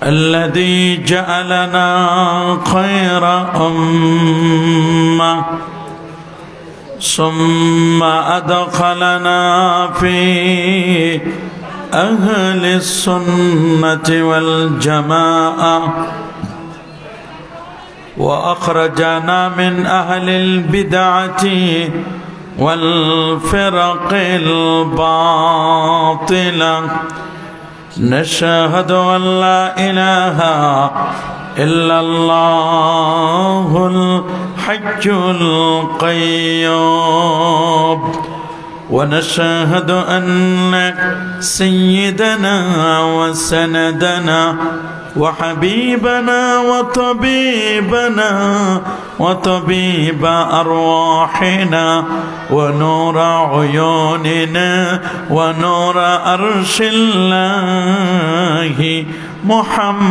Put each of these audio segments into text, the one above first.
الذي جعلنا خير أمة ثم أدخلنا في أهل السنة والجماعة وأخرجنا من أهل البدعة والفرق الباطلة نشهد أن لا إله إلا الله الحي القيوم ونشهد أن سيدنا وسندنا وحبيبنا وطبيب أرواحنا ونور عيوننا ونور أرش الله محمدا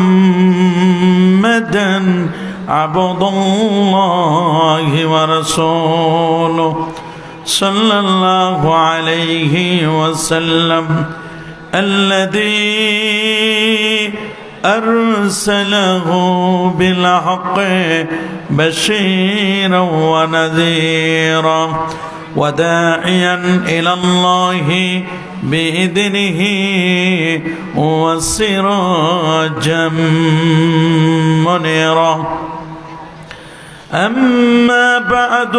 عبد الله ورسوله صلى الله عليه وسلم الذي أرسله بالحق بشيرا ونذيرا وداعيا إلى الله بإذنه وسراجا منيرا أما بعد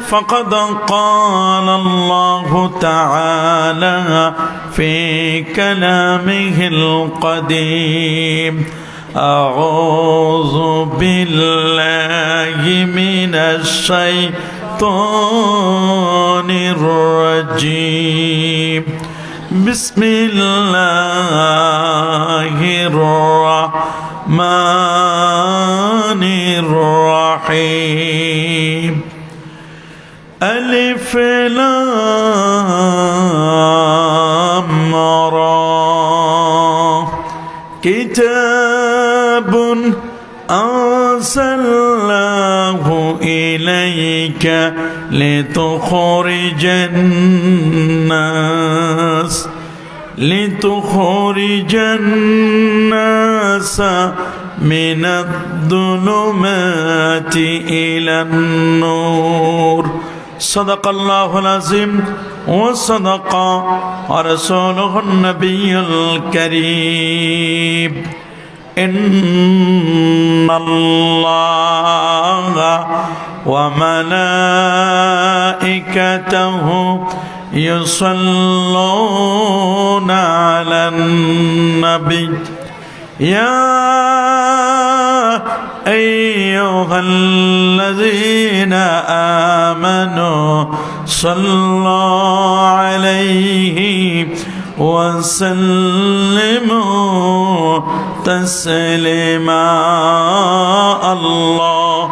فقد قال الله تعالى في كلامه القديم أعوذ بالله من الشيطان الرجيم بسم الله الرحمن الرحيم ألف لام را كتاب أرسلناه إليك لتخرج الناس من الظلمات إلى النور صدق الله العظيم وصدق رسوله النبي الكريم إن الله وملائكته يصلون على النبي يا أيها الذين آمنوا صلوا عليه وسلموا تسليما الله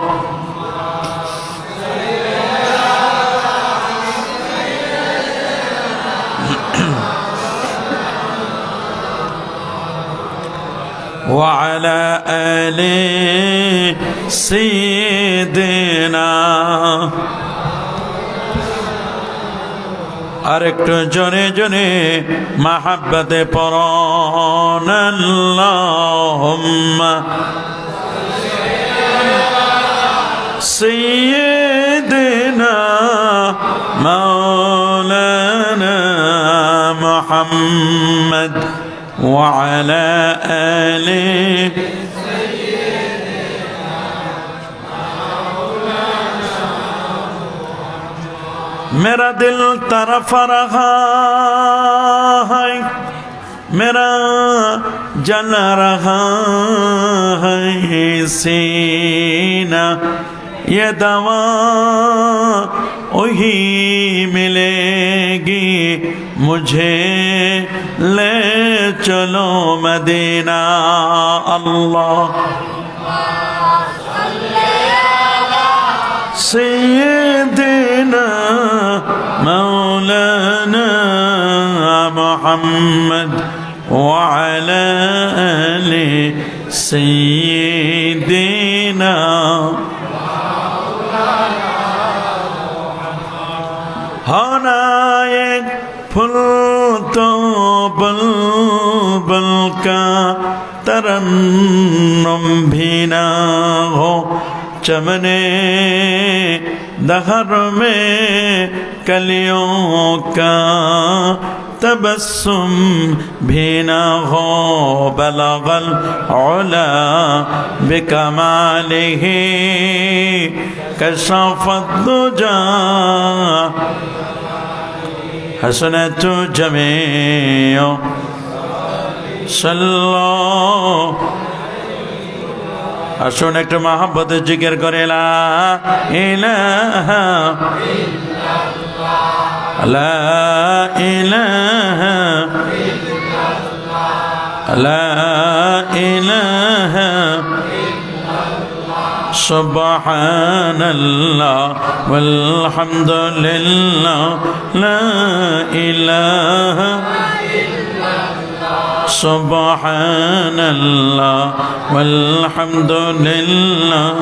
وعلى آل سيدنا আরেকটু জোরে জোরে মাহাব্বতে পড়ুন আল্লাহুম্মা সাইয়্যিদিনা মাওলানা মুহাম্মদ ওয়া আলা আলি मेरा दिल तरफ रहा है मेरा जल रहा है सीना ये दवा वही मिलेगी मुझे ले चलो मदीना अल्लाह سيدنا مولانا محمد وعلى آل سيدنا होना एक फूल तो बुलबुल का तरन्नुम भी ना हो, चमने दहर में कलियों का तबस्सुम भी ना हो, बलगल उला बिकमालिही कशफत दुजा हसनत जमीओ सल्लो। আসুন একটু মহব্বত জিকির করে লা ইলাহা লা ইলাহা লা ইলাহা সুবহানাল্লাহ ওয়াল হামদুলিল্লাহ লা ইলাহা সুবহানাল্লাহ ওয়াল হামদুলিল্লাহ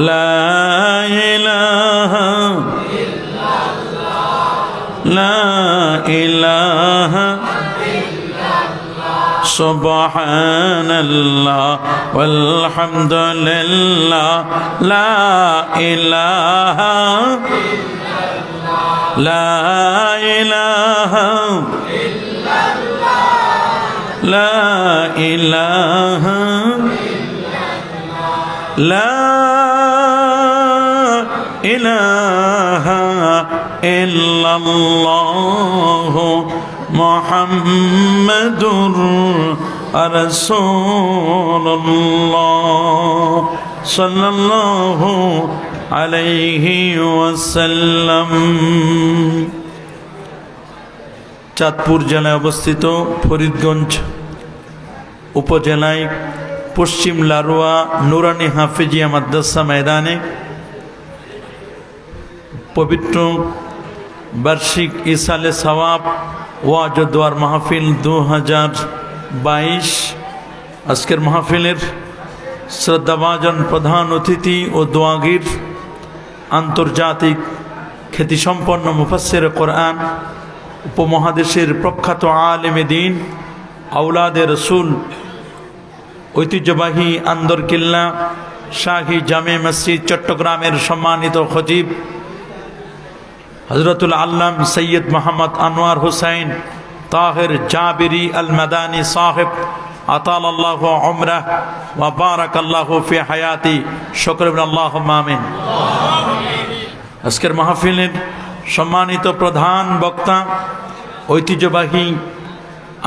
লা ইলাহা লা ইলাহা সুবহানাল্লাহ ওয়াল হামদুলিল্লাহ লা ইলাহা لا إله لا إله لا إله إلا الله محمد رسول الله صلى الله আলাইহি ওয়াসাল্লাম। চাঁদপুর জেলায় অবস্থিত ফরিদগঞ্জ উপজেলায় পশ্চিম লারোয়া নুরানি হাফিজিয়া মাদ্রাসা ময়দানে পবিত্র বার্ষিক ইসালে সওয়াব ওয়াজ ও দোয়ার মাহফিল 2022। আজকের মাহফিলের শ্রদ্ধাভাজন প্রধান অতিথি ও দোয়াগীর আন্তর্জাতিক খ্যাতিসম্পন্ন মুফাসসির কোরআন, উপমহাদেশের প্রখ্যাত আলেমে দ্বীন, আওলাদে রসুল, ঐতিহ্যবাহী আন্দরকিল্লা শাহী জামে মসজিদ চট্টগ্রামের সম্মানিত খতিব হযরতুল আল্লাম সৈয়দ মোহাম্মদ আনোয়ার হুসাইন তাহের জাবিরি আল মাদানী সাহেব আতাল আল্লাহ উমরাহ ওয়া বারাকাল্লাহু ফি হায়াতি, শুকরান আল্লাহুম্মা আমিন। আজকের মাহফিলের সম্মানিত প্রধান বক্তা, ঐতিহ্যবাহী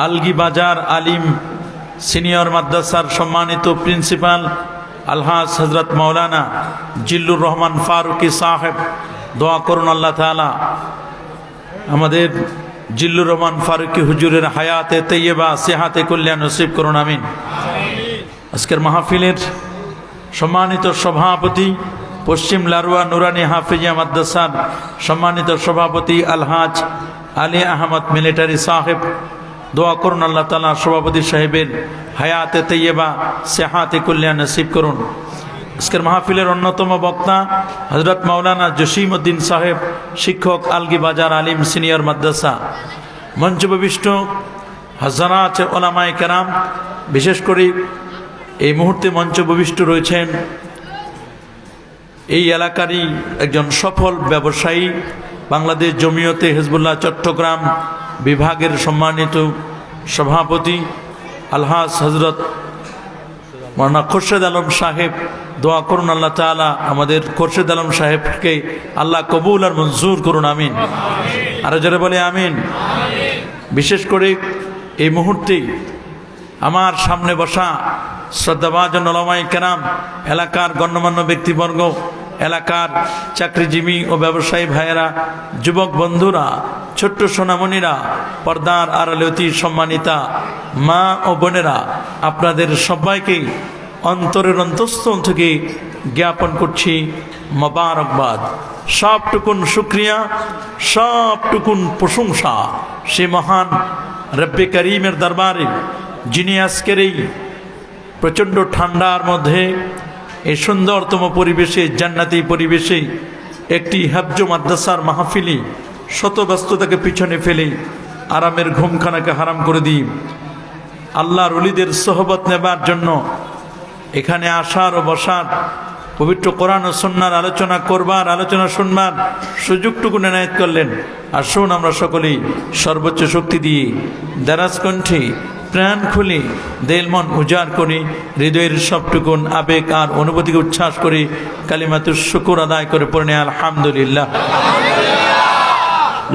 আলগি বাজার আলিম সিনিয়র মাদ্রাসার সম্মানিত প্রিন্সিপাল আলহাজ হজরত মৌলানা জিল্লুর রহমান ফারুকি সাহেব। দোয়া করুন আল্লাহ তাআলা আমাদের জিল্লুর রহমান ফারুকি হুজুরের হায়াতে তৈয়বা সেহাতে কল্যাণ নসিব করুন, আমিন। আজকের মাহফিলের সম্মানিত সভাপতি, পশ্চিম লারোয়া নুরানি হাফিজিয়া মাদ্রাসার সম্মানিত সভাপতি আলহাজ আলী আহমদ মিলিটারি সাহেব। দোয়া করুন আল্লাহ তাআলা সভাপতি সাহেবের হায়াতে তৈয়বা সেহাতে কল্যাণ নসিব করুন। আজকের মাহফিলের অন্যতম বক্তা হযরত মাওলানা জসিম উদ্দিন সাহেব, শিক্ষক আলগি বাজার আলিম সিনিয়র মাদ্রাসা। মঞ্চবিষ্ট হাজারাত ওলামায়ে কেরাম, বিশেষ করে এই মুহূর্তে মঞ্চবিষ্ট রয়েছেন এই এলাকারই একজন সফল ব্যবসায়ী, বাংলাদেশ জমিয়তে হিজবুল্লাহ চট্টগ্রাম বিভাগের সম্মানিত সভাপতি আলহাজ হজরত মাওলানা খোরশেদ আলম সাহেব। দোয়া করুন আল্লাহ তাআলা আমাদের খোরশেদ আলম সাহেবকে আল্লাহ কবুল আর মঞ্জুর করুন, আমিন। আরো জোরে বলে আমিন। বিশেষ করে এই মুহূর্তে আমার সামনে বসা শ্রদ্ধাভাজন উলামায়ে কেরাম, এলাকার গণ্যমান্য ব্যক্তিবর্গ, এলাকার চাকরিজীবী ও ব্যবসায়ী ভাইয়েরা, যুবক বন্ধুরা, ছোট্ট সোনামণিরা, পর্দার আড়ালে অতি সম্মানিতা মা ও বোনেরা, আপনাদের সবাইকে অন্তরের অন্তঃস্থল থেকে জ্ঞাপন করছি মোবারকবাদ। সবটুকুন শুকরিয়া, সবটুকুন প্রশংসা সে মহান রব্বে করিমের দরবারে, যিনি আজকের এই প্রচণ্ড ঠান্ডার মধ্যে এই সুন্দরতম পরিবেশে, জান্নাতি পরিবেশে একটি হাফজ মাদ্রাসার মাহফিলে শত ব্যস্ততাকে পিছনে ফেলে আরামের ঘুমখানাকে হারাম করে দিই। আল্লাহর ওলিদের সোহবত নেবার জন্য এখানে আসার ও বসার, পবিত্র কোরআন ও সুন্নাহর আলোচনা করবার, আলোচনা শুনবার সুযোগটুকু এনায়েত করলেন। আসুন আমরা সকলেই সর্বোচ্চ শক্তি দিয়ে দারাজ কণ্ঠে প্রাণ খুলে দিল মন উজাড় করে হৃদয়ের সবটুকুন আবেগ আর অনুভূতিকে উচ্ছ্বাস করে কালিমাতুশ শুকর আদায় করে পড়ে আলহামদুলিল্লাহ।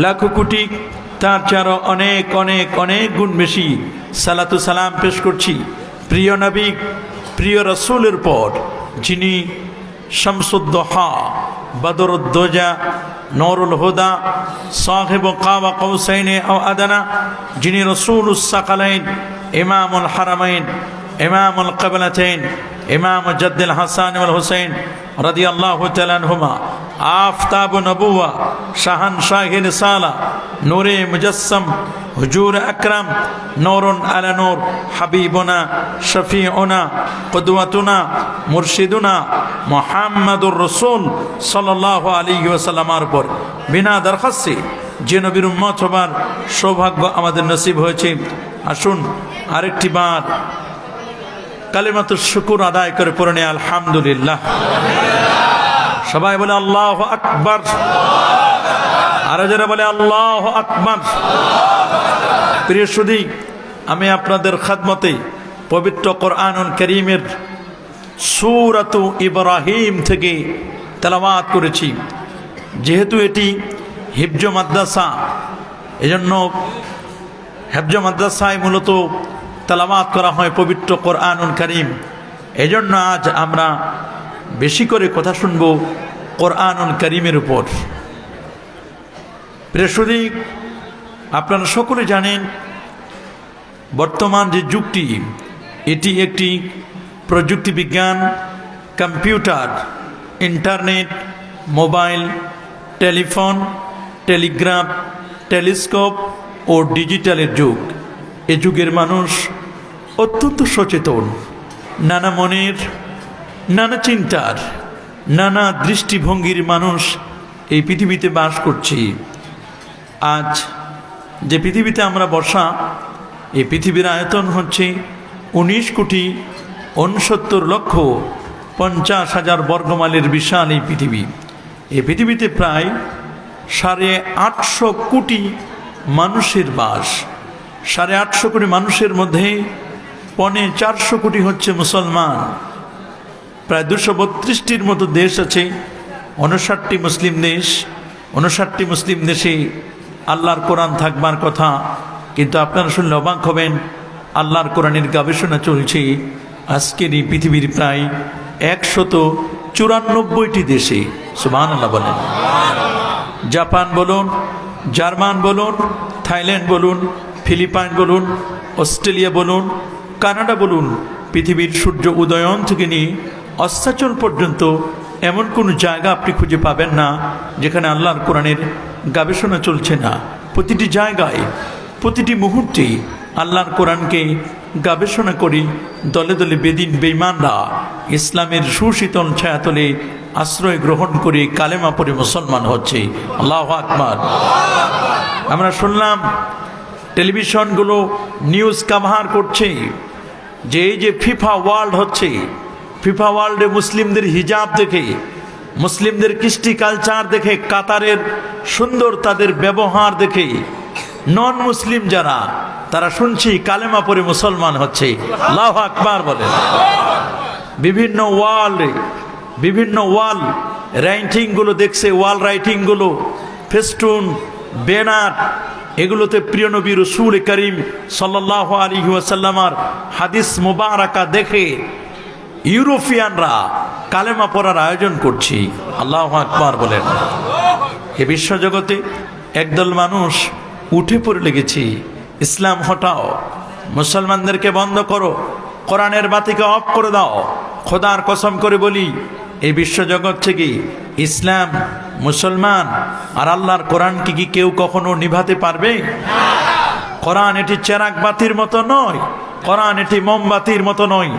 লাখো কোটি তার চারও অনেক অনেক অনেক গুণ বেশি সালাতু সালাম পেশ করছি প্রিয় নবী, প্রিয় রাসূলের পর, যিনি শামসুদ্দোহা, বদরুদ্দোজা, নূরুল হুদা, সাহিব কাবা কৌসাইনে ও আদানা, যিনি রাসূলুস সাকালাইন, ইমামুল হারামাইন, ইমামুল কিবলাতাইন, ইমাম জাদ্দুল হাসান ওয়াল হুসাইন রাদিয়াল্লাহু তাআলা আনহুমা, আফতাব নবুয়া, শাহানশাহ রিসালা, নূরে মুজাসসাম, হুজুর আকরাম, নূরুন আলা নূর, হাবিবুনা, শফিউনা, কুদওয়াতুনা, মুরশিদুনা মুহাম্মাদুর রাসূল সাল্লাল্লাহু আলাইহি ওয়াসাল্লামের উপর বিনা দরখাস্তে যে নবীর উম্মত হবার সৌভাগ্য আমাদের নসিব হয়েছে। আসুন আরেকটি বার কালিমাতুশ শুকর আদায় করে পড়ে আলহামদুলিল্লাহ। সবাই বলে আল্লাহু আকবার, আর যারা বলে আল্লাহু আকবার। প্রিয় সুধী, আমি আপনাদের খাদমতে পবিত্র কোরআনুল কারীমের সূরাতু ইব্রাহিম থেকে তেলাওয়াত করেছি। যেহেতু এটি হিফজ মাদ্রাসা, এজন্য হিফজ মাদ্রাসায় মূলত তেলাওয়াত করা হয় পবিত্র কোরআনুল কারীম। এজন্য আজ আমরা বেশি করে কথা শুনব কোরআনুল কারীমের উপর। প্রিয় সুধী, আপনারা সকলে জানেন বর্তমান যে যুগটি, এটি একটি প্রযুক্তি বিজ্ঞান, computer, internet, mobile, telephone, telegraph, telescope ও ডিজিটালের যুগ। এ যুগের মানুষ অত্যন্ত সচেতন, নানা মনের, নানা চিন্তার, নানা দৃষ্টিভঙ্গির মানুষ এই পৃথিবীতে বাস করছি। আজ যে পৃথিবীতে আমরা বসা, এই পৃথিবীর আয়তন হচ্ছে 19,69,50,000 বর্গমাইলের বিশাল এই পৃথিবী। এই পৃথিবীতে প্রায় 850 কোটি মানুষের বাস। 850 কোটি মানুষের মধ্যে 450 কোটি হচ্ছে মুসলমান। প্রায় 232টির মতো দেশ আছে, 59টি মুসলিম দেশ। 59টি মুসলিম দেশে আল্লাহর কোরআন থাকবার কথা, কিন্তু আপনারা শুনলে অবাক হবেন, আল্লাহর কোরআনের গবেষণা চলছে আজকের এই পৃথিবীর প্রায় 194টি দেশে। সুবহানাল্লাহ বলেন। জাপান বলুন, জার্মান বলুন, থাইল্যান্ড বলুন, ফিলিপাইন বলুন, অস্ট্রেলিয়া বলুন, কানাডা বলুন, পৃথিবীর সূর্য উদয়ন থেকে নিয়ে অস্তাচল পর্যন্ত এমন কোনো জায়গা আপনি খুঁজে পাবেন না যেখানে আল্লাহর কোরআনের গবেষণা চলছে না। প্রতিটি জায়গায়, প্রতিটি মুহূর্তে আল্লাহর কোরআনকে গবেষণা করি দলে দলে বেদিন বেঈমানরা ইসলামের সুশীতল ছায়াতলে আশ্রয় গ্রহণ করে কালেমা পড়ে মুসলমান হচ্ছে। আল্লাহু আকবার। আমরা শুনলাম টেলিভিশনগুলো নিউজ কাভার করছে যে এই যে ফিফা ওয়ার্ল্ড হচ্ছে, ফিফা ওয়ার্ল্ডে মুসলিমদের হিজাব দেখে, মুসলিমদের কৃষ্টি কালচার দেখে, কাতারের সুন্দর তাদের ব্যবহার দেখে নন মুসলিম যারা, তারা শুনছি কালেমা পড়ে মুসলমান হচ্ছে। আল্লাহু আকবার বলে। বিভিন্ন ওয়াল রাইটিংগুলো দেখছে, ওয়াল রাইটিংগুলো, ফেস্টুন, ব্যানার, এগুলোতে প্রিয় নবী রাসূল করিম সাল্লাল্লাহু আলাইহি ওয়াসাল্লামের হাদিস মুবারাকা দেখে ইউরোপিয়ানরা কালেমা পড়ার আয়োজন করছি। আল্লাহু আকবার বলেন। এ বিশ্বজগতে একদল মানুষ উঠে পড়ে লেগেছি, ইসলাম হটাও, মুসলমানদেরকে বন্ধ করো, কোরআনের বাতিকে অফ করে দাও। খোদার কসম করে বলি, এই বিশ্বজগৎ থেকে ইসলাম, মুসলমান আর আল্লাহর কোরআনকে কি কেউ কখনো নিভাতে পারবে? কোরআন এটি চেরাগ বাতির মতো নয়, কোরআন এটি মোমবাতির মতো নয়।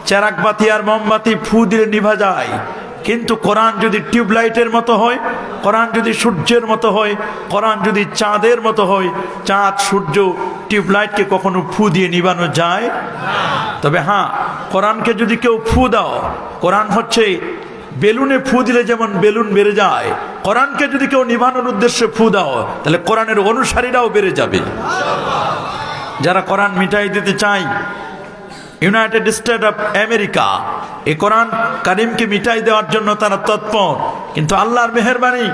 চেরাগ বাতি আর মোমবাতি ফু দিলে নিভা যায়, কিন্তু কোরআন যদি টিউবলাইটের মতো হয়, কোরআন যদি সূর্যের মতো হয়, কোরআন যদি চাঁদের মতো হয়, চাঁদ সূর্য টিউবলাইটকে কখনো ফু দিয়ে নিবানো যায়? তবে হ্যাঁ, কোরআনকে যদি কেউ ফু দাও, কোরআন হচ্ছে বেলুনে ফু দিলে যেমন বেলুন বেড়ে যায়, কোরআনকে যদি কেউ নিভানোর উদ্দেশ্যে ফু দাও তাহলে কোরআনের অনুসারীরাও বেড়ে যাবে। যারা কোরআন মিটাই দিতে চায়, ইউনাইটেড স্টেট অফ আমেরিকা এই কোরআন কারিমকে মিটাই দেওয়ার জন্য তারা তৎপর, কিন্তু আল্লাহর মেহেরবানি,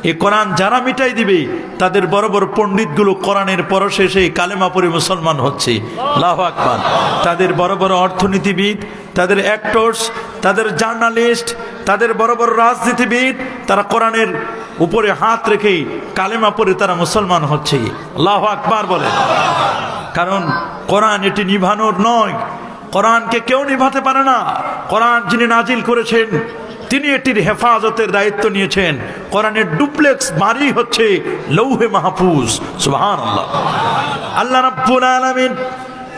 এই কোরআন যারা মিটাই দিবে তাদের বড় বড় পণ্ডিতগুলো কোরআনের পরশে সেই কালেমা পড়ে মুসলমান হচ্ছে। আল্লাহু আকবার। তাদের বড় বড় অর্থনীতিবিদ, তাদের অ্যাক্টরস, তাদের জার্নালিস্ট, তাদের বড় বড় রাজনীতিবিদ, তারা কোরআনের উপরে হাত রেখে কালেমা পড়ে তারা মুসলমান হচ্ছে। আল্লাহু আকবার বলে। কারণ কোরআন এটি নিভানোর নয়, কোরআনকে কেউ নিভাতে পারে না। কোরআন যিনি নাজিল করেছেন তিনি এটির হেফাজতের দায়িত্ব নিয়েছেন। কোরআনের ডুপ্লেক্স বাড়ি হচ্ছে লৌহে মাহফুজ। সুবহানাল্লাহ। আল্লাহ রাব্বুল আলামিন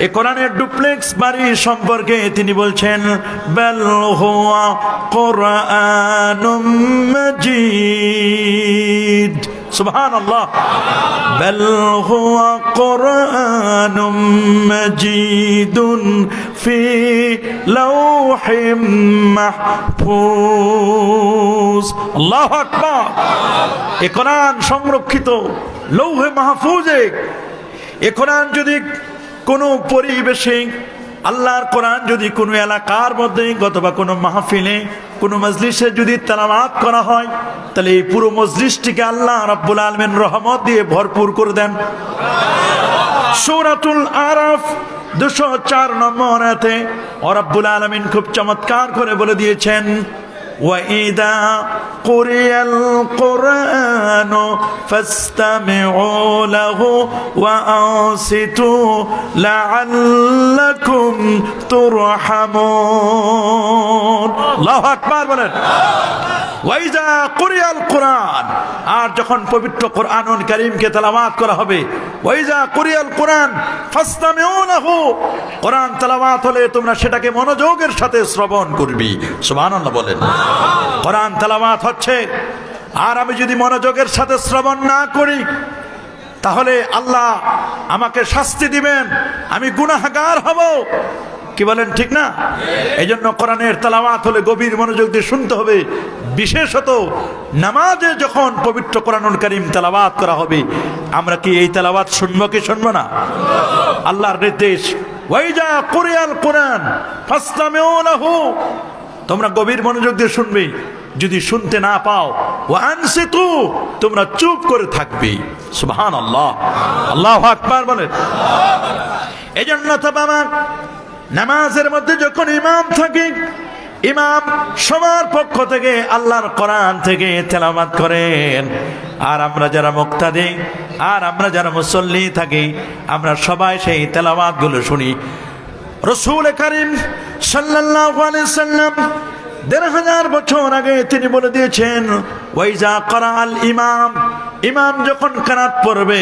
এই কোরআনের ডুপ্লেক্স বাড়ি সম্পর্কে তিনি বলছেন, বাল হুয়া কুরআনুম মাজিদ। সুবহানাল্লাহ। বাল হুয়া কুরআনুম মাজিদুন ফি লাওহিম মাহফুজ। আল্লাহু আকবার। এই কোরআন সংরক্ষিত লৌহে মাহফুজে। এই কোরআন যদি কোনো পরিবেশে, আল্লাহর কোরআন যদি কোনো এলাকার মধ্যে অথবা কোনো মাহফিলে, কোনো মজলিসে যদি তেলাওয়াত করা হয়, তাহলে এই পুরো মজলিসটিকে আল্লাহ রাব্বুল আলামিন রহমত দিয়ে ভরপুর করে দেন। সূরাতুল আরাফ 204 নম্বর আয়াতে রাব্বুল আলামিন খুব চমৎকার করে বলে দিয়েছেন, وَإِذَا قُرِئَ الْقُرْآنُ فَاسْتَمِعُوا لَهُ وَأَنصِتُوا لَعَلَّكُمْ تُرْحَمُونَ। আল্লাহু আকবার বলেন। ওয়াইজা কুরিয়াল কোরআন, আর যখন পবিত্র কোরআনুল কারীমকে তেলাওয়াত করা হবে, ওয়াইজা কুরিয়াল কোরআন ফাসতামিউ লাহু, কোরআন তেলাওয়াত হলে তোমরা সেটাকে মনোযোগের সাথে শ্রবণ করবি। সুবহানাল্লাহ বলেন। কোরআন তেলাওয়াত হচ্ছে, আর আমি যদি মনোযোগের সাথে শ্রবণ না করি তাহলে আল্লাহ আমাকে শাস্তি দিবেন, আমি গুনাহগার হব। কি বলেন, ঠিক না? এই জন্য কোরআনের তেলাওয়াত হলে গভীর মনোযোগ দিয়ে শুনতে হবে। বিশেষত নামাজে যখন পবিত্র কোরআনুল কারীম তেলাওয়াত করা হবে, আমরা কি এই তেলাওয়াত শুনবো কি শুনবো না? আল্লাহর নির্দেশ, ওয়াইজা কুরিয়াল কোরআন ফাসতামিউ লাহু, তোমরা গভীর মনোযোগ দিয়ে শুনবে। যদি শুনতে না পাও, ওয়া আনসিতু, তোমরা চুপ করে থাকবে। সুবহানাল্লাহ। আল্লাহু আকবার বলেন। এজন্য তো বাবা, নামাজের মধ্যে যখন ইমাম থাকে, ইমাম সবার পক্ষ থেকে আল্লাহর কোরআন থেকে তেলাওয়াত করেন, আর আমরা যারা মুক্তাদি আর আমরা যারা মুসল্লি থাকি, আমরা সবাই সেই তেলাওয়াতগুলো শুনি। রাসূল কারীম সাল্লাল্লাহু আলাইহি সাল্লাম ১৫০০ বছর আগে তিনি বলে দিয়েছেন, ওয়াইজা করাল ইমাম, ইমাম যখন কিরাত পড়বে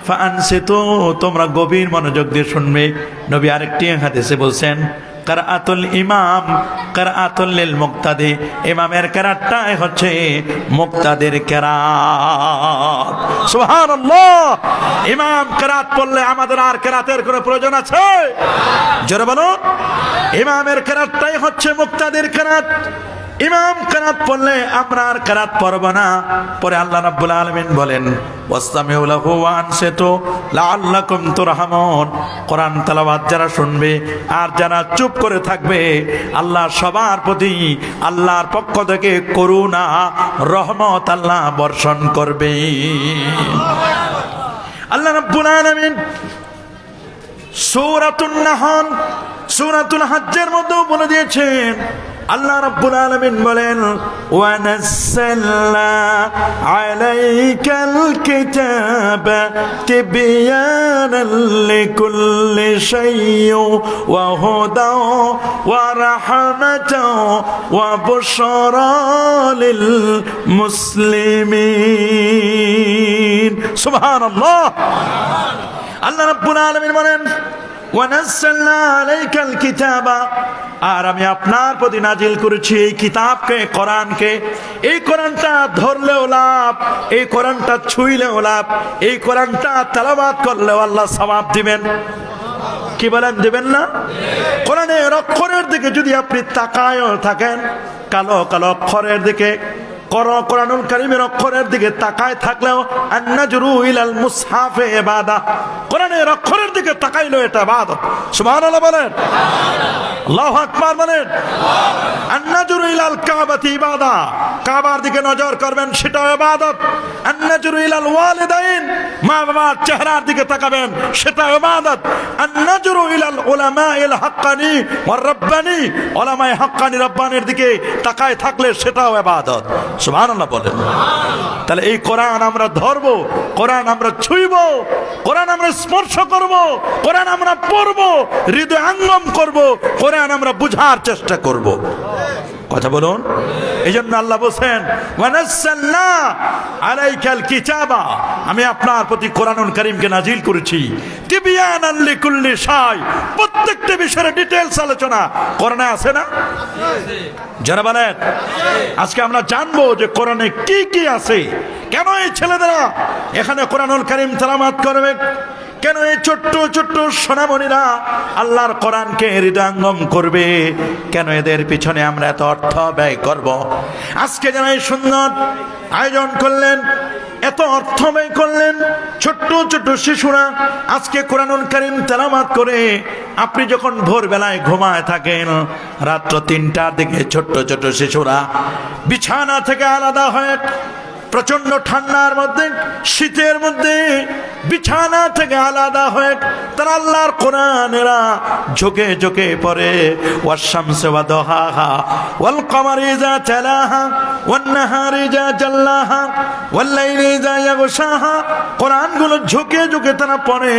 ফাআনসিতু, তোমরা গভীর মনোযোগ দিয়ে শুনবে। নবী আরেকটি হাদিসে বলছেন, কিরাআতুল ইমাম কিরাআতুল লিল মুক্তাদি, ইমামের কিরাতটাই হচ্ছে মুক্তাদির কিরাত। সুবহানাল্লাহ। ইমাম কিরাত পড়লে আমাদের আর কিরাতের কোনো প্রয়োজন আছে? জোরে বলো। ইমামের কিরাতটাই হচ্ছে মুক্তাদির কিরাত। ইমাম কিরাত পড়লে আমরা আর কিরাত পড়ব না। পরে আল্লাহ রাব্বুল আলামিন বলেন, ওয়াসতামিউ লাহু ওয়া আনসিতু লাআল্লাকুম তুরহামুন, কোরআন তেলাওয়াত যারা শুনবে আর যারা চুপ করে থাকবে, আল্লাহ সবার প্রতি আল্লাহর পক্ষ থেকে করুণা রহমত আল্লাহ বর্ষণ করবে। আল্লাহ রাব্বুল আলামিন সূরাতুন নাহল, সূরাতুল হজ্জের মধ্যেও বলে দিয়েছেন, আল্লাহ রাব্বুল আলামিন বলেন, ওয়া নাযালনা আলাইকাল কিতাবা তিবয়ানাল লিকুল্লি শাইইন ওয়া হুদাও ওয়া রাহমাতাও ওয়া বুশরা লিল মুসলিমিন। সুবহানাল্লাহ। আল্লাহ রাব্বুল আলামিন বলেন, ওয়ানাজ্জালনা আলাইকাল কিতাবা, আর আমি আপনার প্রতি নাজিল করেছি এই কিতাবকে, কোরআনকে। এই কোরআনটা ধরলেও লাভ, এই কোরআনটা ছুঁইলেও লাভ, এই কোরআনটা তেলাওয়াত করলেও আল্লাহ সওয়াব দিবেন। কি বলেন, দিবেন না? কোরআনের অক্ষরের দিকে যদি আপনি তাকায়ও থাকেন, কালো কালো অক্ষরের দিকে, কোরআনুল কারীমের অক্ষরের দিকে তাকায় থাকলেও আন-নাজরু ইলাল মুসহাফে ইবাদা, কোরআনের অক্ষরের দিকে তাকাইলেও এটা ইবাদত। সুবহানাল্লাহ বলেন, আল্লাহু আকবার বলেন। আন-নাজরু ইলাল কাবাতি ইবাদা, কাবার দিকে নজর করবেন সেটাও ইবাদত। আন-নাজরু ইলাল ওয়ালিদাইন, মা বাবার চেহারার দিকে তাকাবেন সেটাও ইবাদত। আন-নাজরু ইলাল উলামাইল হাক্কানি ওয়ার রাব্বানি, উলামায়ে হাক্কানি রব্বানির দিকে তাকায় থাকলে সেটাও ইবাদত। সুবহানাল্লাহ বলেন। তাহলে এই কোরআন আমরা ধরবো, কোরআন আমরা ছুঁইবো, কোরআন আমরা স্পর্শ করব, কোরআন আমরা পড়বো, হৃদয় আঙ্গম করব, কোরআন আমরা বুঝার চেষ্টা করব। কথা বলুন। এই জন্য আল্লাহ বলছেন ওয়ানাজ্জালনা আলাইকাল কিতাবা, আমি আপনার প্রতি কোরআনুল কারীমকে নাজিল করেছি তিবয়ানান লিকুল্লি শাই, প্রত্যেকটা বিষয়ের ডিটেইলস আলোচনা কোরআনে আছে না? যারা বলেন আজকে আমরা জানবো যে কোরআনে কি কি আছে, কেন এই ছেলেদেরা এখানে কোরআনুল কারীম তেলাওয়াত করবে, কেন এই ছোট্ট ছোট্ট সোনামণিরা আল্লাহর কোরআনকে হৃদয়ঙ্গম করবে, কেন এদের পিছনে আমরা এত অর্থ ব্যয় করব। আজকে যারা এই সুন্দর আয়োজন করলেন, এত অর্থ ব্যয় করলেন, ছোট্ট ছোট্ট শিশুরা আজকে কোরআনুল কারীম তেলাওয়াত করে, আপনি যখন ভোরবেলায় ঘুমায় থাকেন, রাত্র 3টার দিকে ছোট্ট ছোট্ট শিশুরা বিছানা থেকে আলাদা হয়ে, প্রচন্ড ঠান্ডার মধ্যে, শীতের মধ্যে বিছানা থেকে আলাদা হয়ে তারা আল্লাহর কোরআনেরা ঝুঁকে ঝুঁকে পড়ে। ওয়াশ-শামসি ওয়া দুহাহা ওয়াল কমারি ইযা তালাহা ওয়ান নাহারি ইযা জাল্লাহা ওয়াল লাইলি ইযা ইয়াগশাহা, কোরআনগুলো ঝুঁকে ঝুঁকে তারা পড়ে।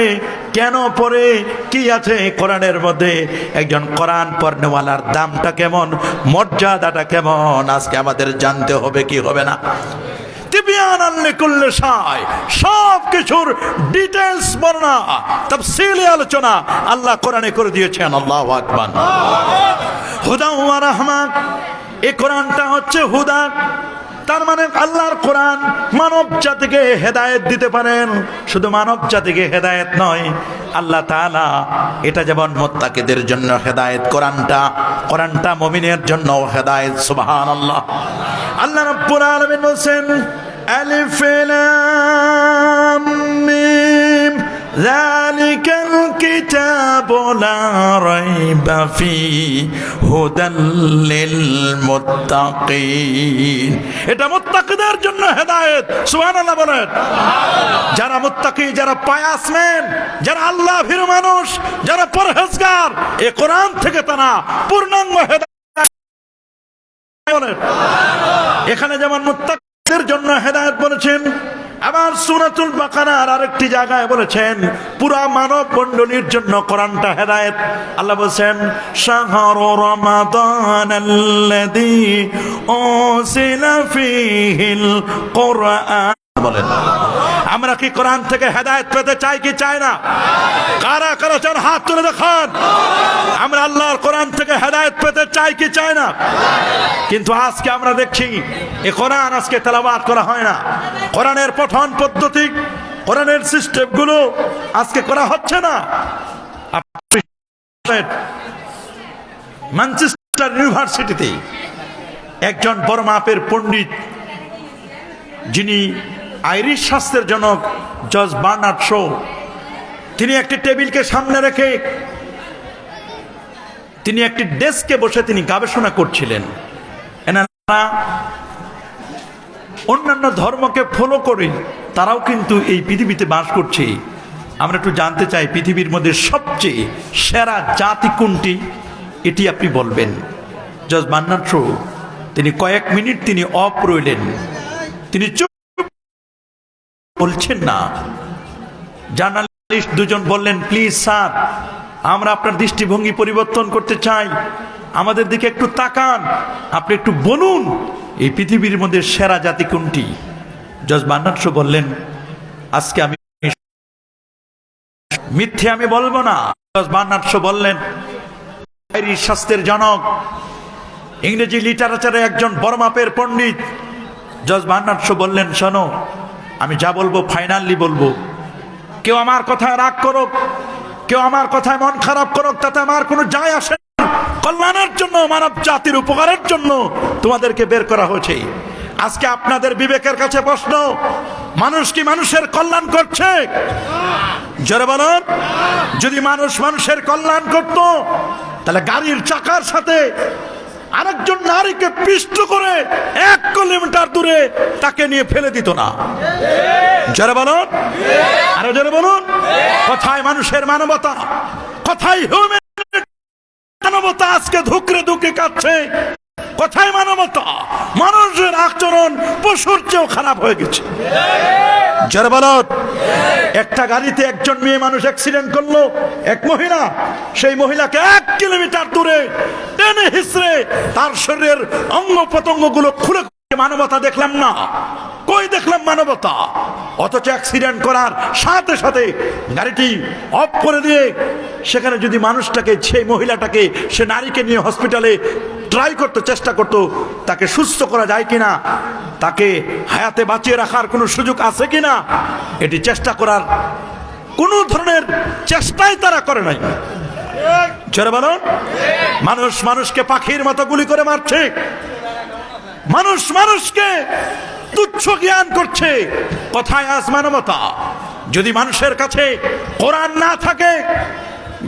কেন পড়ে, কি আছে কোরআনের মধ্যে? একজন কোরআন পড়নেওয়ালার দামটা কেমন, মর্যাদাটা কেমন, আজকে আমাদের জানতে হবে, কি হবে না? তিবয়ানান লিকুল্লি শাই, সব কিছুর ডিটেইলস বর্ণনা, তাফসীলি আলোচনা আল্লাহ কোরআনে করে দিয়েছেন। আল্লাহু আকবার। হুদা ওয়া রাহমা, এই কোরআনটা হচ্ছে হুদা, তার মানে আল্লাহর কোরআন মানব জাতিকে হেদায়েত দিতে পারেন। শুধু মানব জাতিকে হেদায়েত নয়, আল্লাহ তাআলা এটা যেমন মুত্তাকিদের জন্য হেদায়েত, কোরআনটা মুমিনের জন্য হেদায়েত। সুবহানাল্লাহ। আল্লাহ রাব্বুল আলামিন বলেন আলিফ লাম মিম যালিকাল কিতাবু লা রাইবা ফীহি হুদাল লিল মুত্তাকিন, এটা মুত্তাকিদের জন্য হেদায়েত। সুবহানাল্লাহ বলেন। যারা মুত্তাকি, যারা পায়াসম্যান, যারা আল্লাহ ভীরু মানুষ, যারা পরহেজগার, এই কোরআন থেকে তারা পূর্ণাঙ্গ হেদায়েত বলেন। এখানে যেমন মুত্তাকিদের জন্য হেদায়েত বলেছেন, আবার সূরাতুল বাকারার আরেকটি জায়গায় বলেছেন পুরা মানব মণ্ডলীর জন্য কোরআনটা হেদায়েত। আল্লাহ বলেন শাহরু রমাদানাল্লাযী উনজিলা ফীহিল কুরআন। বলেন আমরা কি কোরআন থেকে হেদায়েত পেতে চাই কি চাই না? কারা কারা চান হাত তুলে দেখান। আমরা আল্লাহর কোরআন থেকে হেদায়েত পেতে চাই কি চাই না? কিন্তু আজকে আমরা দেখছি এই কোরআন আজকে তেলাওয়াত করা হয় না। কোরআনের পঠন পদ্ধতি, কোরআনের সিস্টেমগুলো আজকে করা হচ্ছে না। ম্যানচেস্টার ইউনিভার্সিটিতে একজন বড় মাপের পণ্ডিত, যিনি আইরিশ শাস্ত্রের জনক জর্জ বার্নার্ড শো, তিনি একটি টেবিলকে সামনে রেখে তিনি একটি ডেস্কে বসে তিনি গবেষণা করছিলেন। এনারা অন্যান্য ধর্মকে ফলো করে তারাও কিন্তু এই পৃথিবীতে বাস করছে। আমরা একটু জানতে চাই পৃথিবীর মধ্যে সবচেয়ে সেরা জাতি কোনটি, এটি আপনি বলবেন। জর্জ বার্নার্ড শো তিনি কয়েক মিনিট তিনি অফ রইলেন, তিনি চুপ বলছেন না। জার্নালিস্ট দুজন বললেন প্লিজ স্যার, আমরা আপনার দৃষ্টিভঙ্গি পরিবর্তন করতে চাই, আমাদের দিকে একটু তাকান, আপনি একটু বলুন এই পৃথিবীর মধ্যে সেরা জাতি কোনটি। জর্জ বার্নার্ড শো বললেন আজকে আমি মিথ্যে আমি বলবো না, বার্নার্ড শো বললেন, শাস্ত্রের জনক, ইংরেজি লিটারেচারে একজন বড় মাপের পণ্ডিত জজ বার্নার্ড শো বললেন, শোনো, আমি যা বলবো ফাইনালি বলবো, কেউ আমার কথায় রাগ করুক, কেউ আমার কথায় মন খারাপ করুক, তাতে আমার কোনো যায় আসে না। কল্যাণের জন্য, মানব জাতির উপকারের জন্য তোমাদেরকে বের করা হয়েছে। আজকে আপনাদের বিবেকের কাছে প্রশ্ন, মানুষ কি মানুষের কল্যাণ করছে? জোরে বলুন। যদি মানুষ মানুষের কল্যাণ করত, তাহলে গাড়ির চাকার সাথে আরেকজন নারীকে পিষ্ট করে 1 কিলোমিটার দূরে তাকে নিয়ে ফেলে দিত না। জোরে বলুন, আরো জোরে বলুন। কোথায় মানুষের মানবতা? কোথায় হিউম্যানিটি? মানবতা আজকে ধুকরে ধুকে কাটছে। কোথায় মানবতা? মানুষের আচরণ পশুর চেয়েও খারাপ হয়ে গেছে। জোরে বলুন। একটা গাড়িতে একজন মেয়ে মানুষ অ্যাক্সিডেন্ট করলো, এক মহিলা, সেই মহিলাকে 1 কিলোমিটার দূরে টেনে হিসড়ে তার শরীরের অঙ্গ প্রত্যঙ্গ গুলো খুলে, মানবতা দেখলাম না। কই দেখলাম মানবতা? অথচ অ্যাক্সিডেন্ট করার সাথে সাথে গাড়িটি অফ করে দিয়ে সেখানে যদি মানুষটাকে, সেই মহিলাটাকে, সে নারীকে নিয়ে হসপিটালে ট্রাই করতে চেষ্টা করতো, তাকে সুস্থ করা যায় কিনা, তাকে হায়াতে বাঁচিয়ে রাখার কোনো সুযোগ আছে কিনা, এটি চেষ্টা করার কোন ধরনের চেষ্টাই তারা করে নাই। জোরে বলুন। মানুষ মানুষকে পাখির মতো গুলি করে মারছে, মানুষ মানুষকে তুচ্ছ জ্ঞান করছে। কোথায় আজ মানবতা? যদি মানুষের কাছে কোরআন না থাকে,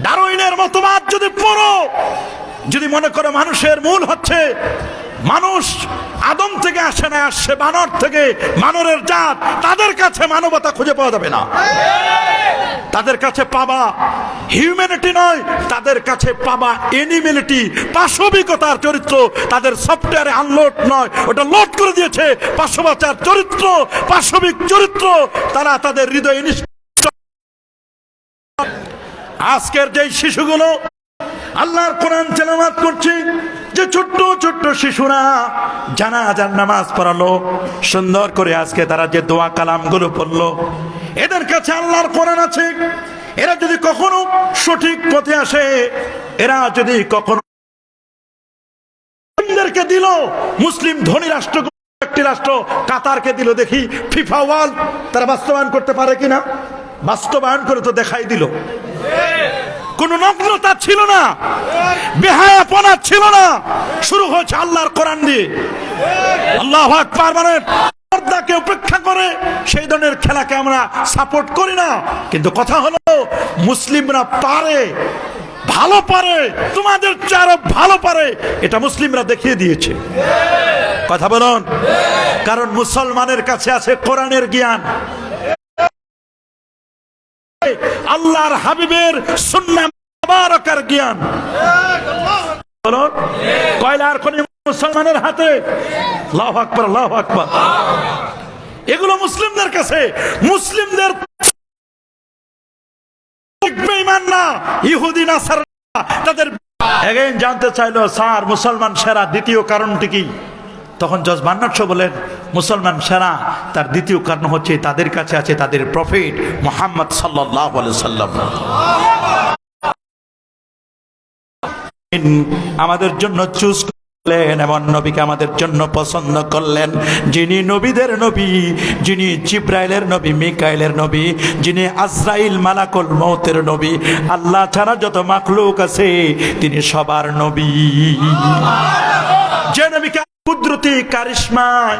ডারউইনের মতবাদ যদি পড়ো, যদি মনে করো মানুষের মূল হচ্ছে মানুষ আদম থেকে আসে না, আসছে বানর থেকে, বানরের জাত, তাদের কাছে মানবতা খুঁজে পাওয়া যাবে না। তাদের কাছে পাবা হিউম্যানিটি নয়, তাদের কাছে পাবা এনিমেলিটি, পাশবিকতার চরিত্র। তাদের সফটওয়্যারে আনলোড নয়, ওটা লোড করে দিয়েছে পাশবাচার চরিত্র, পাশবিক চরিত্র। তারা তাদের হৃদয়ে আজকের যেই শিশুগুলো আল্লাহর কোরআন তেলাওয়াত করছে, যে ছোট্ট ছোট্ট শিশুরা জানাজার নামাজ পড়ালো, সুন্দর করে আজকে তারা যে দোয়া কালামগুলো পড়লো, এদের কাছে আল্লাহর কোরআন আছে। এরা যদি কখনো সঠিক পথে আসে, এরা যদি কখনো দিল, মুসলিম ধনী রাষ্ট্র, একটি রাষ্ট্র কাতারকে দিল, দেখি ফিফা ওয়ার্ল্ড তারা বাস্তবায়ন করতে পারে কিনা। বাস্তবায়ন করে তো দেখাই দিল। কোন নগ্নতা ছিল না, বেহায়াপনা ছিল না, শুরু হয়েছে আল্লাহর কোরআন দিয়ে। আল্লাহু আকবার। মানে পর্দাকে উপেক্ষা করে সেই ধরনের খেলাকে আমরা সাপোর্ট করি না, কিন্তু কথা হলো মুসলিমরা পারে, ভালো পারে, তোমাদের চেয়ে আরো ভালো পারে, এটা মুসলিমরা দেখিয়ে দিয়েছে। কথা বলুন। কারণ মুসলমানের কাছে আছে কোরআনের জ্ঞান, আল্লাহর হাবিবের সুন্নাহ মুবারাকার জ্ঞান। বলুন, কয়লার খনি মুসলমানের হাতে। আল্লাহু আকবার, আল্লাহু আকবার। এগুলো মুসলিমদের কাছে, মুসলিমদের বেঈমান না, ইহুদি নাসারা তাদের। এগেইন জানতে চাইলো, স্যার মুসলমান সেরা দ্বিতীয় কারণটি কি? তখন জজ বার্নার্ড শো বলেন, মুসলমান সেরা তার দ্বিতীয় কারণ হচ্ছে তাদের কাছে আছে তাদের প্রফেট মুহাম্মদ সাল্লাল্লাহু আলাইহি সাল্লাম। আমাদের জন্য চুজ করলেন, এমন নবীকে আমাদের জন্য পছন্দ করলেন, যিনি নবীদের নবী, যিনি জিব্রাইলের নবী, মিকাইলের নবী, যিনি আজরাইল মালাকুল মউতের নবী। আল্লাহ ছাড়া যত মাখলুক আছে তিনি সবার নবী। যে নবীকে কুদরতি কারিশমায়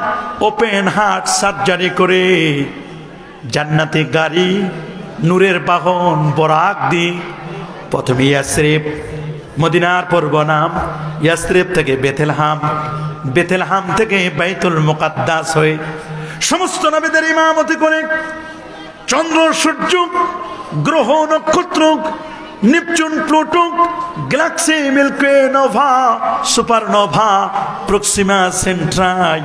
ওপেন হার্ট সার্জারি করে জান্নাতি গাড়ি, নূরের বাহন বরাক দি প্রথমে ইয়াসরিব, মদিনার পূর্ব নাম, ইয়াসরিব থেকে বেথেলহাম, বেথেলহাম থেকে বাইতুল মুকাদ্দাস হয়ে সমস্ত নবীদের ইমামতি করে চন্দ্র, সূর্য, গ্রহ, নক্ষত্র, Neptune, Pluto, galaxy, milky nova, supernova, Proxima Centauri,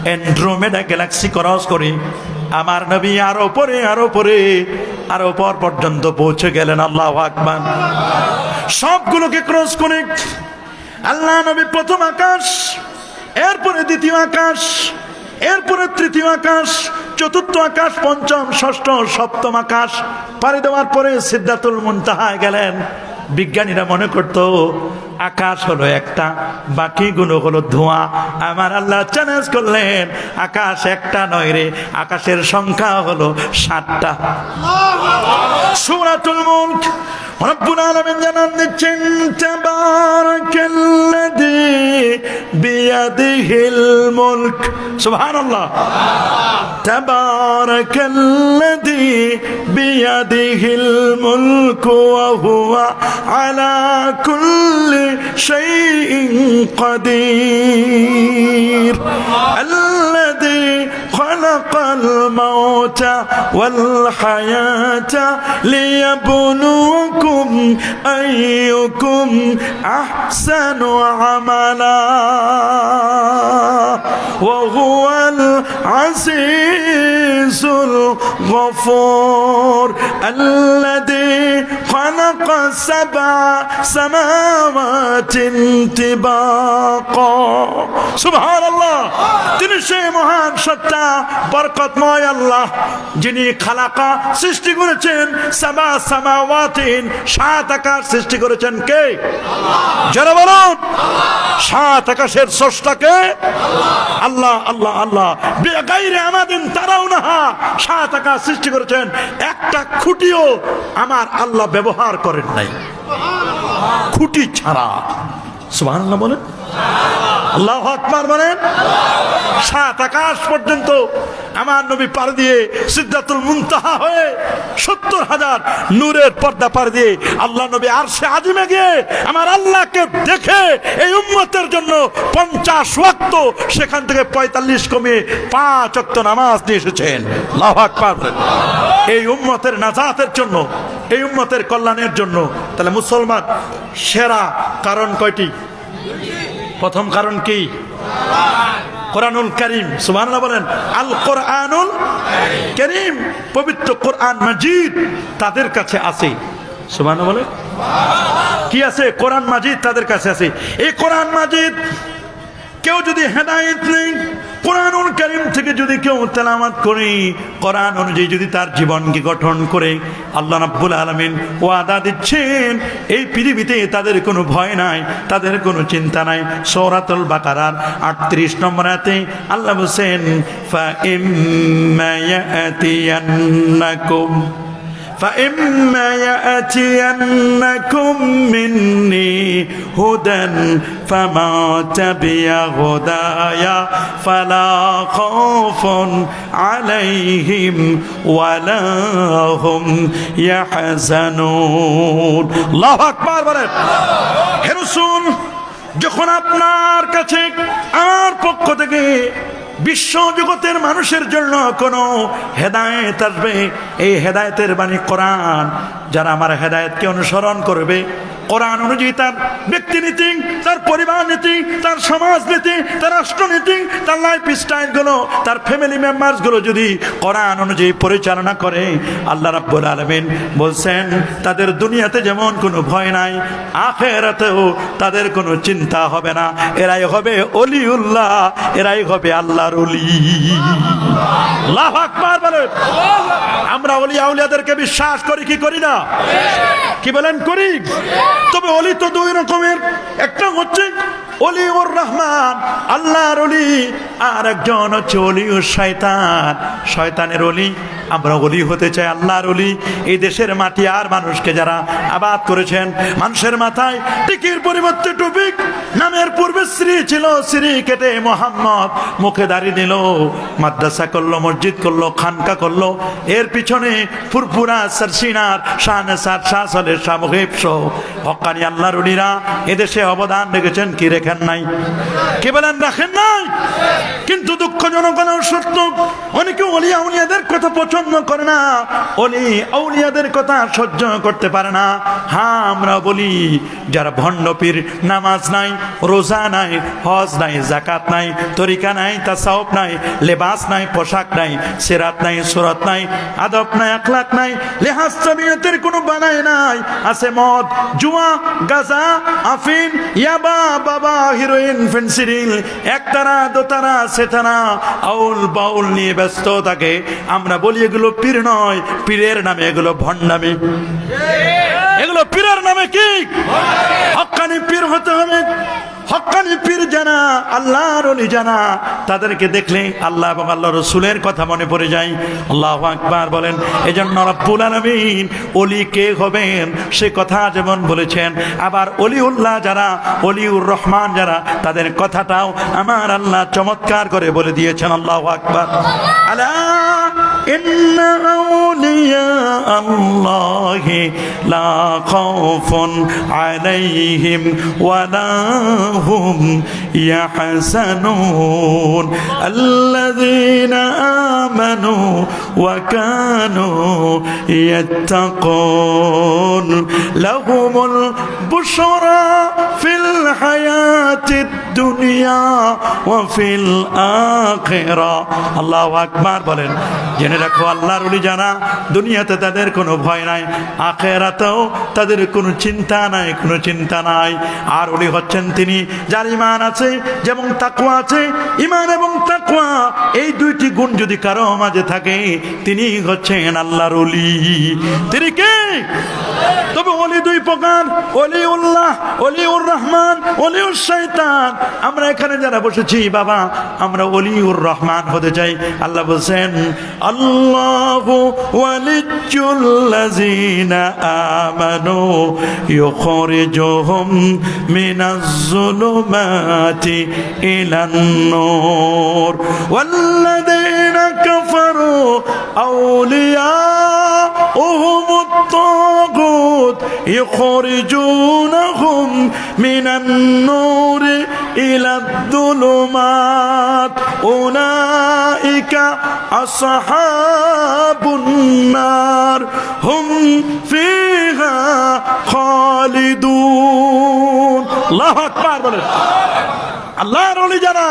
Andromeda galaxy cross করে আমার নবী আরো পরে আরো পরে আরো পর পর্যন্ত পৌঁছে গেলেন। আল্লাহু আকবার। সবগুলোকে ক্রস করে আল্লাহ নবী প্রথম আকাশ, এরপরে দ্বিতীয় আকাশ, এরপরে তৃতীয় আকাশ, চতুর্থ আকাশ, পঞ্চম, ষষ্ঠ, সপ্তম আকাশ পাড়ি দেওয়ার পরে সিদরাতুল মুনতাহায় গেলেন। বিজ্ঞানীরা মনে করত আকাশ হলো একটা, বাকিগুলো হলো ধোঁয়া। আমার আল্লাহ চ্যালেঞ্জ করলেন, আকাশ একটা নয় রে, আকাশের সংখ্যা হলো 7টা। সূরাতুল মুলক রব্বুল আলামিন জানান দিচ্ছেন, তাবারাকাল্লাযী বিয়াদিহিল মুলক। সুবহানাল্লাহ। তাবারাকাল্লাযী বিয়াদিহিল মুলক ওয়া হুয়া আলা কুল্লি শাইইন কাদির। আল্লাযী খালাকাল মাউতা ওয়াল হায়াতা লিয়াবলুয়াকুম আইয়ুকুম আহসানু আমালা ওয়া হুয়াল আজিজুল গফুর। আল্লাযী খালাকা সাবআ সামাওয়াতিন তিবাকা। সুবহানাল্লাহ। তিনি সেই মহান সত্তা, বরকতময় আল্লাহ, যিনি খালাকা সৃষ্টি করেছেন, সাবা সামাওয়াতিন 7 আকাশ সৃষ্টি করেছেন কে? যারা বলুন 7 আকাশের স্রষ্টাকে আল্লাহ। আল্লাহ আল্লাহ বেগাইরে আমাদিন তারাও না, 7 আকাশ সৃষ্টি করেছেন, একটা খুঁটিও আমার আল্লাহ ব্যবহার করেন নাই, খুঁটি ছাড়া। সুবহানাল্লাহ বলেন, আল্লাহু আকবার বলেন। 7 আকাশ পর্যন্ত আমার নবী পার দিয়ে সিদরাতুল মুনতাহা হয়ে 70,000 নূরের পর্দা পার দিয়ে আল্লাহ নবী আরশে আজিমে গিয়ে আমার আল্লাহকে দেখে এই উম্মতের জন্য 50 ওয়াক্ত, সেখান থেকে 45 কমিয়ে 5 ওয়াক্ত নামাজ নিয়ে এসেছেন। আল্লাহু আকবার। এই উম্মতের নাজাতের জন্য, এই উম্মতের কল্যাণের জন্য। তাহলে মুসলমান সেরা কারণ কয়টি? প্রথম কারণ কি? কোরআনুল কারীম। সুবহানাল্লাহ বলেন। আল কোরআনুল কারীম, পবিত্র কোরআন মাজিদ তাদের কাছে আছে। সুবহানাল্লাহ বলেন। কি আছে? কোরআন মাজিদ তাদের কাছে আছে। এই কোরআন মাজিদ কেউ যদি হেদায়েত নেই, কোরআনুল কারীম থেকে যদি কেউ তেলাওয়াত করে, কোরআন অনুযায়ী যদি তার জীবনকে গঠন করে, আল্লাহ রাব্বুল আলামিন ওয়াদা দিচ্ছেন এই পৃথিবীতে তাদের কোনো ভয় নাই, তাদের কোনো চিন্তা নাই। সূরাতুল বাকারার 38 নম্বর আয়াতে আল্লাহ বলেন, ফা ইম্মা ইয়াতিয়ান্নাকুম فإما يأتينكم مني هدى فمن تبع هدايا فلا خوف عليهم ولا هم يحزنون। আল্লাহু আকবার বলেন। হে রাসূল, যখন আপনার কাছে আমার পক্ষ থেকে বিশ্ব জগতের মানুষের জন্য কোনো হেদায়েত আসবে, এই হেদায়েতের বাণী কোরআন। যারা আমার হেদায়েতকে অনুসরণ করবে, কোরআন অনুযায়ী তার ব্যক্তিনীতি, তার পরিবার নীতি, তার সমাজ নীতি, তার রাষ্ট্রনীতি, তার লাইফ স্টাইলগুলো, তার ফ্যামিলি মেম্বারসগুলো যদি কোরআন অনুযায়ী পরিচালনা করে, আল্লাহ রাব্বুল আলামিন বলছেন তাদের দুনিয়াতে যেমন কোনো ভয় নাই, আখিরাতেও তাদের কোনো চিন্তা হবে না। এরাই হবে ওলিউল্লাহ, এরাই হবে আল্লাহর ওলি। আল্লাহু আকবার বলেন। আমরা ওলি আউলিয়াদেরকে বিশ্বাস করি কি করি না? কি বলেন? করি। তবে ওলি তো 2 রকমের। একটা হচ্ছে ওলিউর রহমান, আল্লাহর ওলি, আর একজন হচ্ছে ওলিউর শয়তান, শয়তানের ওলি। আমরা ওলি হতে চাই আল্লাহর ওলি। এই দেশের মাটি আর মানুষকে যারা আবাদ করেছেন, মানুষের মাথায় টিকির পরিবর্তে টুপি, নামের পূর্বে শ্রী ছিল, শ্রী কেটে মোহাম্মদ, মুখে দাঁড়িয়ে দিল, মাদ্রাসা করলো, মসজিদ করলো, খানকা করলো, এর পিছনে ফুরফুরা সরসিনার শাহনেসার শাহ সালের শাহ মুহিব সহ হক্কানি আল্লাহর ওলিরা এদেশে অবদান রেখেছেন কি রেখেন নাই? কে বলেন রাখেন নাই? কিন্তু দুঃখজনক হলেও সত্য, অনেকে ওলি আউলিয়াদের কথা পছন্দ করে না, ওলি আউলিয়াদের কথা সহ্য করতে পারে না। হ্যাঁ, আমরা বলি যারা ভণ্ড পীর, নামাজ নাই, রোজা নাই, হজ নাই, যাকাত নাই, তরিকা নাই, তাসাউফ নাই, লেবাস নাই, পোশাক নাই, সিরাত নাই, সুরাত নাই, আদব নাই, আখলাক নাই, লেহাজ তবিয়তের কোনো বানাই নাই, আছে মদ, জুয়া, গাঁজা, আফিন, ইয়াবা, বাবা, হিরোইন, ফেন্সিডিল, একতারা, দোতারা, সেতারা, আউল বাউল নিয়ে ব্যস্ত থাকে। আমরা বলি এগুলো পীর নয়, পীরের নামে এগুলো ভণ্ডামি, এগুলো পীরের নামে নাকি? হক্কানি পীর হতে হবে। হক্কানি পীর জানা, আল্লাহর ওলি জানা, তাদেরকে দেখলে আল্লাহ এবং আল্লাহ রসুলের কথা মনে পড়ে যায়। আল্লাহু আকবার বলেন। এজন্য রব্বুল আলামিন ওলি কে হবেন সে কথা যেমন বলেছেন, আবার অলিউল্লাহ যারা, অলিউর রহমান যারা, তাদের কথাটাও আমার আল্লাহ চমৎকার করে বলে দিয়েছেন। আল্লাহু আকবার। আলা ইন্না আউলিয়া আল্লাহি লা খাউফুন আলাইহিম ওয়ালা হুম ইয়াহজানুন আল্লাযীনা আমানু ওয়া কানু ইয়াত্তাকুন লাহুমুল বুশরা ফিল হায়াতিদ দুনিয়া ওয়া ফিল আখিরা। আল্লাহু আকবার বলেন। জেনে রাখো আল্লাহর ওলি জানা, দুনিয়াতে তাদের কোনো ভয় নাই, আখিরাতেও তাদের কোনো চিন্তা নাই, কোনো চিন্তা নাই। আর ওলি হচ্ছেন তিনি যার ঈমান আছে, যেমন তাকওয়া আছে। ঈমান এবং তাকওয়া এই দুইটি গুণ যদি কারো মাঝে থাকে, তিনি হচ্ছেন আল্লাহর ওলি। তিনি কে? তবে ওলি দুই প্রকার, ওলিউল্লাহ, ওলিউর রহমান, ওলিউর শয়তান। আমরা এখানে যারা বসেছি বাবা, আমরা ওলিউর রহমান হতে চাই। আল্লাহ বলছেন আল্লাহু ওয়ালিয়্যুল্লাযীনা আমানু ইউখরিজুহুম মিনাজ-যুলুমাতি ইলান-নূর ওয়াল্লাযীনা কাফারু আউলিয়াউহুমুত-তাগুত ইউখরিজুনাহুম মিনান-নূর ইলাদ-যুলুমাত উলাইকা আসহাবুন নার হুম ফিহা খালিদুন। আল্লাহু আকবার বলেন। আল্লাহর ওলি যারা,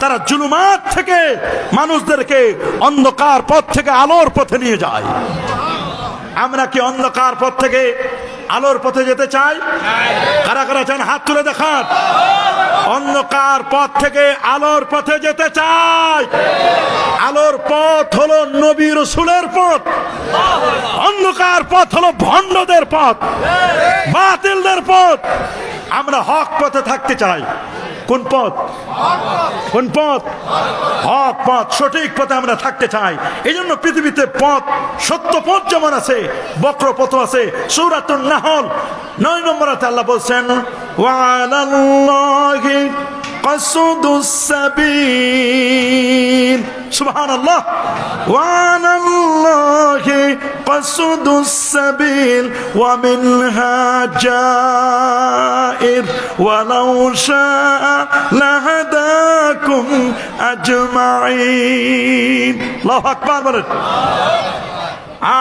তারা জুলুমাত থেকে মানুষদেরকে অন্ধকার পথ থেকে আলোর পথে নিয়ে যায়। আমরা কি অন্ধকার পথ থেকে আলোর পথে যেতে চাই? কারা কারা চান হাত তুলে দেখান। অন্ধকার পথ থেকে আলোর পথে যেতে চাই। আলোর পথ হলো নবী রাসূলের পথ, অন্ধকার পথ হলো ভণ্ডদের পথ, বাতিলদের পথ। আমরা হক পথে থাকতে চাই। কোন পথ? কোন পথ? হক পথ, সঠিক পথে আমরা থাকতে চাই। এই জন্য পৃথিবীতে পথ, সত্য পথ যেমন আছে, বক্র পথ আছে। সূরাতুন নাহল 9 নম্বরে আল্লাহ বলছেন ওয়া আলাল্লাহি কাসদুস সাবিল। সুবহানাল্লাহ। ওয়া আলাল্লাহি কাসদুস সাবিল ওয়া মিনহা জাইর ওয়ালাউ শাআ লাহাদাকুম আজমাইন। আল্লাহু আকবার বলেন।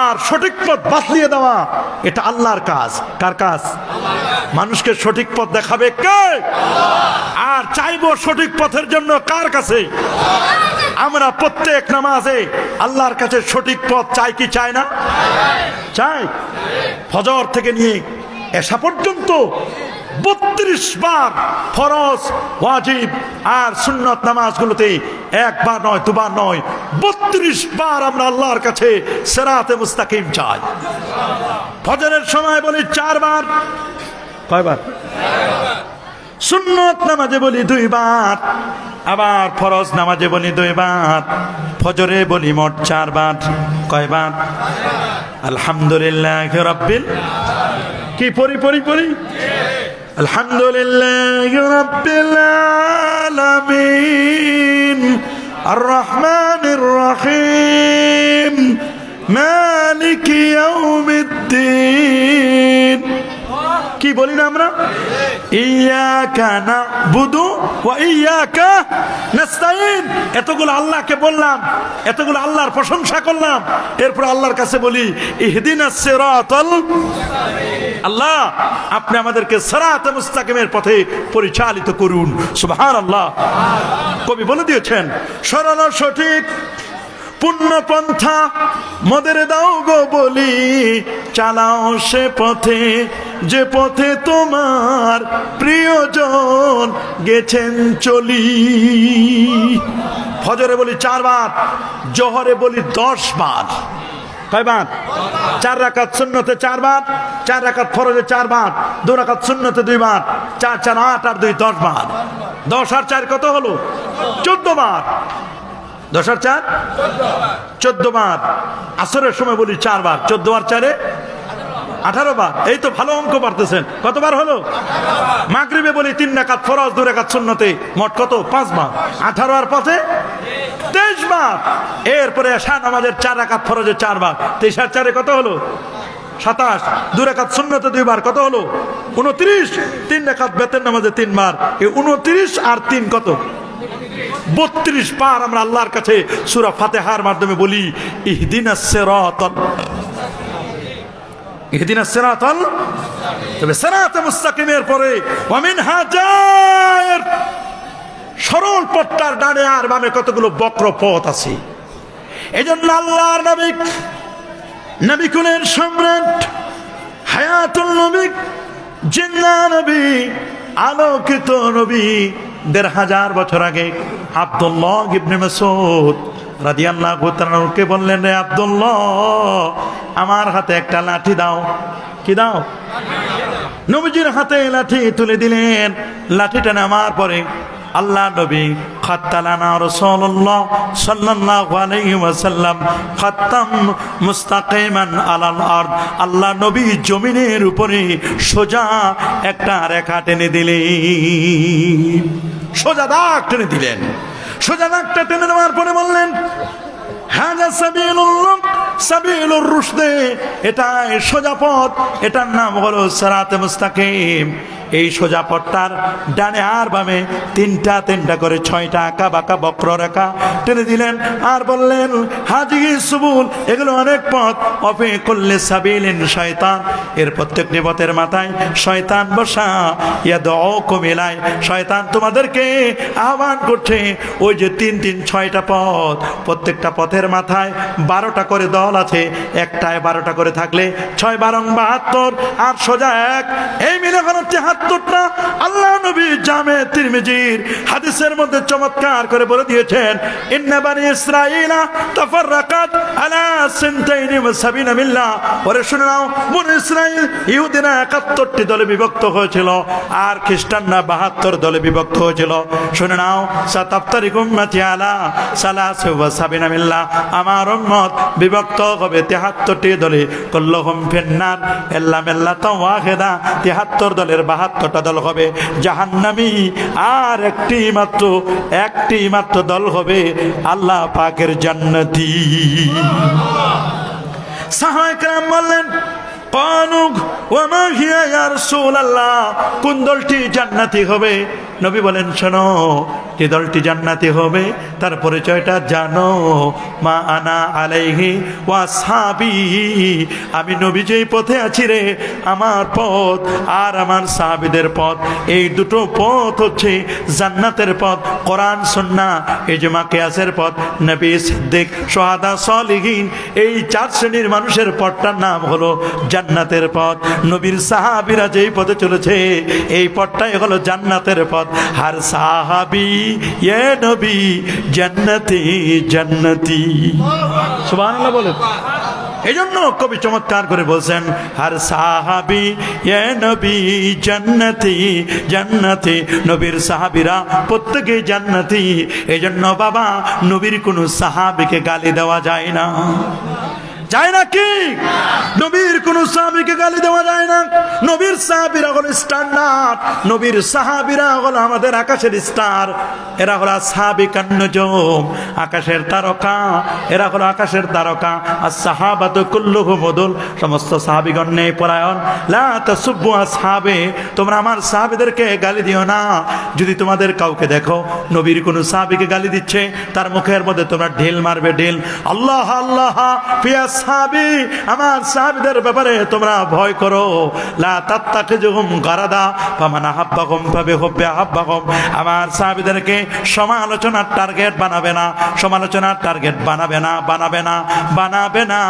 আর সঠিক পথ বাতলিয়ে দেওয়া এটা আল্লাহর কাজ। কার কাজ? মানুষকে সঠিক পথ দেখাবে কে? আর চাইবো সঠিক পথের জন্য কার কাছে? আমরা প্রত্যেক নামাজে আল্লাহর কাছে সঠিক পথ চাই কি চাই না? চাই। ফজর থেকে নিয়ে এশা পর্যন্ত 32 বার ফরজ, ওয়াজিব আর সুন্নত নামাজগুলোতে একবার নয়, দুবার নয়, 32 বার আমরা আল্লাহর কাছে সিরাতে মুস্তাকিম চাই। ফজরের সময় বলি 4 বার। কয়বার? সুন্নত নামাজে বলি 2 বার, আবার ফরজ নামাজে বলি 2 বার, ফজরে বলি মোট 4 বার। কয়বার? আলহামদুলিল্লাহি রাব্বিল কি পড়ি পড়ি পড়ি আলহামদুলিল্লাহি রাব্বিল আলামিন আর রহমানির রহিম মালিকি ইয়াউমিদ্দিন। কি বলি না আমরা? ইয়াকা না'বুদু ওয়া ইয়াকা নাস্তাইন। এতগুলো আল্লাহকে বললাম, এতগুলো আল্লাহর প্রশংসা করলাম, এরপর আল্লাহর কাছে বলি ইহদিনাস সিরাতাল মুস্তাকিম। আল্লাহ আপনি আমাদেরকে সিরাতে মুস্তাকিমের পথে পরিচালিত করুন। সুবহানাল্লাহ। কবি বলে দিয়েছেন সরল সঠিক পুণ্য পন্থা মোদের দাও গো বলি, চালাও সে পথে যে পথে তোমার প্রিয়জন গেছেন চলি। ফজরে বলি 4 বার, জোহরে বলি 10 বার, কয়বার? 4 রাকাত সুন্নতে 4 বার, 4 রাকাত ফরজে 4 বার, 2 রাকাত সুন্নতে 2 বার, 4 4 8 আর 2 10 বার। 10 আর 4 কত হলো? 14 বার। 10 আর 4 14 বার। আসরের সময় বলি 4 বার, 14 আর 4 18 বার। এই তো ভালো অঙ্ক পারতেছেন। কতবার হলো? মাগরিবে বলি 3 রাকাত ফরজ, 2 রাকাত সুন্নতে, মোট কত? 5 বার। 18 আর 5 23 বার। এরপরে এশা নামাজের 4 রাকাত ফরজে 4 বার, 23 আর 4 কত হলো? 27। 2 রাকাত সুন্নতে 2 বার, কত হলো? 29। 3 রাকাত বেতের নামাজে 3 বার, এই 29 আর 3 কত? 32 বার আমরা আল্লাহর কাছে সূরা ফাতিহার মাধ্যমে বলি ইহদিনাস সিরাতাল, ইহদিনাস সিরাতাল। তবে সিরাতে মুস্তাকিমের পরে ওয়া মিনহা জায়র, সরল পথটার ডানে আর বামে কতগুলো বক্র পথ আছে। এজন্য আল্লাহর নবী, নবী কুলের সম্রাট, হায়াতুল নবী, জিন্দা নবী, আলোকিত নবী, 1500 বছর আগে আব্দুল্লাহ ইবনে মাসউদ রাদিয়াল্লাহু তাআলাকে বললেন, রে আব্দুল্লাহ, আমার হাতে একটা লাঠি দাও। কি দাও? নবীজির হাতে লাঠি তুলে দিলেন। লাঠিটা নেওয়ার পরে আল্লাহ নবী খাত্তালানা রাসূলুল্লাহ সাল্লাল্লাহু আলাইহি ওয়াসাল্লাম খাত্তাম মুস্তাকিমান আলাল আরদ। আল্লাহ নবী জমিনের উপরে সোজা একটা রেখা টেনে দিলেন, সোজা দাগ টেনে দিলেন। সোজা দাগটা টেনে নেওয়ার পরে বললেন, হাযা সাবিলুল্লাহ সাবিলুর রুশদে, এটা সোজা পথ, এটার নাম হলো সিরাতে মুস্তাকিম। এই সোজা পথটার ডানে আর বামে 3টা করে 6টা আঁকা বাঁকা বক্র রেখা টেনে দিলেন। আর বললেন, হাজিহি সুবুল, এগুলো অনেক পথ, অফি কুল্লি সাবিলিন শয়তান, এর প্রত্যেকটি পথের মাথায় শয়তান বসা, ইয়াদউকুম ইলাই, শয়তান তোমাদেরকে আহ্বান করছে। ওই যে 3 6টা পথ, প্রত্যেকটা পথের মাথায় 12টা করে দল আছে, একটায় 12টা করে থাকলে 6 12 72, আর সোজা এক, এই মিলে হচ্ছে 72টা। আল্লাহ নবী জামে তিরমিজির হাদিসের মধ্যে চমৎকার করে বলে দিয়েছেন, ইন্না বানি ইসরাঈলা তাফাররাকাত আলা 72 মিল্লাহ। ওরে শুনে নাও, বনি ইসরাঈল ইহুদিরা 71টি দলে বিভক্ত হয়েছিল, আর খ্রিস্টানরা 72 দলে বিভক্ত হয়েছিল। শুনে নাও, সাতাফতারিকু উম্মতি আলা 73 মিল্লাহ, আমার উম্মত বিভক্ত হবে 73টি দলে। কুল্লুহুম ফিন্নার ইল্লা মিল্লাতান ওয়াহিদা, 73 দলের 72টা দল হবে জাহান্নামী, আর একটি মাত্র দল হবে আল্লাহ পাকের জান্নাতি। সাহাবায়ে কেরাম বললেন, ক্বালু ওয়া মা হিয়া ইয়া রাসূলুল্লাহ, কোন দলটি জান্নাতি হবে? নবী বলেন, শোনো, যে দলটি জান্নাতি হবে তার পরিচয়টা জানো। মা আনা আলাইহি ওয়া আসহাবি, আমি নবী যেই পথে আছি রে, আমার পথ আর আমার সাহাবীদের পথ, এই দুটো পথ হচ্ছে জান্নাতের পথ। কোরআন সুন্নাহ ইজমা কিয়াসের পথ, নবী, সিদ্দিক, শুহাদা, সালিহিন, এই 4 শ্রেণীর মানুষের পথটার নাম হলো জান্নাতের পথ। নবীর সাহাবীরা যেই পথে চলেছে, এই পথটাই হলো জান্নাতের পথ। হার সাহাবী ইয়ে নবী জান্নতি জান্নতি, সুবহানাল্লাহ বলেন। এই জন্য কবি চমৎকার করে বলছেন, হার সাহাবী ইয়ে নবী জান্নতি জান্নতি, নবীর সাহাবীরা প্রত্যেকেই জান্নাতি। এই জন্য বাবা, নবীর কোনো সাহাবীকে গালি দেওয়া যায় না, যায় না কি? নবীর কোন সাহাবীকে গালি দেওয়া যায় না। নবীর সাহাবীরা হলো স্ট্যান্ডার্ড, নবীর সাহাবীরা হলো আমাদের আকাশের স্টার, এরা হলো আসহাবিকান নুজুম, আকাশের তারকা, এরা হলো আকাশের তারকা। as-সাহাবাতু কুল্লুহুম উদুল, সমস্ত সাহাবীগণ নেই পরায়ণ। লা তাসুব্বু আসহাবে, তোমরা আমার সাহাবীদেরকে গালি দিও না। যদি তোমাদের কাউকে দেখো নবীর কোন সাহাবীকে গালি দিচ্ছে, তার মুখের মধ্যে তোমরা ঢিল মারবে, ঢিল। আল্লাহ আল্লাহ ফিয়াস সাহাবী, আমার সাহাবীদের ব্যাপারে তোমরা ভয় করো। লা তাত্তাখিজুহুম গারাদা ফামান আহাব্বাহুম ফাবিহুব্বি আহাব্বাহুম, আমার সাহাবীদেরকে সমালোচনার টার্গেট বানাবে না, সমালোচনার টার্গেট বানাবে না, বানাবে না, বানাবে না।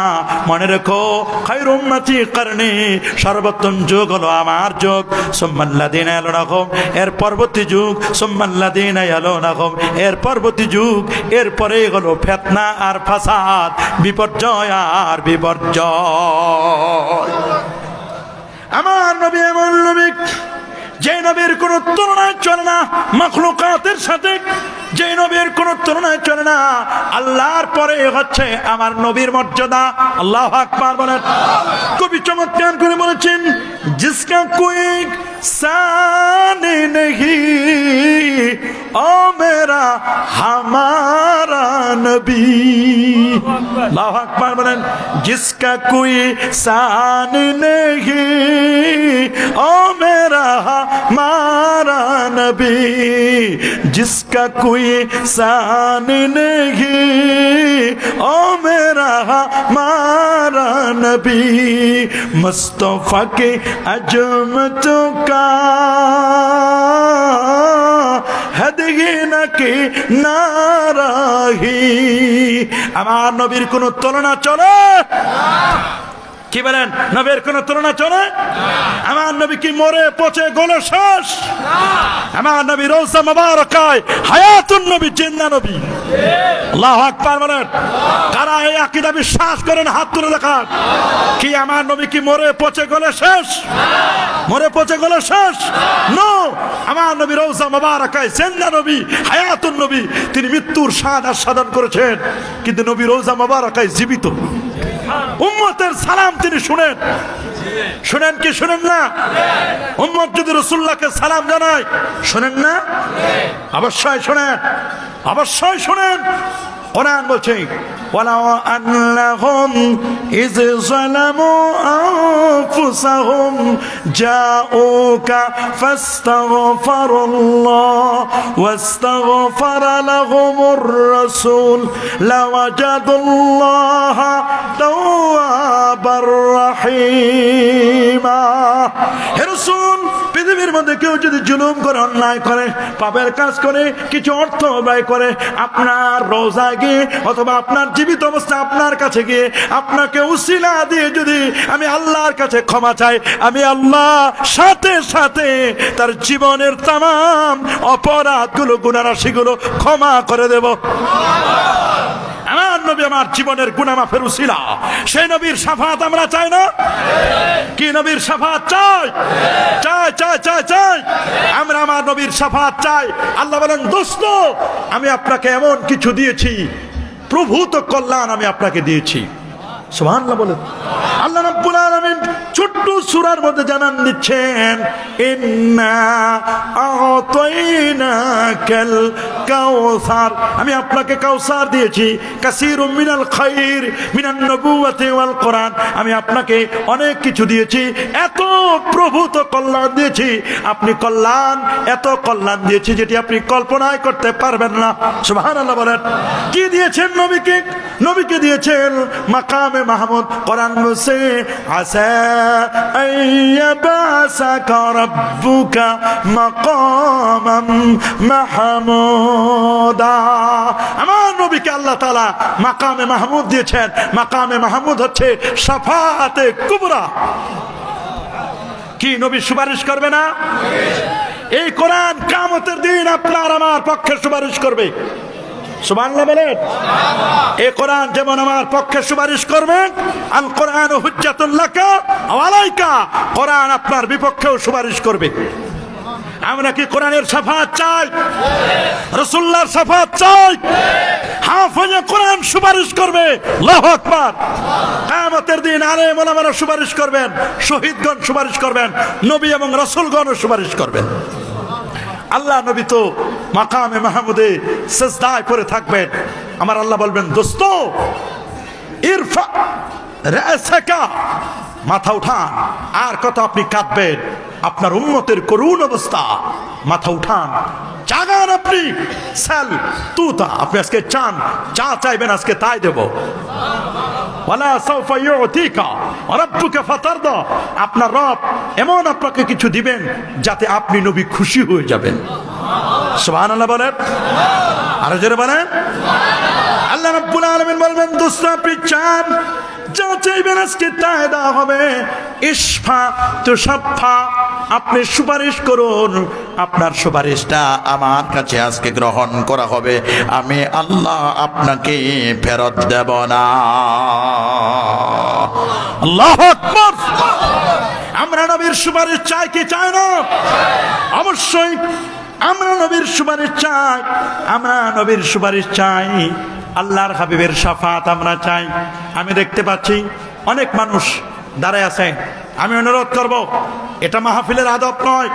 মনে রেখো, খায়রুম উম্মতি কারনি, সর্বোত্তম যুগ হলো আমার যুগ। সুম্মাল্লাযীনা ইয়ালুনাহুম, এর পরবর্তী যুগ। সুম্মাল্লাযীনা ইয়ালুনাহুম, এর পরবর্তী যুগ। এরপরে হলো ফিতনা আর ফাসাদ, বিপর্যয় আর বিপর্যয়। আমার নবী এমন নবী যে নবীর কোন তুলনায় চলে না মাখলুকাতের সাথে, যে নবীর কোন তুলনায় চলে না। আল্লাহর পরে হচ্ছে আমার নবীর মর্যাদা। আল্লাহু আকবার বলেন। কবি চমৎকার করে বলেছেন, জিসকা কোই সানি নেহি ও মেরা হামারা নবী। আল্লাহু আকবার বলেন। জিসকা কোই সানি নেহি ও মেরা हमारा नबी, जिसका कोई शान नहीं ओ मेरा हमारा नबी। मुस्तफा के अजमतों का हदीना के नाराही। আমার নবীর কোন তুলনা চলে? কি বলেন? নবীর কোন তুলনা চলে? আমার নবী কি মরে পচে গলে শেষ? আমার নবী রওজা মুবারাকায় হায়াতুন নবী, জিন্দা নবী। আল্লাহু আকবার বলেন। কারা এই আকীদা বিশ্বাস করেন হাত তুলে দেখান। কি আমার নবী কি মরে পচে গলে শেষ? মরে পচে গলে শেষ? নো, আমার নবী রওজা মুবারাকায় জিন্দা নবী, হায়াতুন নবী। তিনি মৃত্যুর স্বাদ আস্বাদন করেছেন, কিন্তু নবী রওজা মুবারাকায় জীবিত। উম্মতের সালাম তিনি শুনেন। শুনেন কি শুনেন না? উম্মত যদি রাসূলুল্লাহকে সালাম জানায়, শুনেন না? অবশ্যই শুনেন, অবশ্যই শুনেন। কোরআন বলছে, ওয়ালাউ আন্নাহুম ইয যালামু আনফুসাহুম জাউকা ফাস্তাগফিরুল্লাহ ওয়াস্তাগফারা লাহুমুর রাসূল লাওয়াজাদুল্লাহা তাওয়াবার রাহিমা। হে রাসূল, পৃথিবীর মধ্যে কেউ যদি জুলুম করে, অন্যায় করে, পাপের কাজ করে, কিছু অর্থ ব্যয় করে, আপনার রোজায় গিয়ে অথবা আপনার জীবিত অবস্থা আপনার কাছে গিয়ে আপনাকে উসিলা দিয়ে যদি আমি আল্লাহর কাছে ক্ষমা চাই, আমি আল্লাহ সাথে সাথে তার জীবনের তামাম অপরাধগুলো, গুনাহ রাশিগুলো ক্ষমা করে দেব। আমার নবী আমার জীবনের গুনাহ মাফের উসিলা। সেই নবীর শাফাত আমরা চাই না? কি নবীর শাফাত চাই? চাই চাই চাই চাই। আমরা আমার নবীর শাফাত চাই। আল্লাহ বলেন, দোস্ত আমি আপনাকে এমন কিছু দিয়েছি, প্রভূত কল্যাণ আমি আপনাকে দিয়েছি। সুবহানাল্লাহ বলেন। আল্লাহ রাব্বুল আলামিন ছোট্ট সূরার মধ্যে জানান দিচ্ছেন, ইন্না আ'তাইনাকাল কাউসার, আমি আপনাকে কাউসার দিয়েছি। কাসীরুম মিনাল খায়র মিনান নবুওয়াতি ওয়াল কোরআন, আমি আপনাকে অনেক কিছু দিয়েছি, এত প্রভূত কল্যাণ দিয়েছি। আপনি কল্যাণ, এত কল্যাণ দিয়েছি যেটি আপনি কল্পনাই করতে পারবেন না। সুবহানাল্লাহ বলেন। কি দিয়েছেন নবীকে? নবীকে দিয়েছেন মাকামে মাহমুদ। কোরআন বলছে, আসা আইয়াবাসাকা রাব্বুকা মাকামাম মাহমুদা। আমার নবীকে আল্লাহ তাআলা মাকামে মাহমুদ দিয়েছেন। মাকামে মাহমুদ হচ্ছে শাফাআতে কুবরা। কি নবী সুপারিশ করবে না? এই কোরআন কিয়ামতের দিন আপনার আমার পক্ষে সুপারিশ করবে। সুবহানাল্লাহ বলেন। এই কোরআন যেমন আমার পক্ষে সুপারিশ করবে, আল কোরআন হুজ্জাতুল লাকা ওয়া আলাইকা, কোরআন আপনার বিপক্ষেও সুপারিশ করবে। আমরা কি কোরআনের শাফাত চাই? রাসূলুল্লাহর শাফাত চাই? হাফেজে কোরআন সুপারিশ করবে। আল্লাহু আকবার। কিয়ামতের দিন আলেম ওলামারা সুপারিশ করবেন, শহীদগণ সুপারিশ করবেন, নবী এবং রাসূলগণ সুপারিশ করবেন। আল্লাহ নবী তো মাকামে মাহমুদে সিজদায় পড়ে থাকবেন। আমার আল্লাহ বলবেন, দোস্ত ইরফা রাসাকা, মাথা উঠান। আর কত আপনি কাঁদবেন? আপনার উম্মতের করুণ অবস্থা, মাথা উঠান, জাগান। আপনি সাল তুতা, আপনি আজকে চান, যা চাইবেন আজকে তাই দেব। ওয়ালা সাউফা ইউতিকা রাব্বুকা ফাতারদা, আপনার রব এমন আপনাকে কিছু দিবেন যাতে আপনি নবী খুশি হয়ে যাবেন। সুবহানাল্লাহ বলেন। আরো জোরে বলেন। আল্লাহ রাব্বুল আলামিন বলবেন, দোস্ত আপনি চান, যা চাইবেন আজকে তাই দেওয়া হবে। ইশফা তুশাফা, আপনি সুপারিশ করুন, আপনার সুপারিশটা আমার কাছে আজকে গ্রহণ করা হবে, আমি আল্লাহ আপনাকে ফেরত দেব না। আল্লাহু আকবার। আমরা নবীর সুপারিশ চাই কি চাই না? অবশ্যই আমরা নবীর সুপারিশ চাই, আমরা নবীর সুপারিশ চাই, আল্লাহর হাবিবের শাফাত আমরা চাই। আমি দেখতে পাচ্ছি অনেক মানুষ দাঁড়ায় আছে, আমি অনুরোধ করব, এটা মাহফিলের আদব নয়,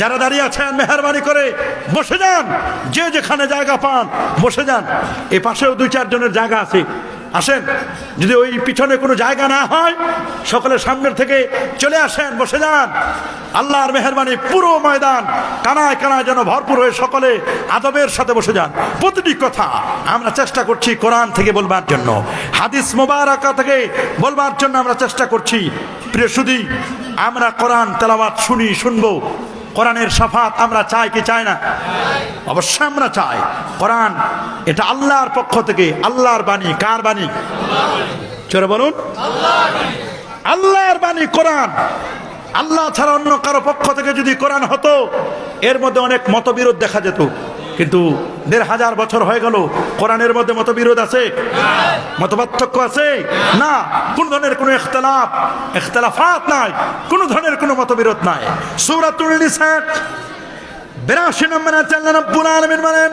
যারা দাঁড়িয়ে আছেন মেহরবানি করে বসে যান, যে যেখানে জায়গা পান বসে যান। এ পাশেও 2-4 জনের জায়গা আছে, আসেন। যদি ওই পিছনে কোনো জায়গা না হয়, সকলে সামনের থেকে চলে আসেন, বসে যান। আল্লাহর মেহরবানি, পুরো ময়দান কানায় কানায় যেন ভরপুর হয়ে সকলে আদবের সাথে বসে যান। প্রতিটি কথা আমরা চেষ্টা করছি কোরআন থেকে বলবার জন্য, হাদিস মোবারকা থেকে বলবার জন্য আমরা চেষ্টা করছি। প্রিয় সুধী, আমরা কোরআন তেলাওয়াত শুনবো, কোরআনের শাফাত আমরা চাই কি চাই না? অবশ্যই আমরা চাই। কোরআন এটা আল্লাহর পক্ষ থেকে, আল্লাহর বাণী। কার বাণী? চলে বলুন, আল্লাহর বাণী কোরআন। আল্লাহ ছাড়া অন্য কারো পক্ষ থেকে যদি কোরআন হতো, এর মধ্যে অনেক মতবিরোধ দেখা যেত। কিন্তু 1500 বছর হয়ে গেল, কোরআনের মধ্যে মতবিরোধ আছে? মতপার্থক্য আছে না? কোন ধরনের কোনো ইখতিলাফাত নাই, কোন ধরনের কোনো মতবিরোধ নাই। সূরাতুন নিসা 82 নম্বর আয়াতে আল্লাহ রাব্বুল আলামিন বলেন,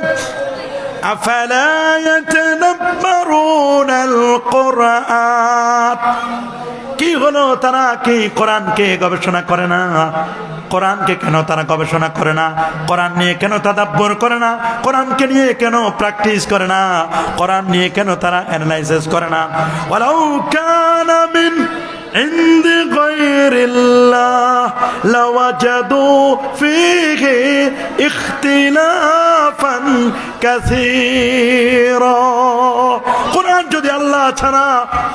আফালা ইয়াতাদাব্বারুনাল কুরআন। কি হলো, তারা কি কোরআনকে গবেষণা করে না? কোরআনকে কেন তারা গবেষণা করে না? কোরআন নিয়ে কেন তাদাব্বুর করে না? কোরআনকে নিয়ে কেন প্র্যাকটিস করে না? কোরআন নিয়ে কেন তারা অ্যানালাইসিস করে না? ওয়ালাউ কানা মিন ইনদি গায়রিল্লাহ লাওয়াজাদু ফীহি ইখতিলাফান কাসীরা। কোরআন যদি আল্লাহ ছাড়া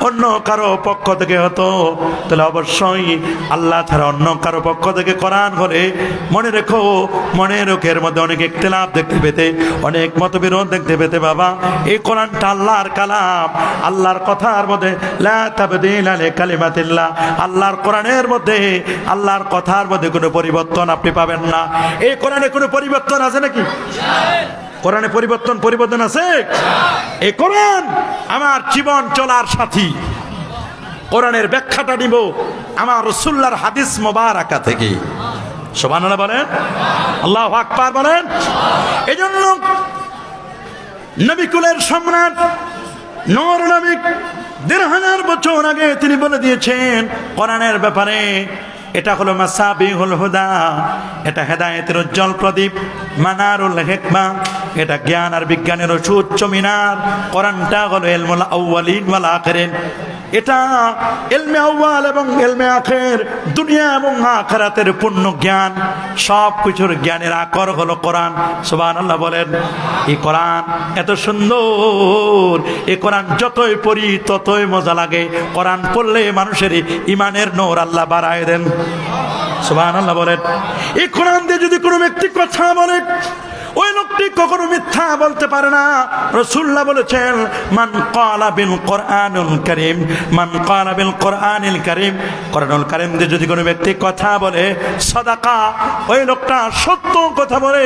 অন্য কারো পক্ষ থেকে হতো, তাহলে অবশ্যই আল্লাহ ছাড়া অন্য কারো পক্ষ থেকে কোরআন হলে মনে রেখো, এর মধ্যে অনেক ইখতিলাফ দেখতে পেতে, অনেক মতবিরোধ দেখতে পেতে। বাবা, এই কোরআনটা আল্লাহর কালাম, আল্লাহর কথার মধ্যে লা তাবদীলা লিকালিমাতিল্লাহ। আল্লাহর কোরআনের মধ্যে, আল্লাহর কথার মধ্যে কোনো পরিবর্তন আপনি পাবেন না। এই কোরআনে কোনো পরিবর্তন আছে নাকি? কোরআনে পরিবর্তন আছে? এই কোরআন আমার জীবন চলার সাথী। কোরআনের ব্যাখ্যাটা নিব আমার রাসূলুল্লাহর হাদিস মোবারকা থেকে। সুবহানাল্লাহ বলেন, আল্লাহু আকবার বলেন। এজন্য নবী কুলের সম্রাট নূর নবী 1500 বছর আগে তিনি বলে দিয়েছেন কোরআনের ব্যাপারে, এটা হলো মাসাবিহুল হুদা, এটা হেদায়েতের উজ্জ্বল প্রদীপ, মানারুল হিকমা, এটা জ্ঞান আর বিজ্ঞানের সুউচ্চ মিনার। কোরআনটা হলো ইলমুল আউয়ালিন ওয়াল আখিরিন, এটা ইলমে আউয়াল এবং ইলমে আখির, দুনিয়া এবং আখিরাতের পূর্ণ জ্ঞান, সব কিছুর জ্ঞানের আকর হলো কোরআন। সুবহানাল্লাহ বলেন। এই কোরআন এত সুন্দর, এই কোরআন যতই পড়ি ততই মজা লাগে। কোরআন পড়লে মানুষের ইমানের নূর আল্লাহ বাড়ায় দেন। সুবহানাল্লাহ বলেন। এই কোরআন দিয়ে যদি কোনো ব্যক্তি কথা বলে, ওই লোকটি কখনো মিথ্যা বলতে পারে না। রাসূলুল্লাহ বলেছেন, মান ক্বালা বিল কোরআনুল কারীম, মান ক্বালা বিল কোরআনিল কারীম, কোরআনুল কারীম দিয়ে যদি কোনো ব্যক্তি কথা বলে, সাদাকা, ওই লোকটা সত্য কথা বলে।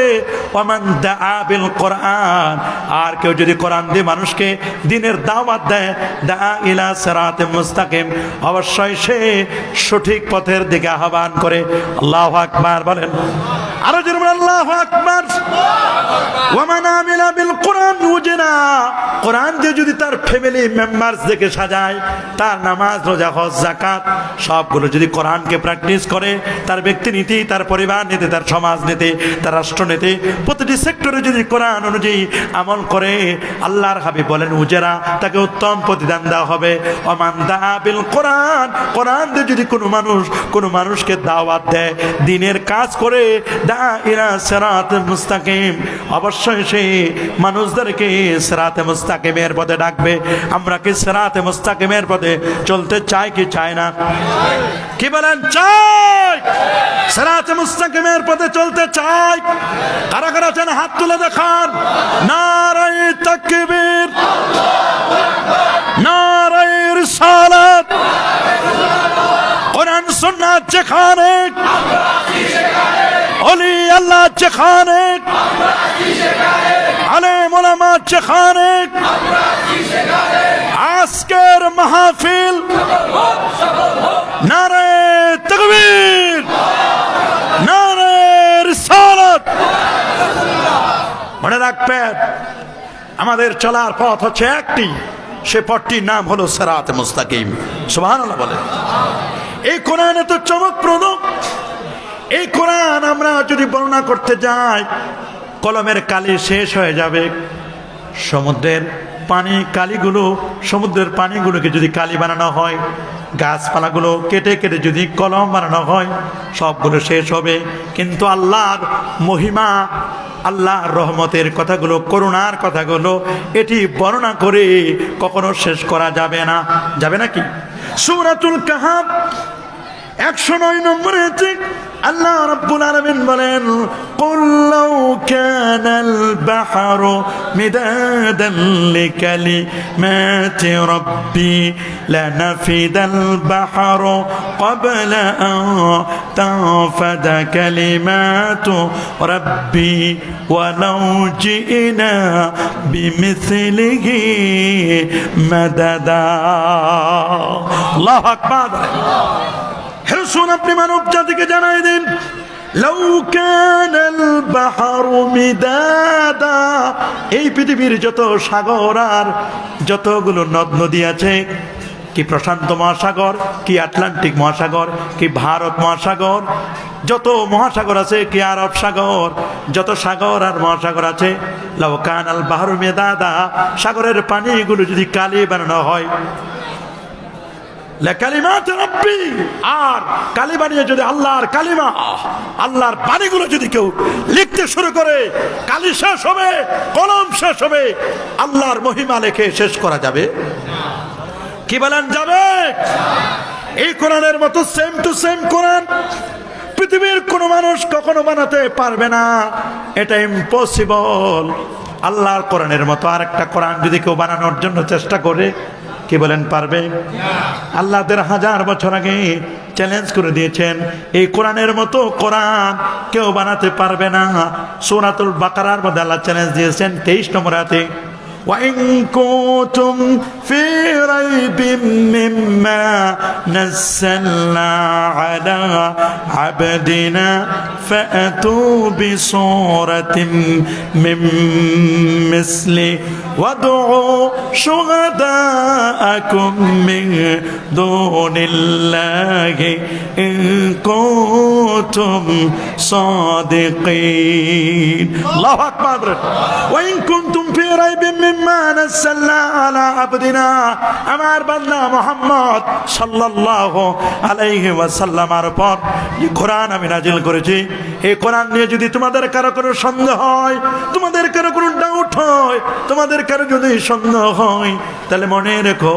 ওয়া মান দাআ বিল কোরআন, আর কেউ যদি কোরআন দিয়ে মানুষকে দ্বীনের দাওয়াত দেয়, দাআ ইলা সিরাতিম মুস্তাকিম, অবশ্যই সে সঠিক পথের দিকে আহ্বান করে। আল্লাহু আকবার বলেন, আরো জোরে বলেন আল্লাহু আকবার। ওয়ামান আমিলা বিল কোরআন উজনা, কোরআন দিয়ে যদি তার ফ্যামিলি মেম্বারস দেখে সাজায়, তার নামাজ, রোজা, হজ, যাকাত সবগুলো যদি কোরআনকে প্র্যাকটিস করে, তার ব্যক্তি নীতি, তার পরিবার নীতি, তার সমাজ নীতি, তার রাষ্ট্র নীতি, প্রতিটি সেক্টরে যদি কোরআন অনুযায়ী আমল করে, আল্লাহর হাবিব বলেন উজরা, তাকে উত্তম প্রতিদান দেওয়া হবে। ওয়ামান দাআ বিল কোরআন, কোরআন দিয়ে যদি কোনো মানুষকে দাওয়াত দেয়, দ্বীনের কাজ করে, দাআ ইলা সিরাতিল মুস্তাকিম, অবশ্যই সে মানুষদেরকে সিরাতে মুস্তাকিমের পথে ডাকবে। আমরা কি সিরাতে মুস্তাকিমের পথে চলতে চাই কি চাই না? কি বলেন, চাই? সিরাতে মুস্তাকিমের পথে চলতে চাই? কারা কারা চান হাত তুলে দেখান। নারায়ে তাকবীর, নারায়ে রিসালাত। কোরআন সুন্নাত যেখানে যেখানে, আলেম ওলামা যেখানে, আজকের মাহফিল নারে তাকবীর, নারে রিসালাত। মনে রাখবেন আমাদের চলার পথ হচ্ছে একটি, সে পথটির নাম হলো সিরাতে মুস্তাকিম। সুবহানাল্লাহ বলেন। এই কোরআন এত চমকপ্রদ, এই কোরআন আমরা যদি বর্ণনা করতে যাই কলমের কালি শেষ হয়ে যাবে। সমুদ্রের পানি কালিগুলো, সমুদ্রের পানিগুলোকে যদি কালি বানানো হয়, গাছপালাগুলো কেটে কেটে যদি কলম বানানো হয়, সবগুলো শেষ হবে। কিন্তু আল্লাহর মহিমা, আল্লাহর রহমতের কথাগুলো, করুণার কথাগুলো এটি বর্ণনা করে কখনো শেষ করা যাবে না। যাবে নাকি? সূরাতুল কাহাফ 109 নম্বরে আছে আল্লাহ রাব্বুল আলামিন বলেন, কুল লাউ কানাল বাহরু মিদাদান লিকালিমাতি রাব্বি লানাফিদাল বাহরু ক্বাবলা আন তানফাদা কালিমাতু রাব্বি ওয়ালাউ জিনা বিমিসলিহি মাদাদা। আল্লাহু আকবার। হেরসুন আপনি মানব জাতিকে জানাই দিন, লাউ কানাল বাহরু মিদাদা, এই পৃথিবীর যত সাগর আর যতগুলো নদ নদী আছে, কি প্রশান্ত মহাসাগর, কি আটলান্টিক মহাসাগর, কি ভারত মহাসাগর, যত মহাসাগর আছে, কি আরব সাগর, যত সাগর আর মহাসাগর আছে, লাউ কানাল বাহরু মিদাদা, সাগরের পানিগুলো যদি কালি বানানো হয়, কালিমাত রাব্বি, আর কালি বানিয়ে যদি আল্লাহর কালিমা, আল্লাহর বাণীগুলো যদি কেউ লিখতে শুরু করে, কালি শেষ হবে, কলম শেষ হবে, আল্লাহর মহিমা লেখে শেষ করা যাবে? কি বলেন, যাবে? এই কোরআনের মতো সেম টু সেম কোরআন পৃথিবীর কোনো মানুষ কখনো বানাতে পারবে না, এটা ইম্পসিবল। আল্লাহর কোরআনের মতো আর একটা কোরআন যদি কেউ বানানোর জন্য চেষ্টা করে, কি বলেন, পারবে? আল্লাহ 1000 বছর আগে চ্যালেঞ্জ করে দিয়েছেন, এই কোরআনের মতো কোরআন কেউ বানাতে পারবে না। সূরাতুল বাকারার মধ্যে আল্লাহ চ্যালেঞ্জ দিয়েছেন 23 নম্বর আয়াতে, وَإِن كُنتُمْ فِي رَيْبٍ مِّمَّا نَزَّلْنَا عَلَى عَبْدِنَا فَأْتُوا بِسُورَةٍ مِّن مِّثْلِهِ وَادْعُوا شُهَدَاءَكُم مِّن دُونِ اللَّهِ إِن كُنتُمْ صَادِقِينَ। الله أكبر। وَإِن كُنتُمْ فِي رَيْبٍ مِّمَّا نَزَّلْنَا عَلَى عَبْدِنَا, আমার বান্দা মুহাম্মদ সাল্লাল্লাহু আলাইহি ওয়াসাল্লামের উপর যে কোরআন আমি নাজিল করেছি, এই কোরআন নিয়ে যদি তোমাদের কারো কোনো সন্দেহ হয়, তোমাদের কারো কোনো ডাউট হয়, তোমাদের কারো যদি সন্দেহ হয়, তাহলে মনে রেখো,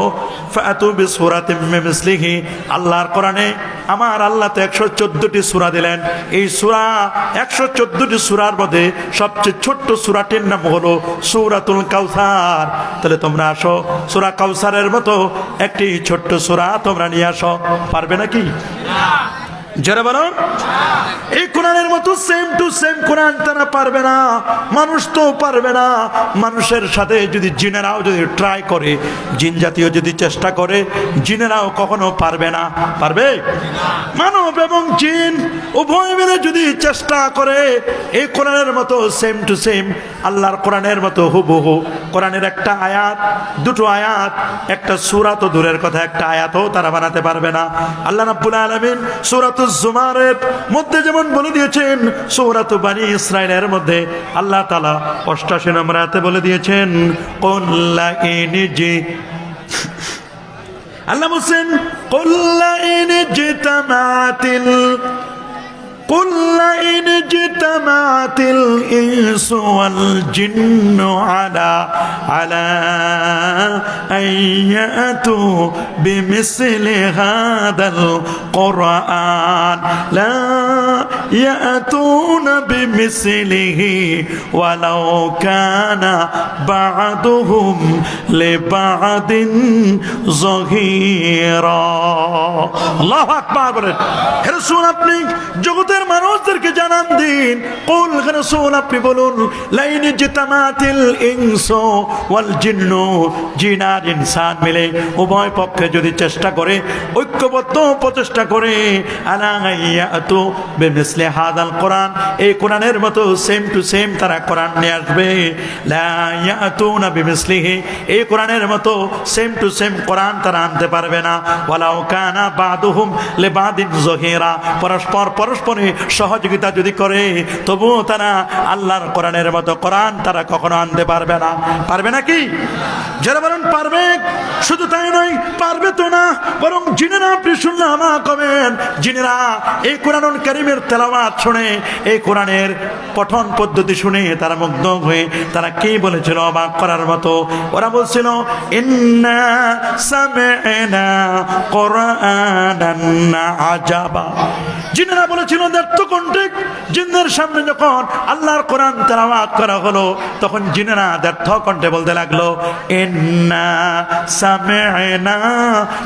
ফাতু বিসূরাতিম মিন মিসলিহি, আল্লাহর কোরআনে আমার আল্লাহ তো 114টি সূরা দিলেন। এই সূরা 114টি সূরার মধ্যে সবচেয়ে ছোট্ট সূরাটির নাম হলো সূরাতুল কাউসার। তাহলে তোমরা আসো, সূরা কাউসারের মতো একটি ছোট্ট সূরা তোমরা নিয়ে আসো। পারবে নাকি? যারা বলো এই কোরআনের মতো সেম টু সেম কোরআন তারা পারবে না, মানুষ তো পারবে না। মানুষের সাথে যদি জিনেরাও যদি ট্রাই করে, জিন জাতীয় যদি চেষ্টা করে, জিনেরাও কখনো পারবে না। পারবে? মানব এবং জিন উভয় মিলে যদি চেষ্টা করে এই কোরআনের মতো সেম টু সেম আল্লাহর কোরআনের মতো হুবহু, কোরআনের একটা আয়াত, দুটো আয়াত, একটা সূরা তো দূরের কথা, একটা আয়াতও তারা বানাতে পারবে না। আল্লাহ রাব্বুল আলামিন সূরাতুজ জুমারের মধ্যে যেমন বলে দিয়েছেন, সূরাতু বনী ইসরাঈলের মধ্যে আল্লাহ তাআলা 88 নম্বর আয়াতে বলে দিয়েছেন, কুল্লা ইনজি, আল্লাহ বলেন, কুল্লা ইনজিতামাতিল قل إن اجتمعت الإنس والجن على أن يأتوا بمثل هذا القرآن لا ইয়াতুনা বিমিসলিহি ওয়ালাউ কানা বা'দুহুম লিবা'দিন যহিরা। আল্লাহু আকবার বলেন। হে রাসূল আপনি জগতের মানুষদেরকে জানান দিন, কুল হে রাসূল আপনি বলুন, লাইন জিতামাতিল ইনসু ওয়াল জিন্নু, জিন আর ইনসান মিলে উভয় পক্ষে যদি চেষ্টা করে, ঐক্যবদ্ধ প্রচেষ্টা করে, আলা ইয়াতু বিমিসলি হাদাল কোরআন, এই কোরআনের মতো সেম টু সেম তারা কোরআন নিয়ে আসবে। লা ইয়াতুনা বিমিসলিহি, এই কোরআনের মতো সেম টু সেম কোরআন তারা আনতে পারবে না। ওয়ালাউ কানা বা'দুহুম লিবা'দিন যহিরা, পরস্পর পরস্পরে সহযোগিতা যদি করে, তবুও তারা আল্লাহর কোরআনের মতো কোরআন তারা কখনো আনতে পারবে না। পারবে নাকি? যারা বলেন পারবে, শুধু তাই নয়, পারবে তো না, বরং জিনেরা, আপনি শুনলে আমা কবেন, জিনেরা এই কোরআনুল কারীমের তেলাওয়াত শুনে, এই কোরআনের পঠন পদ্ধতি শুনে তারা মুগ্ধ হয়ে তারা কি বলেছিল অবাক করার মতো। ওরা বলছিল, ইন্না সামি'না কুরআনান আজাবা। জিনেরা বলেছিল দ্যাটস কন্টেক্ট, জিনদের সামনে যখন আল্লাহর কোরআন তেলাওয়াত করা হলো, তখন জিনেরা দ্যাটস কন্টে বলতে লাগলো, ইন্না সামি'না,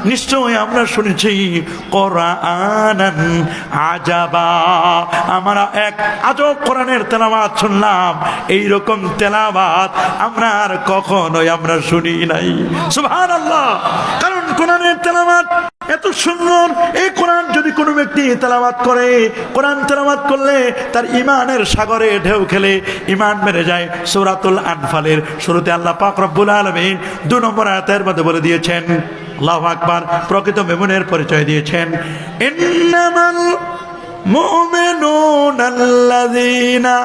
নিশ্চয়ই আমরা শুনেছি, কুরআনান আজাবা, আমরা এক আজব কোরআনের তেলাওয়াত শুনলাম, এইরকম তেলাওয়াত আমরা আর কখনোই আমরা শুনি নাই। সুবহানাল্লাহ। কারণ কোরআনের তেলাওয়াত এত সুন্দর, এই কোরআন যদি কোনো ব্যক্তি তেলাওয়াত করে, কোরআন তেলাওয়াত করলে তার ইমানের সাগরে ঢেউ খেলে ইমান বেড়ে যায়। সূরাতুল আনফালের শুরুতে আল্লাহ পাক রব্বুল আলামিন 2 নম্বর আয়াতের মধ্যে বলে দিয়েছেন, আল্লাহু আকবার, প্রকৃত মুমিনের পরিচয় দিয়েছেন, ইন্নামাল মুমিনুন আল্লাযীনা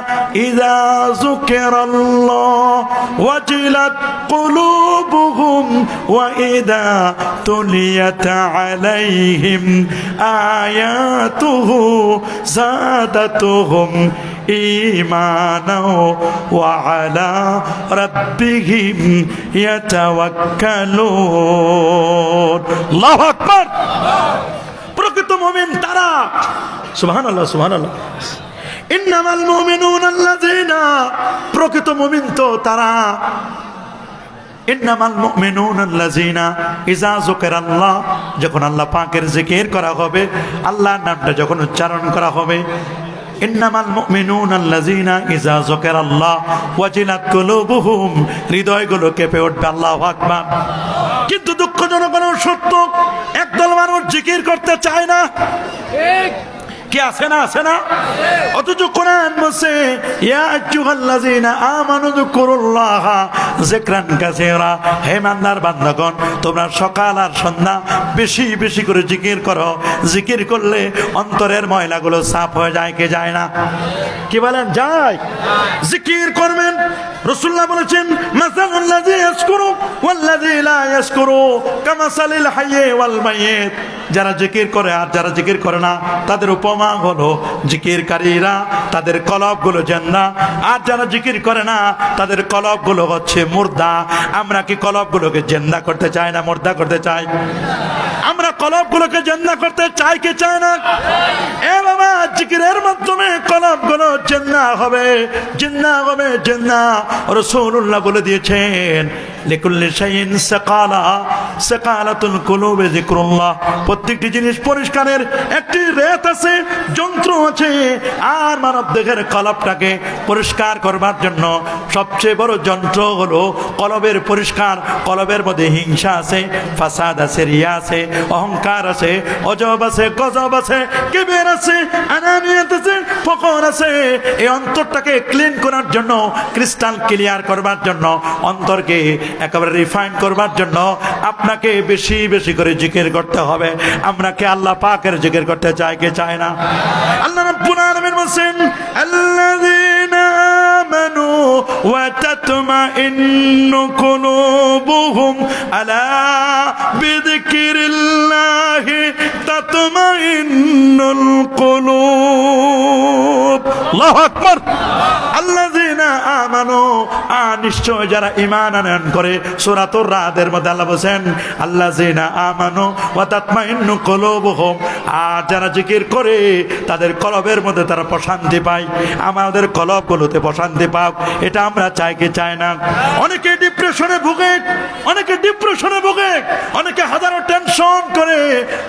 ইযা যুকিরাল্লাহ ওয়াজিলাত কুলুবুহুম ওয়া ইযা তুলিয়াত আলাইহিম আয়াতুহু যাদাতুহুম ঈমানাও ওয়া আলা রাব্বিহিম ইয়াতাওয়াক্কালুন। আল্লাহু আকবার। প্রকৃত মুমিন তারা, সুবহানাল্লাহ সুবহানাল্লাহ, ইন্নামাল মুমিনুনা আল্লাযীনা, প্রকৃত মুমিন তো তারা, ইন্নামাল মুমিনুনা আল্লাযীনা ইযা যুকিরাল্লাহ, যখন আল্লাহ পাকের জিকির করা হবে, আল্লাহর নামটা যখন উচ্চারণ করা হবে, ইন্নামাল মুমিনুনা আল্লাযীনা ইযা যুকিরাল্লাহ ওয়াজিলাত কুলুবুহুম, হৃদয়গুলো কেঁপে উঠবে। আল্লাহু আকবার। কিন্তু দুঃখজনক সত্য, একদল মানুষ জিকির করতে চায় না। কি আছে না? আছে না? অথচ কোরআন বলছে, ইয়া আইয়ুহাল্লাযীনা আমানু যকুরুল্লাহা যিকরান কাসীরা, হে ইমানদার বান্দাগণ, তোমরা সকাল আর সন্ধ্যা বেশি বেশি করে জিকির করো। জিকির করলে অন্তরের ময়লাগুলো সাফ হয়ে যায়, কে যায় না? কি বলেন? যায়। জিকির করবেন। রাসূলুল্লাহ বলেছেন, মাসালুল্লাযী ইয়াশকুরু ওয়াল্লাযী লা ইয়াশকুরু কামাসালিল হাইয়্যি ওয়াল মাইয়িত, যারা জিকির করে আর যারা জিকির করে না, তাদের উপমা হলো, জিকিরকারীরা তাদের কলবগুলো জিন্দা, আর যারা জিকির করে না তাদের কলবগুলো হচ্ছে মুর্দা। আমরা কি কলবগুলোকে জিন্দা করতে চাই না মুর্দা করতে চাই? আমরা কলবগুলোকে জিন্দা করতে চাই কি চাই না? এ বাবা, জিকিরের মাধ্যমে কলবগুলো জিন্দা হবে, জিন্দা হবে, জিন্দা। রাসূলুল্লাহ বলে দিয়েছেন, লিকুল্লি শাইইন সাকালা, সাকালাতুল কুলুবে যিকরুল্লাহ, প্রত্যেকটি জিনিস পরিষ্কারের একটি রেত আছে, যন্ত্র আছে। আর মানব দেহের কলবটাকে পরিষ্কার করবার জন্য সবচেয়ে বড় যন্ত্র হলো কলবের পরিষ্কার। কলবের মধ্যে হিংসা আছে, ফাসাদ আছে, রিয়া আছে, অহংকার আছে, অজব আছে, গজব আছে, কিবর আছে, আনানিয়াত আছে, ফখর আছে। এই অন্তরটাকে ক্লিন করার জন্য, ক্রিস্টাল ক্লিয়ার করবার জন্য, অন্তরকে একেবারে রিফাইন করবার জন্য আপনাকে বেশি বেশি করে জিকির করতে হবে। আমরা কি আল্লাহ পাকের জিকির করতে চাই কে চায় না? আল্লাহ রাব্বুল আলামিন বলেন, আল্লাযীনা আমানু ওয়া তাতমাইন্নু কুলুবুহুম আলা বিযিকিরিল্লাহি তাতমাইন্নুল কুলুব। আল্লাহু আকবার। আল্লাযীনা আমানু, নিশ্চয় যারা ঈমান আনয়ন করে। সূরাতুর রাদের মধ্যে আল্লাহ বলেন আল্লাযিনা আমানু ওয়া তাতমাইন্নু কুলুবুহুম, আর যারা জিকির করে তাদের কলবের মধ্যে তারা প্রশান্তি পায়। আমাদের কলবগুলোতে প্রশান্তি পাক, এটা আমরা চাই কি চাই না? অনেকে ডিপ্রেশনে ভোগে, অনেকে হাজারো টেনশন করে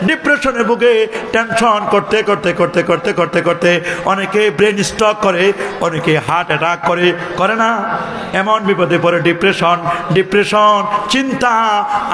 ডিপ্রেশনে ভোগে। টেনশন করতে করতে করতে করতে করতে করতে অনেকে ব্রেন স্ট্রোক করে, অনেকে হার্ট অ্যাটাক করে না? এমন বিপদে পড়ে ডিপ্রেশন, চিন্তা,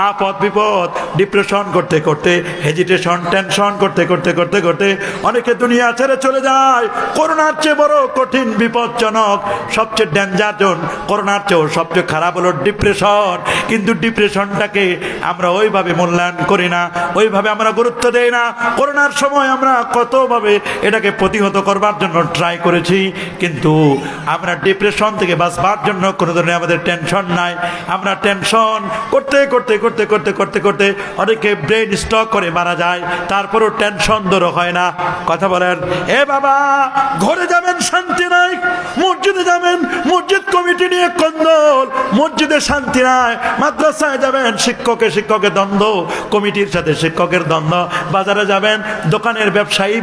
আপদ বিপদ, ডিপ্রেশন করতে করতে, হেজিটেশন, টেনশন করতে করতে করতে করতে অনেকে দুনিয়া ছেড়ে চলে যায়। করোনার চেয়ে বড় কঠিন, বিপজ্জনক, সবচেয়ে ডেঞ্জার জোন, করোনার চেয়েও সবচেয়ে খারাপ হলো ডিপ্রেশন। কিন্তু ডিপ্রেশনটাকে আমরা ওইভাবে মূল্যায়ন করি না, ওইভাবে আমরা গুরুত্ব দেই না। করোনার সময় আমরা কতভাবে এটাকে প্রতিহত করবার জন্য ট্রাই করেছি, কিন্তু আমরা ডিপ্রেশন থেকে বাঁচবার জন্য কোনো ধরনের আমাদের টেনশন নাই। আমরা টেনশন করতে করতে করতে করতে করতে করতে অনেকে ব্রেন স্ট্রোক করে মারা যায়, তারপরও টেনশন দূর হয় না। কথা বলেন, এ বাবা, ঘরে যাবেন শান্তি নাই, মসজিদে যাবেন মসজিদ কমিটি নিয়ে কন্দল, মসজিদে শান্তি নাই। মাদ্রাসায় যাবেন শিক্ষকের দ্বন্দ্ব, কমিটির সাথে শিক্ষকের দ্বন্দ্ব। বাজারে যাবেন দোকানের ব্যবসায়ী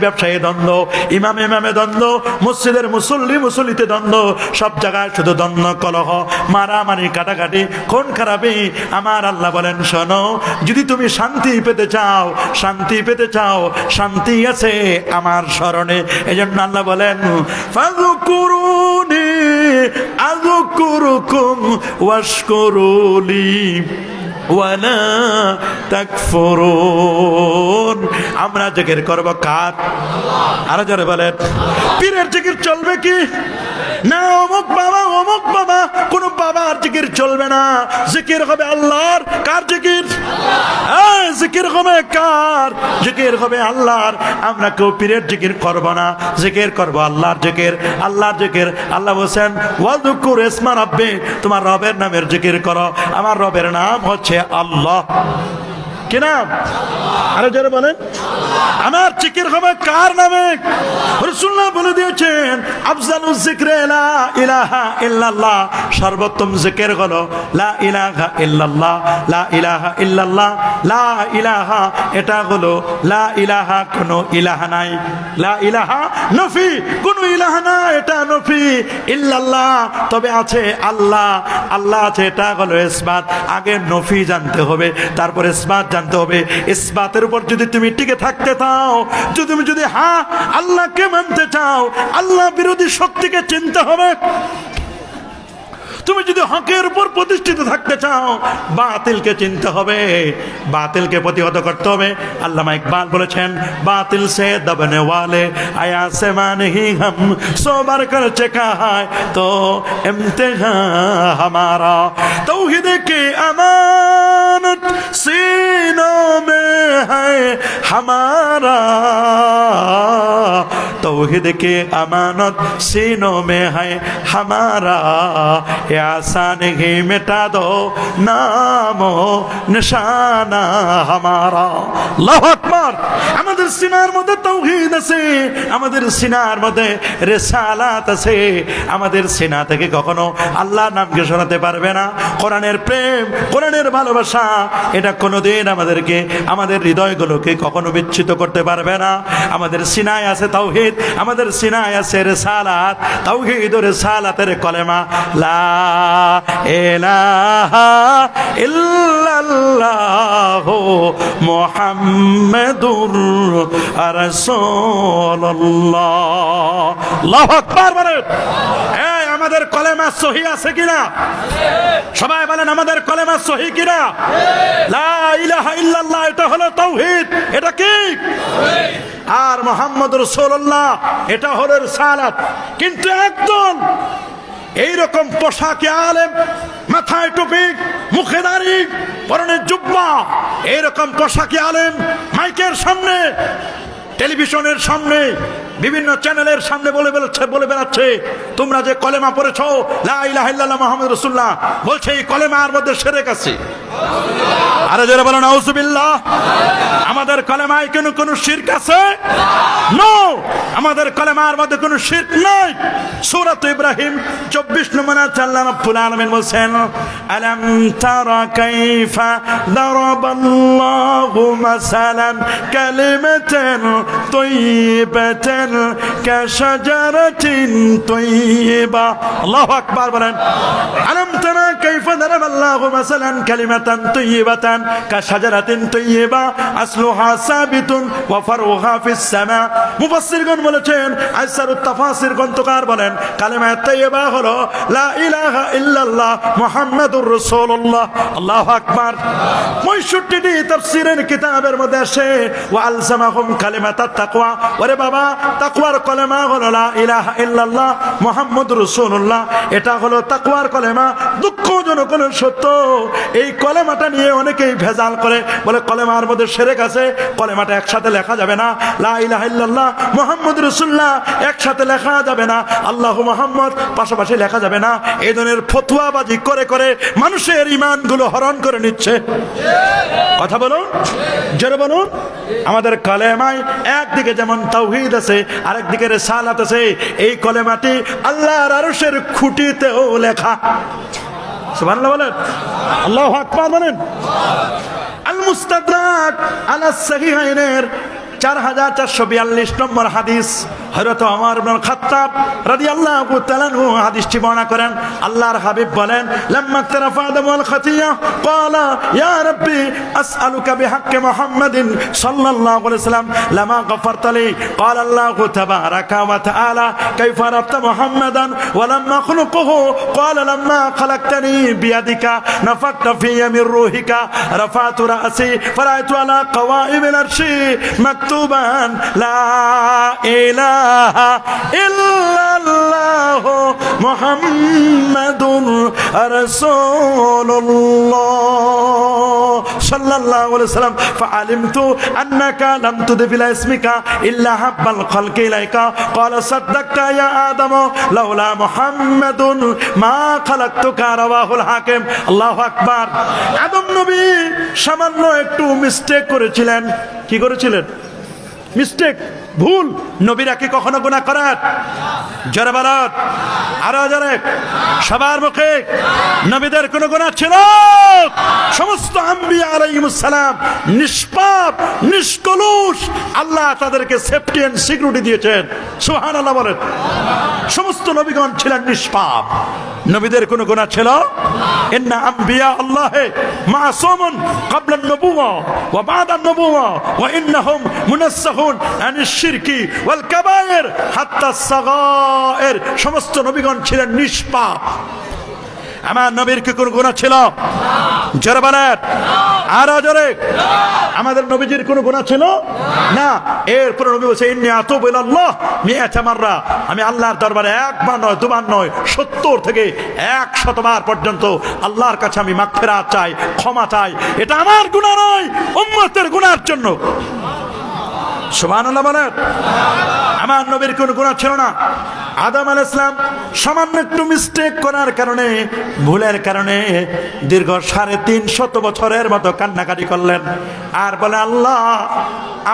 দ্বন্দ্ব, ইমামে দ্বন্দ্ব, মসজিদের মুসল্লিতে দ্বন্দ্ব। সব জায়গায় শুধু দ্বন্দ্ব, কলহ, মারামারি, কাটাকাটি, খুন খারাপি। আমার আল্লাহ বলেন, শোনো, যদি তুমি শান্তি পেতে চাও, শান্তি আছে আমার স্মরণে। এই জন্য আল্লাহ বলেন ফাযকুরুনি আযকুরুকুম ওয়াশকুরুলি ওয়ালা তাকফুরুন। আমরা জিকির করব কার? আরো জোরে বলেন। পীরের জিকির চলবে কি না? অমুক বাবা, কোন বাবার জিকির চলবে না। জিকির হবে আল্লাহর। কার জিকির? জিকির হবে কার? জিকির হবে আল্লাহর। আমরা কেউ পীরের জিকির করব না, জিকির করব আল্লাহর জিকির। আল্লাহ বলেন ওয়াযকুর ইসমা রাব্বিক, তোমার রবের নামের জিকির করো। আমার রবের নাম হচ্ছে আল্লাহ। কি নাম? আরো জোরে বলেন। আমার জিকির হবে কার নামে? রাসূলুল্লাহ বলে দিয়েছেন আফজালুজ যিকরি লা ইলাহা ইল্লাল্লাহ, সর্বোত্তম জিকির হলো লা ইলাহা ইল্লাল্লাহ। লা ইলাহা ইল্লাল্লাহ, লা ইলাহা, এটা হলো লা ইলাহা, কোনো ইলাহা নাই। লা ইলাহা নফি, কোনো ইলাহা না, এটা নফি। ইল্লাল্লাহ, তবে আছে আল্লাহ আছে, এটা হলো ইসবাত। আগে নফি জানতে হবে, তারপর ইসবাত জানতে হবে। ইসবাতের উপর যদি তুমি টিকে থাকতে চাও, তুমি যদি আল্লাহকে মানতে চাও, আল্লাহ বিরোধী শক্তিকে চিনতে হবে। তুমি যদি হকের উপর প্রতিষ্ঠিত থাকতে চাও, বাতিলকে চিনতে হবে, বাতিলকে প্রতিহত করতে হবে। আল্লামা ইকবাল বলেছেন বাতিল সে দবনে ওয়ালে আয়া সে মান হি হম সোবার কর চেকা হায় তো ইমতিহান হামারা তৌহিদ কি আমানত सीनों में है हमारा तौहीद की अमानत सीनों में है हमारा आसान ही मिटा दो नामो निशाना हमारा। अल्लाहु আকবার। আমাদের সিনার মধ্যে তাওহীদ আছে, আমাদের সিনার মধ্যে রিসালাত আছে। আমাদের সিনা থেকে কখনো আল্লাহর নামকে সরাতে পারবে না। কোরআনের প্রেম, কোরআনের ভালোবাসা, এটা কোনোদিন আমাদেরকে, আমাদের হৃদয়গুলোকে কখনো বিচ্ছিত করতে পারবে না। আমাদের সিনায় আছে তাওহীদ, আমাদের সিনায় আছে রিসালাত। তাওহীদ ও রিসালাতের কলেমা লা ইলাহা ইল্লাল্লাহ মুহাম্মাদুর রাসূলুল্লাহ। আল্লাহু আকবার বলেন। এই আমাদের কলেমা সহি আছে কিনা? সবাই বলেন আমাদের কলেমা সহি কিনা? লা ইলাহা ইল্লাল্লাহ, এটা হলো তাওহীদ। এটা কি? আর মুহাম্মদুর রাসূলুল্লাহ, এটা হলো রিসালাত। কিন্তু একদম এইরকম পোশাকে আলেম, মাথায় টুপি, মুখে দাড়ি, পরনে জুব্বা, এইরকম পোশাকে আলেম মাইকের সামনে, টেলিভিশনের সামনে বিভিন্ন চ্যানেলের সামনে বলে বেড়াচ্ছে তোমরা যে কলেমা পড়েছো লা ইলাহা ইল্লাল্লাহ মুহাম্মাদুর রাসূলুল্লাহ, বলছে এই কলেমার মধ্যে শিরক আছে। আরে যারা বলেন আউযুবিল্লাহ। আমাদের কলেমায় কোনো শিরক আছে? নো, আমাদের কলেমার মধ্যে কোনো শিরক নাই। সূরা ইব্রাহিম 24 নম্বর আয়াত আল্লাহ রাব্বুল আলামিন বলেন, আলাম তারা কাইফা দারাবাল্লাহু মাসালান কালিমাতান তাইয়িবাতান কাশাজারাতিন তাইয়িবা। আল্লাহু আকবার বলেন। আলাম তারা কাইফা দারাবাল্লাহু মাসালান কালিমাতান তাইয়িবাতান কাশাজারাতিন তাইয়িবা আসলুহা সাবিতুন ওয়া ফারউহা ফিস সামা। মুফাসসিরগণ বলেছেন, আইসারুত তাফাসির গ্রন্থকার বলেন, কালেমা তাইয়্যিবা হলো লা ইলাহা ইল্লাল্লাহ মুহাম্মাদুর রাসূলুল্লাহ। আল্লাহু আকবার। 65টি তাফসীরের কিতাবের মধ্যে আসে ওয়া আলজামাহুম কালিমাতাত তাকওয়া। ওরে বাবা, তাকওয়ার কলেমা হলো লা ইলাহা ইল্লাল্লাহ মুহাম্মাদুর রাসূলুল্লাহ। এটা হলো তাকওয়ার কলেমা। দুঃখজনক হলো সত্য, এই কলেমাটা নিয়ে অনেকেই ভেজাল করে, বলে কলেমার মধ্যে শিরক আছে, কলেমাটা একসাথে লেখা যাবে না, লা ইলাহা ইল্লাল্লাহ মুহাম্মাদুর রাসূলুল্লাহ একসাথে লেখা যাবে না, আল্লাহু মুহাম্মদ পাশাপাশি লেখা যাবে না। এই ধরনের ফতোয়াবাজি করে করে মানুষের ঈমানগুলো হরণ করে নিচ্ছে। কথা বলুন, জোরে বলুন। আমাদের কলেমায় একদিকে যেমন তাওহীদ আছে, আরেকদিকে রিসালাত আছে। এই কলেমাটি আল্লাহর আরশের খুঁটিতেও লেখা। সুবহানাল্লাহ বলেন, আল্লাহু আকবার বলেন। আল মুস্তাদরাক আলা সাহিহাইনের 4442 নম্বর হাদিস, হযরত ওমর ইবনে খাত্তাব রাদিয়াল্লাহু তাআলা আনহু হাদিসটি বর্ণনা করেন। আল্লাহর হাবিব বলেন, লাম্মা তারাফা আদম ওয়াল খাতিয়া ক্বালা ইয়া রাব্বি আসআলুকা বিহাক্কি মুহাম্মাদিন সাল্লাল্লাহু আলাইহি ওয়াসাল্লাম লামা গফারতা লি। ক্বালা আল্লাহু তাবারাকা ওয়া তাআলা কাইফা রাবতা মুহাম্মাদান ওয়া লাম্মা খলুকুহু ক্বালা লাম্মা খালাকতানি বিয়াদিকা নাফাকতা ফিয়া মির রূহিকা রাফাতু রাসি ফারাআইতু আলা কওয়াইমিল আরশি মাকতুবান লা ইলাহা ইল্লাল্লাহু মুহাম্মাদুর রাসূলুল্লাহ সাল্লাল্লাহু আলাইহি ওয়াসাল্লাম ফাআলিমতু আন্নাকা লাম তুদফ ইলা ইসমিকা ইল্লা হাব্বাল খালকি ইলাইকা ক্বালা সাদ্দাকতা ইয়া আদম লাউলা মুহাম্মাদুন মা খালাকতুকা। রাওয়াহুল হাকিম। আল্লাহু আকবার। আদম নবী সামান্য একটু মিস্টেক করেছিলেন। কি করেছিলেন? মিস্টেক, ভুল। নবীরা কি কখনো গুনাহ করেন? জোরে বলেন, আরো জোরে, সবার মুখে। নবীদের কোনো গুনাহ ছিল? সমস্ত আম্বিয়া আলাইহিমুস সালাম নিষ্পাপ, নিষ্কলুষ। আল্লাহ তাদেরকে সেফটি এন্ড সিকিউরিটি দিয়েছেন। সুবহানাল্লাহ বলেন। সমস্ত নবীগণ ছিলেন নিষ্পাপ। নবীদের কোনো গুনাহ ছিল? ইন্না আম্বিয়া আল্লাহি মাসুমুন ক্বাবলা আন-নবুওয়া ওয়া বা'দা আন-নবুওয়া ওয়া ইন্নাহুম মুনাসসাহুন আনিশ শিরকি ওয়াল কাবায়ের হাত্তা আস-সাগায়ের। সমস্ত নবীগণ ছিলেন নিষ্পাপ। আমার নবীর কি কোনো গুনাহ ছিল? জোরে বলেন, আরো জোরে। আমাদের নবীজির কোনো গুনাহ ছিল না। এরপর নবী বলেছে, ইন্নী আতুবু ইলাল্লাহ মিআতা মাররা। আমি আল্লাহর দরবারে একবার নয়, দুবার নয়, 70 থেকে 100 বার পর্যন্ত আল্লাহর কাছে আমি মাগফিরাত চাই, ক্ষমা চাই। এটা আমার গুনাহ নয়, উম্মতের গুনাহের জন্য। সুবহানাল্লাহ বলেন। আমার নবীর কোনো গুনাহ ছিল না। আদম আলাইহিস সালাম সামান্য একটু মিস্টেক করার কারণে, ভুলের কারণে দীর্ঘ 350 বছরের মতো কান্নাকাটি করলেন আর বলে, আল্লাহ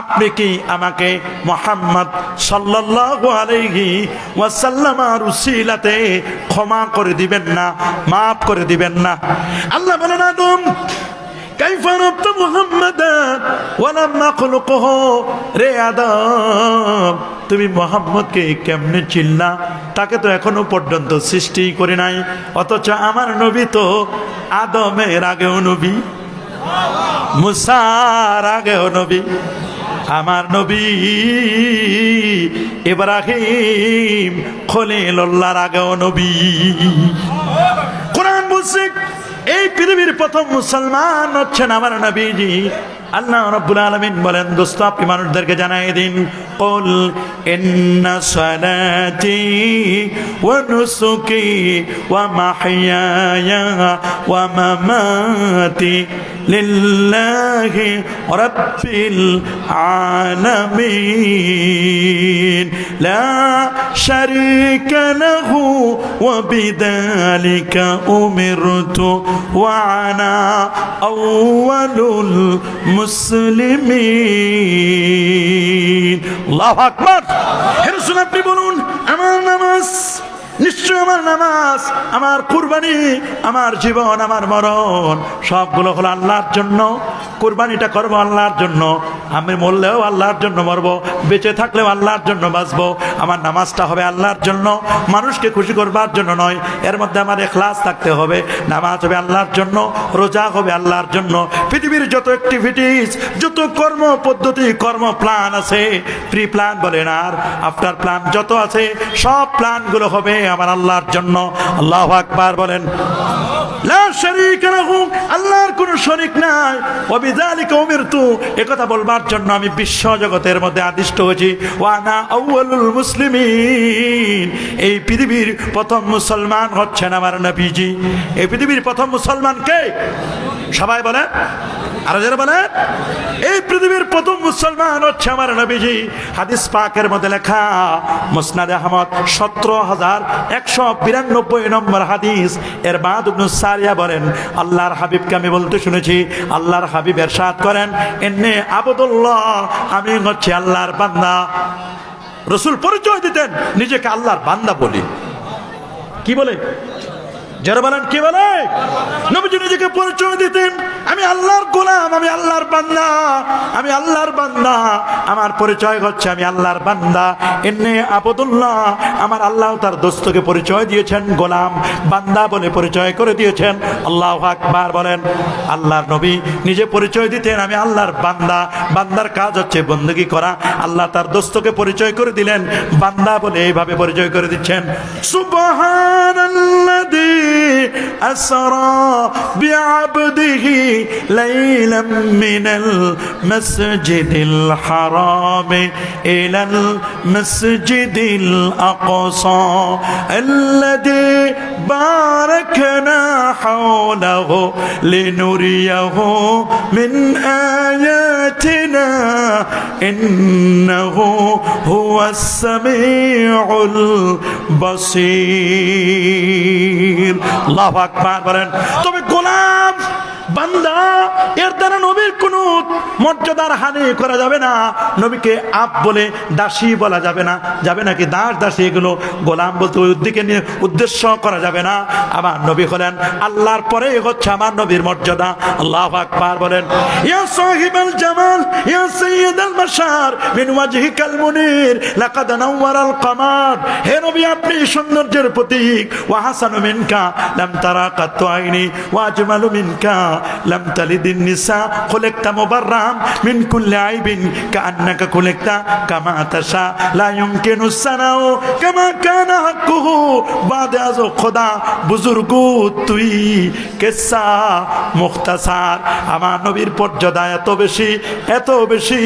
আপনি কি আমাকে মুহাম্মদ সাল্লাল্লাহু আলাইহি ওয়াসাল্লামের উসিলাতে ক্ষমা করে দিবেন না, মাফ করে দিবেন না? আল্লাহ বলেন, আদম কাইফা রাবতা মুহাম্মাদান ওয়া লাম নাখলুকুহু। রে আদম, তুমি মুহাম্মদকে কেমনে চিনলা? তাকে তো এখনো পর্যন্ত সৃষ্টি করি নাই। অথচ আমার নবী তো আদমের আগেও নবী, মুসার আগেও নবী, আমার নবী ইব্রাহিম খলিলুল্লাহর আগেও নবী। কোরআন বলছে, এই পৃথিবীর প্রথম মুসলমান হচ্ছেন আমার নবীজি। আল্লাহ রাব্বুল আলামিন বলেন, দোস্ত আপনি মানুষদেরকে জানাই দিন, কুল ইন্না সালাতি ওয়া নুসুকি ওয়া মাহইয়ায়া ওয়া মামাতি লিল্লাহি রাব্বিল আলামিন লা শারীকা লাহু ওয়া বিযালিকা উমিরতু ওয়া আনা আউয়ালুল মুসলিমিন। আল্লাহু আকবার। হে রাসূল আপনি বলুন, আমার নামাজ, নিশ্চয় আমার নামাজ, আমার কুরবানি, আমার জীবন, আমার মরণ সবগুলো হলো আল্লাহর জন্য। কুরবানিটা করবো আল্লাহর জন্য, আমি মরলেও আল্লাহর জন্য মরবো, বেঁচে থাকলেও আল্লাহর জন্য বাঁচবো। আমার নামাজটা হবে আল্লাহর জন্য, মানুষকে খুশি করবার জন্য নয়। এর মধ্যে আমার ইখলাস থাকতে হবে। নামাজ হবে আল্লাহর জন্য, রোজা হবে আল্লাহর জন্য। পৃথিবীর যত অ্যাক্টিভিটিস, যত কর্ম পদ্ধতি, কর্ম প্ল্যান আছে, প্রি প্ল্যান বলেন আর আফটার প্ল্যান যত আছে, সব প্ল্যানগুলো হবে আমার আল্লাহর জন্য। আল্লাহু আকবার বলেন। লা শারীকা লাহু, আল্লাহর কোনো শরীক নাই। ওয়া বিযালিকা উমিরতু, একথা বলবার জন্য আমি বিশ্ব জগতের মধ্যে আদিষ্ট হয়েছি। ওয়া আনা আউয়ালুল মুসলিমিন, এই পৃথিবীর প্রথম মুসলমান হচ্ছেন আমার নবীজি। এই পৃথিবীর প্রথম মুসলমান কে? সবাই বলেন, আরো যারা বলেন, এই পৃথিবীর প্রথম মুসলমান হচ্ছে আমার নবীজি। হাদিস পাকের মধ্যে লেখা, মুসনাদে আহমদ 17,192 নম্বর হাদিস। এর বাদ ইবনে সারিয়া বলেন, আল্লাহর হাবিবকে আমি বলতে শুনেছি, আল্লাহর হাবিব ইরশাদ করেন, ইন্নী আবদুল্লাহ, আমি হচ্ছে আল্লাহর বান্দা। রাসূল পরিচয় দিতেন নিজেকে আল্লাহর বান্দা বলি। কি বলে? যারা বলেন কি বলে? নবীজি নিজেকে পরিচয় দিতেন, আমি আল্লাহর গোলাম, আমি আল্লাহর বান্দা, আমি আল্লাহর বান্দা। আমার পরিচয় হচ্ছে আমি আল্লাহর বান্দা। ইন্নী আবদুল্লাহ, আমার আল্লাহ তার দোস্তকে পরিচয় দিয়েছেন গোলাম, বান্দা বলে পরিচয় করে দিয়েছেন। আল্লাহু আকবার বলেন। আল্লাহর নবী নিজে পরিচয় দিতেন আমি আল্লাহর বান্দা। বান্দার কাজ হচ্ছে বندگی করা। আল্লাহ তার দোস্তকে পরিচয় করে দিলেন বান্দা বলে, এইভাবে পরিচয় করে দিচ্ছেন, সুবহানাল্লাযী أسرى بعبده ليلا من المسجد الحرام إلى المسجد الأقصى الذي باركنا حوله لنريه من آياتنا إنه هو السميع البصير। আল্লাহু আকবার বলেন। তবে গোলাম বান্দা এর দ্বারা নবীর কোনো মর্যাদার হানি করা যাবে না। নবীকে আপ বলে দাসী বলা যাবে না, যাবে নাকি দাস দাসী, এগুলো গোলাম বলতে ওই দিকে নিয়ে উদ্দেশ্য করা যাবে না। আমার নবী হলেন আল্লাহর পরে হচ্ছে আমার নবীর মর্যাদা। আল্লাহু আকবার বলেন। ইয়া সাহিবাল জামাল ইয়া সাইয়্যিদাল বাশার মিন ওয়াজহিকাল মুনির লাকাদ নাওয়ারাল কামার, হে নবী আপনি সৌন্দর্যের প্রতীক। ওয়া হাসানু মিনকা লাম তারা কাত্তু আইনি ওয়া আজমালু মিনকা লাম তালিদিন নিসা খুলিকতা মুবাররাম মিন কুল্লি আইবিন কাআন্নাকা খুলিকতা কামা তাশা লা ইউমকিনু সানাউ কামা কানা হাক্কুহু বাদে আজ খোদা বুজুর্গু তুই কিসসা মুখতাসার। আমার নবীর মর্যাদা এত বেশি, এত বেশি,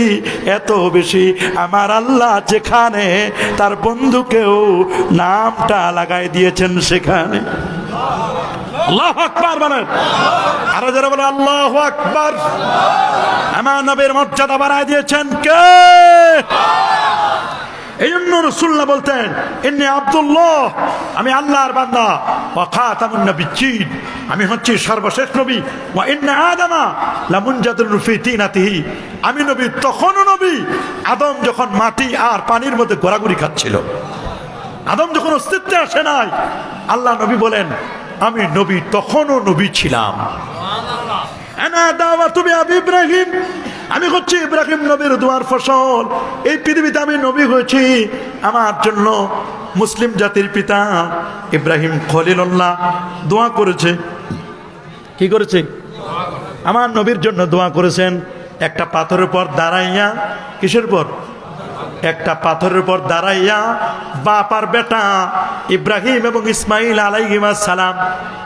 এত বেশি, আমার আল্লাহ যেখানে তার বন্ধুকেও নামটা লাগাই দিয়েছেন সেখানে। আল্লাহু আকবার বলেন। আরো যারা বলে আল্লাহু আকবার। আমার নবীর মর্যাদা বাড়ায় দিয়েছেন কে? এই জন্য রাসূলুল্লাহ বলতেন, ইন্নী আব্দুল্লাহ, আমি আল্লাহর বান্দা। ওয়া খাতামুন নবিয়্যিন, আমি হচ্ছি সর্বশেষ নবী। ওয়া ইন্না আদামা লামুনজাদুন ফি তিনাতিহি, আমি নবী তখনও নবী আদম যখন মাটি আর পানির মধ্যে ঘোরাঘুরি খাচ্ছিল, আদম যখন অস্তিত্বে আসে নাই, আল্লাহ নবী বলেন আমি নবী তখনও নবী ছিলাম। আনা দাওয়াতু বিআবি ইব্রাহিম, আমি হচ্ছি ইব্রাহিম নবীর দোয়ার ফসল। এই পৃথিবীতে আমি নবী হয়েছি আমার জন্য মুসলিম জাতির পিতা ইব্রাহিম খলিলুল্লাহ দোয়া করেছে। কি করেছে? আমার নবীর জন্য দোয়া করেছেন। একটা পাথরের উপর দাঁড়াইয়া, কিসের পর? একটা পাথরের উপর দাঁড়াইয়া বাপ আর বেটা ইব্রাহিম এবং ইসমাইল আলাইহিস সালাম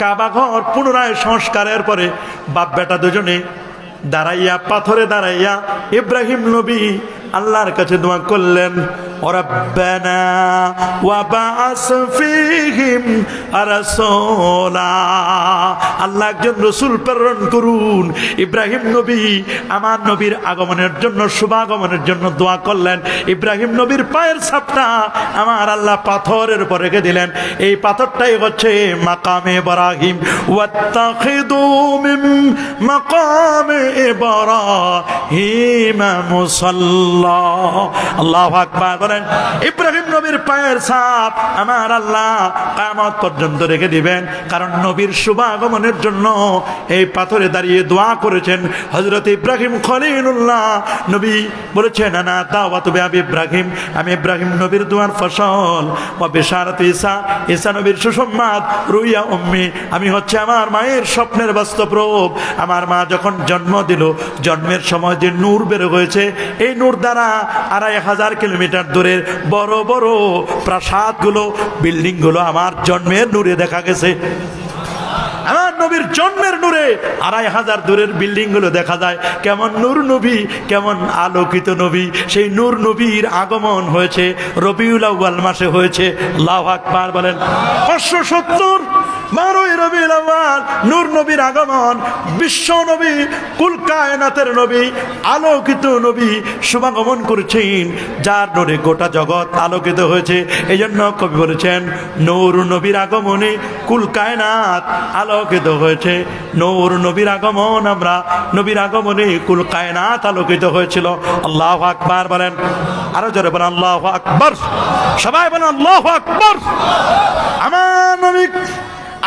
কাবা ঘর পুনরায় সংস্কারের পরে বাপ বেটা দুজনে দাঁড়াইয়া, পাথরে দাঁড়াইয়া ইব্রাহিম নবী আল্লাহর কাছে দোয়া করলেন, রাব্বানা ওয়া বা'আস ফীহিম রাসূলা, আল্লাহ একজন রাসূল প্রেরণ করুন। ইব্রাহিম নবী আমার নবীর আগমনের জন্য, শুভাগমনের জন্য দোয়া করলেন। ইব্রাহিম নবীর পায়ের ছাপটা আমার আল্লাহ পাথরের উপর রেখে দিলেন। এই পাথরটাই হচ্ছে মাকামে ইব্রাহিম, ওয়াত্তাখিযু মিন মাকামে ইব্রাহিম মুসাল্লা। আল্লাহু আকবার বলেন। ইব্রাহিম নবীর পায়ের ছাপ আমার আল্লাহ কিয়ামত পর্যন্ত রেখে দিবেন, কারণ নবীর শুভাগমনের জন্য এই পাথরে দাঁড়িয়ে দোয়া করেছেন হযরত ইব্রাহিম খলিলুল্লাহ। নবী বলেছেন, আনা দাওয়াতু বিআবি ইব্রাহিম, আমি ইব্রাহিম নবীর দোয়ার ফসল। ওয়া বিশারাত ঈসা, ঈসা নবীর সুসংবাদ। রুইয়া উম্মি, আমি হচ্ছে আমার মায়ের স্বপ্নের বাস্তব রূপ। আমার মা যখন জন্ম দিল, জন্মের সময় যে নূর বের হয়েছে, এই নূর দ্বারা 2500 কিলোমিটার দূরের বড় বড় প্রাসাদগুলো, বিল্ডিংগুলো আমার জন্মের নূরে দেখা গেছে। আমার নবীর জন্মের নূরে 2500 দূরের বিল্ডিং গুলো দেখা যায়। কেমন নূর নবী, কেমন আলোকিত নবী। সেই নূর নবীর আগমন হয়েছে রবিউল আউয়াল মাসে হয়েছে। আল্লাহু আকবার বলেন। 570 12ই রবিউল আউয়াল নূর নবীর আগমন। বিশ্ব নবী, কুল কায়নাতের নবী, আলোকিত নবী শুভাগমন করেছেন, যার নূরে গোটা জগৎ আলোকিত হয়েছে। এই জন্য কবি বলেছেন, নূর নবীর আগমনে কুল কায়নাত আলোকিত হয়েছে। নূর নবীর আগমন, আমরা নবীর আগমনে কুল কায়নাত আলোকিত হয়েছিল। আল্লাহু আকবার বলেন। আরো জোরে বলেন আল্লাহু আকবার। সবাই বলেন আল্লাহু আকবার। আমার নবী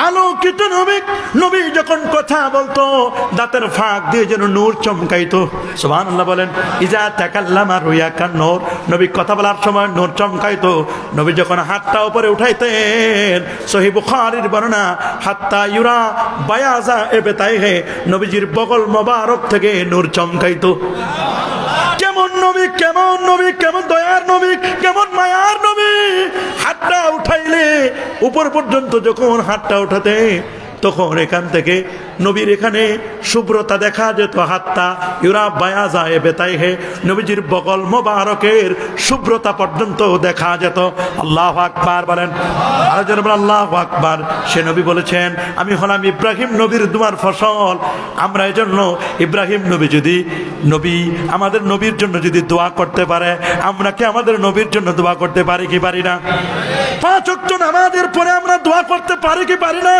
আলোকিত নবী। নবী যখন কথা বলতো দাঁতের ফাঁক দিয়ে যেন নূর চমকাইতো। সুবহানাল্লাহ বলেন। ইজা তাকাল্লামা রুয়া কান নূর, নবী কথা বলার সময় নূর চমকাইতো। নবী যখন হাতটা উপরে উঠাইতেন, সহিহ বুখারীর বর্ণনা, হাত্তা ইউরা বায়াজা ইবতাইহি, নবীজির বগল মোবারক থেকে নূর চমকাইতো। কেমন নবী, কেমন নবী, কেমন দয়ার নবী, কেমন মায়ার নবী। হাতটা উঠাইলে উপর পর্যন্ত যখন হাতটা উঠাতে, তখন এখান থেকে নবীর এখানে শুভ্রতা দেখা যেত। হাতটা ইউরা বায়াজা ইবতাইহি, নবীজির বগল মোবারকের শুভ্রতা পর্যন্ত দেখা যেত। আল্লাহু আকবার বলেন। আর যারা বলেন আল্লাহু আকবার। সে নবী বলেছেন, আমি হলাম ইব্রাহিম নবীর দুয়ার ফসল। আমরা এই জন্য ইব্রাহিম নবী যদি, নবী আমাদের নবীর জন্য যদি দোয়া করতে পারে, আমরা কি আমাদের নবীর জন্য দোয়া করতে পারি কি পারি না? 5 ওয়াক্ত নামাজের পরে আমরা দোয়া করতে পারি কি পারি না?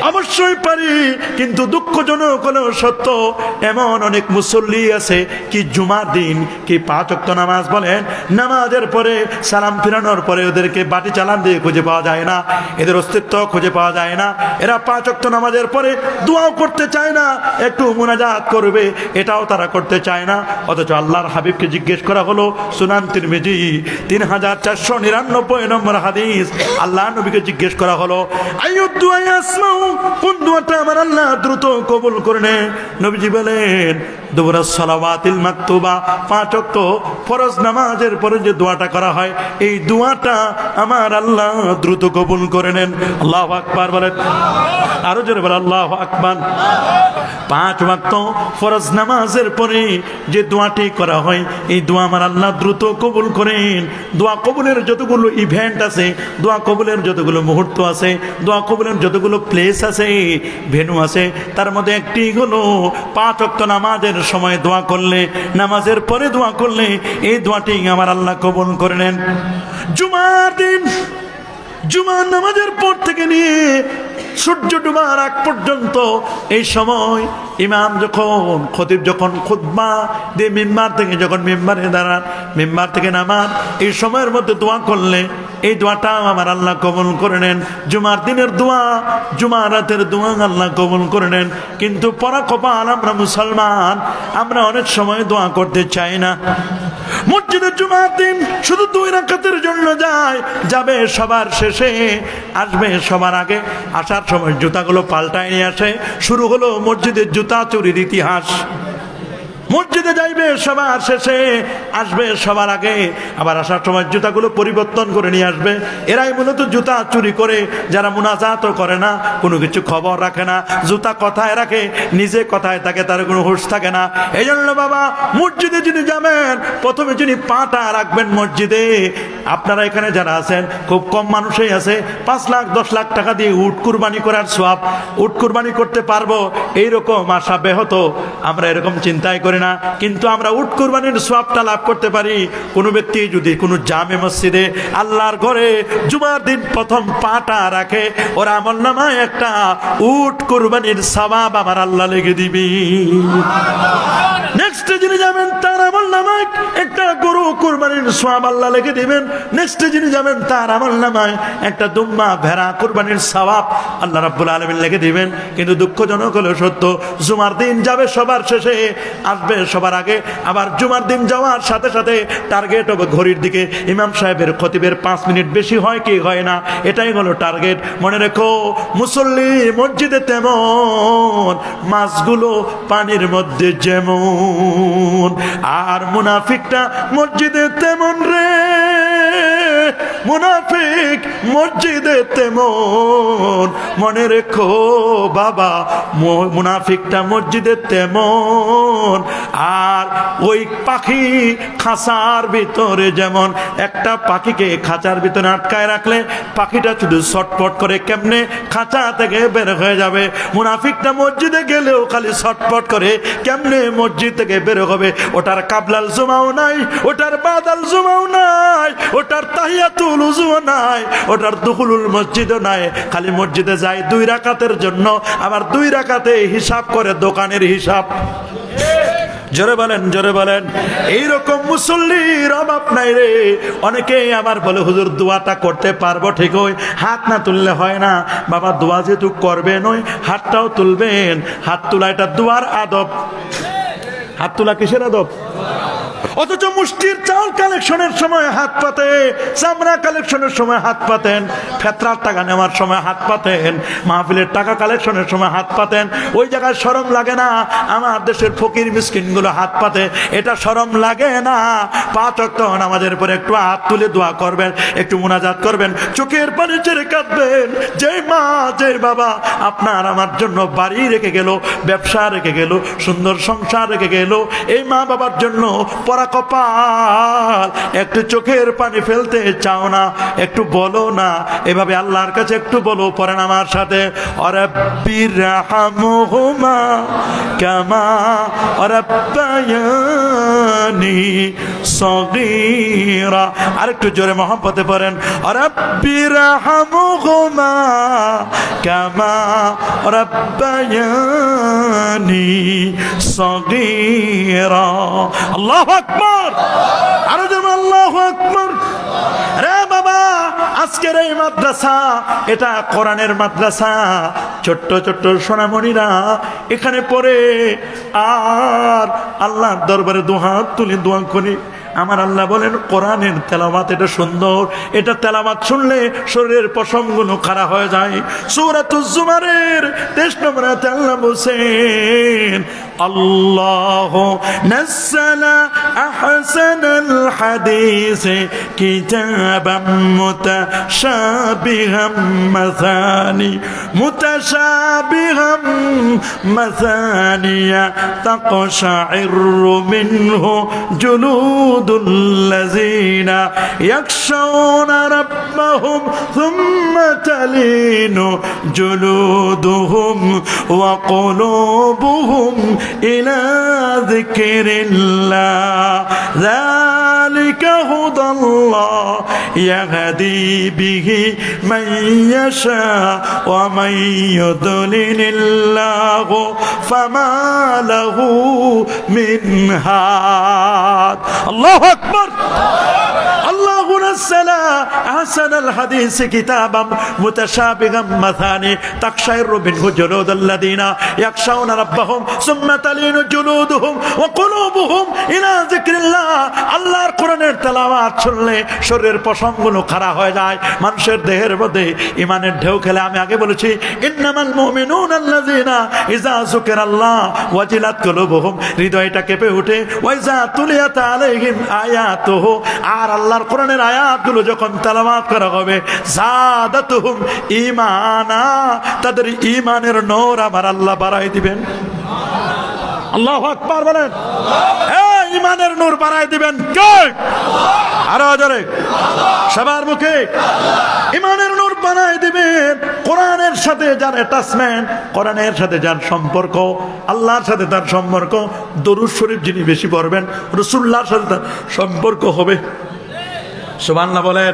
অবশ্যই পারি। কিন্তু দুঃখজনক হলেও সত্য, এমন অনেক মুসল্লি আছে কি জুমার দিন কি 5 ওয়াক্ত নামাজ বলেন, নামাজের পরে সালাম ফিরানোর পরে ওদেরকে বাটি চালান দিয়ে খুঁজে পাওয়া যায় না, এদের অস্তিত্ব খুঁজে পাওয়া যায় না। এরা 5 ওয়াক্ত নামাজের পরে দোয়াও করতে চায় না, একটু মুনাজাত করবে এটাও তারা করতে চায় না। অথচ আল্লাহর হাবিবকে জিজ্ঞেস করা হলো, সুনান তিরমিজি 3499 নম্বর হাদিস, আল্লাহ নবীকে জিজ্ঞেস করা হলো, আইয়ুদ দুআ ইয়াসমাউ, কোন দোয়াটা আমার আল্লাহ দ্রুত কবুল করে নেন? নবীজি বলেন, দুবুরাস সালাওয়াতিল মাকতুবা, 5 ওয়াক্ত ফরজ নামাজের পরে যে দোয়াটা করা হয়, এই দোয়াটা আমার আল্লাহ দ্রুত কবুল করে নেন। আল্লাহু আকবার বলেন। আরো জোরে বলেন আল্লাহু আকবার। 5 ওয়াক্ত ফরজ নামাজের পরে যে দোয়াটি করা হয়, এই দোয়া আমার আল্লাহ দ্রুত কবুল করেন। দোয়া কবুলের যতগুলো ইভেন্ট আছে, দোয়া কবুলের যতগুলো মুহূর্ত আছে, দোয়া কবুলের যতগুলো প্লেস আছে, ভেন্যু আছে, তার মধ্যে একটি হলো 5 ওয়াক্ত নামাজের সময় দোয়া করলে, নামাজের পরে দোয়া করলে এই দোয়াটি আমার আল্লাহ কবুল করে নেন। জুমার দিন, জুমার নামাজের পর থেকে নিয়ে সূর্য ডুবার আগ পর্যন্ত এই সময় ইমাম যখন, খতিব যখন খুতবা দিয়ে মিম্বার থেকে যখন মিম্বারে দাঁড়ান, মিম্বার থেকে নামান, এই সময়ের মধ্যে দোয়া করলে এই দোয়াটা আমার আল্লাহ কবুল করে নেন। জুমার দিনের দোয়া, জুমার রাতের দোয়া আল্লাহ কবুল করে নেন। কিন্তু পরা কপাল আমরা মুসলমান, আমরা অনেক সময় দোয়া করতে চাই না। মসজিদের জুমার দিন শুধু 2 রাকাতের জন্য যায়, যাবে সবার শেষে, আসবে সবার আগে। আসার সময় জুতাগুলো পাল্টায় নিয়ে আসে। শুরু হলো মসজিদের জুতা চুরির ইতিহাস। মসজিদে যাইবে সবার শেষে, আসবে সবার আগে, আবার আসার সময় জুতাগুলো পরিবর্তন করে নিয়ে আসবে। এরাই মূলত জুতা চুরি করে, যারা মুনাজাতও করে না, কোনো কিছু খবর রাখে না, জুতা কথায় রাখে, নিজে কথায় থাকে, তার কোনো হুঁশ থাকে না। এই জন্য বাবা মসজিদে যিনি যাবেন, প্রথমে যিনি পাটা রাখবেন মসজিদে, আপনারা এখানে যারা আছেন খুব কম মানুষই আছে 5 লাখ 10 লাখ টাকা দিয়ে উট কুরবানি করার সওয়াব, উট কুরবানি করতে পারবো এইরকম আশা ব্যাহত, আমরা এরকম চিন্তাই করি না। কিন্তু আমরা উট কুরবানির সওয়াবটা লাভ করতে পারি কোনো ব্যক্তি যদি কোনো জামে মসজিদে আল্লাহর ঘরে জুমার দিন প্রথম পাটা রাখে, ওর আমলনামায় একটা উট কুরবানির সওয়াব আমার আল্লাহ লিখে দিবি। নেক্সট যিনি যাবেন তার আমলনামায় একটা গরু কুরবানির সওয়াব আল্লাহ লিখে দিবেন। নেক্সট যিনি যাবেন তার আমলনামায় একটা দুম্বা ভেড়া কুরবানির সওয়াব আল্লাহ রাব্বুল আলামিন লিখে দিবেন। কিন্তু দুঃখজনক হলো সত্য, জুমার দিন যাবে সবার শেষে, আসবে সবার আগে, আবার জুমার দিন যাওয়ার সাথে সাথে টার্গেট হবে ঘড়ির দিকে, ইমাম সাহেবের খতিবের 5 মিনিট বেশি হয় কি হয় না, এটাই হলো টার্গেট। মনে রেখো, মুসল্লি মসজিদে তেমন, মাছগুলো পানির মধ্যে যেমন, আর মুনাফিকটা মসজিদে তেমন রে, মুনাফিক মসজিদে তেমন। মনে রেখো বাবা, মুনাফিকটা মসজিদে তেমন, আর ওই পাখি খাঁচার ভিতরে যেমন, একটা পাখিকে খাঁচার ভিতরে আটকায় রাখলে পাখিটা শুধু ছটপট করে কেমনে খাঁচা থেকে বের হয়ে যাবে, মুনাফিকটা মসজিদে গেলেও খালি ছটপট করে কেমনে মসজিদ থেকে বের হবে। ওটার কাবলাল জুমাও নাই, ওটার বাদাল জুমাও নাই, ওটার তাহিয়াতুল উযুও নাই, ওটার দুখুলুল মসজিদও নাই, খালি মসজিদে যায় 2 রাকাতের জন্য, আবার 2 রাকাতে হিসাব করে দোকানের হিসাব। জোরে বলেন, জোরে বলেন। এইরকম মুসল্লির অভাব নাই রে। অনেকে আবার বলে হুজুর দোয়াটা করতে পারবো ঠিকই, হাত না তুললে হয় না। বাবা দোয়া যেহেতু করবেন, ওই হাতটাও তুলবেন। হাত তোলা এটা দোয়ার আদব। হাত তোলা কিসের আদব? অথচ মুষ্টির চাল কালেকশনের সময় হাত পাতে, চামড়া কালেকশনের সময় হাত পাতেন, ফেতরার টাকা নেওয়ার সময় হাত পাতেন, মাহফিলের টাকা কালেকশনের সময় হাত পাতেন। ওই জায়গায় শরম লাগে না? আমার দেশের ফকির মিসকিনগুলো হাত পাতে, এটা শরম লাগে না? 5 ওয়াক্ত নামাজের পরে একটু হাত তুলে দোয়া করবেন, একটু মুনাজাত করবেন, চোখের পানি ছেড়ে কাঁদবেন। যে মা, যে বাবা আপনার আমার জন্য বাড়ি রেখে গেল, ব্যবসা রেখে গেল, সুন্দর সংসার রেখে গেল, এই মা বাবার জন্য পরা কপাল, একটু চোখের পানি ফেলতে চাও না? একটু বলো না এভাবে আল্লাহর কাছে, একটু বলো। পড়েন আমার সাথে, রাব্বিরহামহুমা কামা রাব্বায়ানি সগীরা। আরেকটু জোরে মহব্বতে পড়েন, রাব্বিরহামহুমা কামা রাব্বায়ানি সগীরা। আল্লাহু আকবার, আরো যেমন আল্লাহু আকবার। রে বাবা, আজকের এই মাদ্রাসা এটা কোরআনের মাদ্রাসা। ছোট্ট ছোট্ট সোনামণিরা এখানে পড়ে, আর আল্লাহর দরবারে দুহাত তুলে দোয়া করি। আমার আল্লাহ বলেন কোরআনের তেলাওয়াত এটা সুন্দর, এটা তেলাওয়াত শুনলে শরীরের পশমগুলো খাড়া হয়ে যায়। সূরাতুজ জুমারের 23 নম্বর আয়াতে আল্লাহ বলেন, আল্লাহু নাযালা আহসানাল হাদিসে কিতাবাম মুতাশাবিহাম মাসানি মুতাশাবিহাম মাসানিয়া তাকশাইরু মিনহু জুলুদুল্লাযিনা ইয়াখশাউনা রাব্বাহুম থুম্মা তালিনু জুলুদুহুম ওয়া কুলুবুহুম ইলা যিকরিল্লাহ যালিকা হুদাল্লাহ ইয়াহদি বিহি মান ইয়াশা ওয়া মান ইউদ্লিলিল্লাহু ফামা লাহু মিন হাদ। আল্লাহু আকবার, আল্লাহু নাযালা আহসানাল হাদিসি কিতাবাম মুতাশাবিহাম মাথানি তাকশাইরু মিনহু জুলুদুল্লাযিনা ইয়াখশাউনা রাব্বাহুম সুম্মা তালিনু জুলুদুহুম ওয়া কুলুবুহুম ইলা যিকরিল্লাহ। আল্লাহর কোরআনের তেলাওয়াত শুনলে শরীরের পশমগুলো খাড়া হয়ে যায়, মানুষের দেহের মধ্যে ঈমানের ঢেউ খেলে। আমি আগে বলেছি ইন্নামাল মুমিনুনা আল্লাযিনা ইযা যুকিরাল্লাহ ওয়াজিলাত কুলুবুহুম, হৃদয়টা কেঁপে ওঠে। ওয়া ইযা তুলিয়াত আলাইহিম আয়াতুহু, আর আল্লাহর কোরআনের আয়াতগুলো যখন তেলাওয়াত করা হবে, যাদাতুহুম ঈমানা, তাদের ঈমানের নূর আমার আল্লাহ বাড়াই দিবেন। আল্লাহু আকবার বলেন। এই ঈমানের নূর বাড়াই দিবেন কে? আরো জোরে সবার মুখে ঈমানের নূর বাড়াই দিবেন। কোরআনের সাথে যার অ্যাটাচমেন্ট, কোরআনের সাথে যার সম্পর্ক, আল্লাহর সাথে তার সম্পর্ক, দরুদ শরীফ যিনি বেশি পড়বেন, রাসূলুল্লাহর সাথে তার সম্পর্ক হবে। সুবহানাল্লাহ বলেন।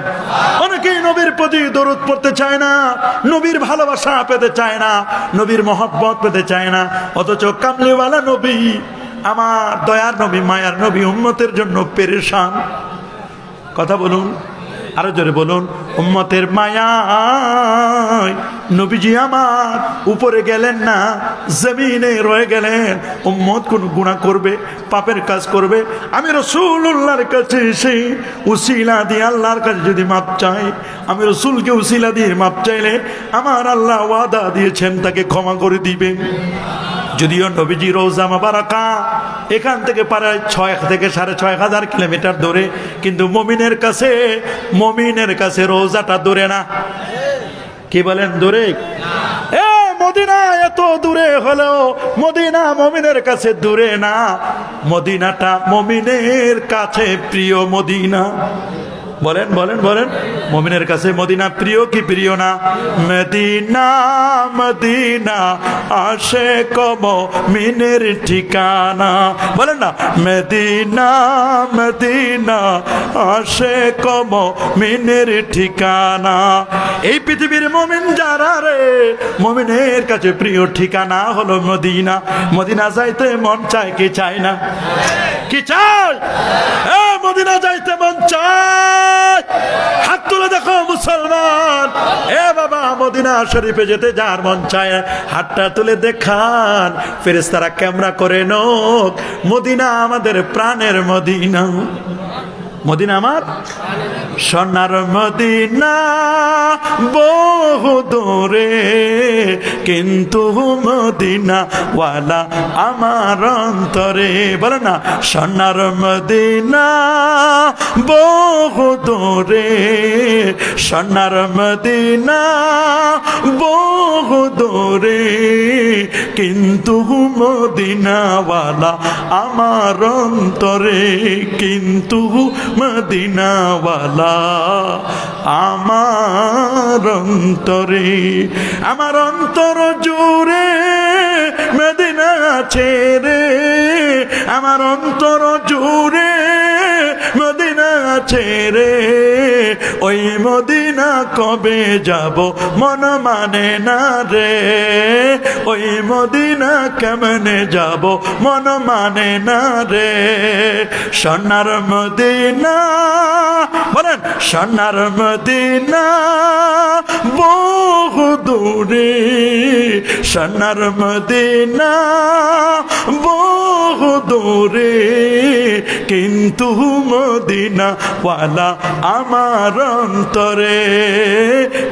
অনেকেই নবীর প্রতি দরুদ পড়তে চায় না, নবীর ভালোবাসা পেতে চায় না, নবীর মহব্বত পেতে চায় না, অথচ কামলিওয়ালা নবী, আমার দয়ার নবী, মায়ার নবী উম্মতের জন্য পেরেশান। কথা বলুন, আরো জোরে বলুন। উম্মতের মায়ায় নবীজি আমার উপরে গেলেন না, জমিনে রয়ে গেলেন। উম্মত কোন গুনাহ করবে, পাপের কাজ করবে, আমি রাসূলুল্লাহর কাছে এসে উসিলা দিয়ে আল্লাহর কাছে যদি মাপ চাই, আমি রাসূলকে উসিলা দিয়ে মাপ চাইলে আমার আল্লাহ ওয়াদা দিয়েছেন তাকে ক্ষমা করে দিবেন। যদিও নবীজি রওজা মুবারাকা এখান থেকে প্রায় 6 থেকে 6.5 কিলোমিটার দূরে, কিন্তু মুমিনের কাছে রওজাটা দূরে না। কি বলেন দূরে? মদিনা এত দূরে হলেও মদিনা মুমিনের কাছে দূরে না, মদিনাটা মুমিনের কাছে প্রিয় মদিনা। বলেন বলেন বলেন, মুমিনের কাছে মদিনা প্রিয় কি প্রিয় না? মদিনা মদিনা আশিক মুমিনের ঠিকানা। বলেন না, মদিনা মদিনা আশিক মুমিনের ঠিকানা। এই পৃথিবীর মুমিন যারা রে, মুমিনের কাছে প্রিয় ঠিকানা হলো মদিনা। মদিনা যাইতে মন চায় কি চায় না? কি চায়? মদিনা যাইতে মন চায়? হাত তুলে দেখো মুসলমান। বাবা, মদিনা শরীফে যেতে যার মন চায় হাতটা তুলে দেখান, ফেরেশতারা ক্যামেরা করে নোক। মদিনা আমাদের প্রাণের মদিনা। মদিনা আমার সোনার মদিনা বহু দূরে, কিন্তু মদিনা ওয়ালা আমার অন্তরে। বলো না, সোনার মদিনা বহু দূরে, সোনার মদিনা বহু দূরে, কিন্তু মদিনা ওয়ালা আমার অন্তরে, কিন্তু মদিনাওয়ালা আমার অন্তরে। আমার অন্তর জুড়ে মদিনা আছে রে, আমার অন্তর জুড়ে মদিনা আছে রে। ওই মদিনা কবে যাব মন মানে না রে, ওই মদিনা কেমনে যাব মন মানে না রে। সোনার মদিনা, বলেন সোনার মদিনা বহু দূরে, সোনার মদিনা বহু দূরে, কিন্তু মদিনা ওয়ালা আমার অন্তরে,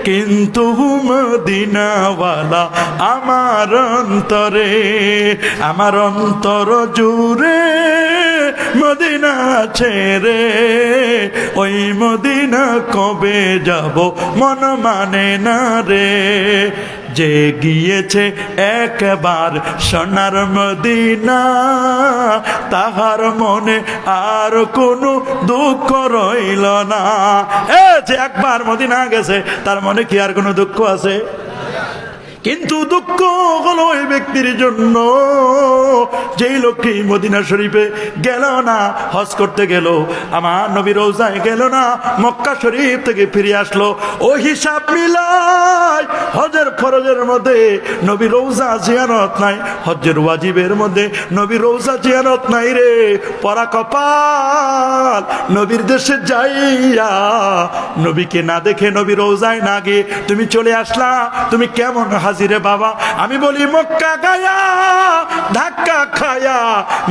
কিন্তু মদিনা ওয়ালা আমার অন্তরে। আমার অন্তর জুড়ে মদিনা আছে রে, ওই মদিনা কবে যাব মন মানে না রে। যে গিয়েছে একবার সোনার মদিনা, তাহার মনে আর কোনো দুঃখ রইল না। যে একবার মদিনা গেছে তার মনে কি আর কোনো দুঃখ আছে? কিন্তু দুঃখ হলো ওই ব্যক্তির জন্য যেই লোকটি মদিনা শরীফে গেল না, হজ করতে গেল, আমার নবী রওজায় গেল না, মক্কা শরীফ থেকে ফিরে আসলো। ও হিসাব মিলাই হজের ফরজের মধ্যে নবী রওজা জিয়ারত নাই, হজ্জের ওয়াজিবের মধ্যে নবী রওজা জিয়ারত নাই রে। পরা কপাল, নবীর দেশে যাইয়া নবীকে না দেখে, নবী রওজায় না গিয়ে তুমি চলে আসলা, তুমি কেমন হাজিরে বাবা? আমি বলি মক্কা গায়া ধাক্কা খায়া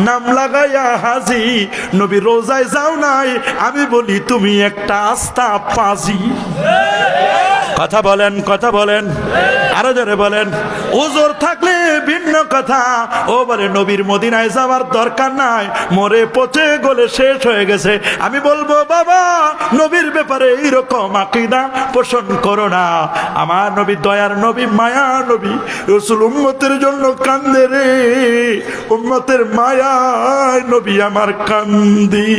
নাম লাগায়া হাজি, নবী রোজায় যাও নাই। আমি বলি তুমি একটা আস্থা পাজি। কথা বলেন, কথা বলেন, আরো জোরে বলেন। ওজোর থাকলে ভিন্ন কথা। ও বলে নবীর মদিনায় যাওয়ার দরকার নাই, মরে পচে গলে শেষ হয়ে গেছে। আমি বলবো বাবা, নবীর ব্যাপারে এইরকম আকীদা পোষণ করো না। আমার নবী দয়ার নবী, মায়া নবী, রাসূল উম্মতের জন্য কান্দে রে। উম্মতের মায়ায় নবী আমার কান্দি,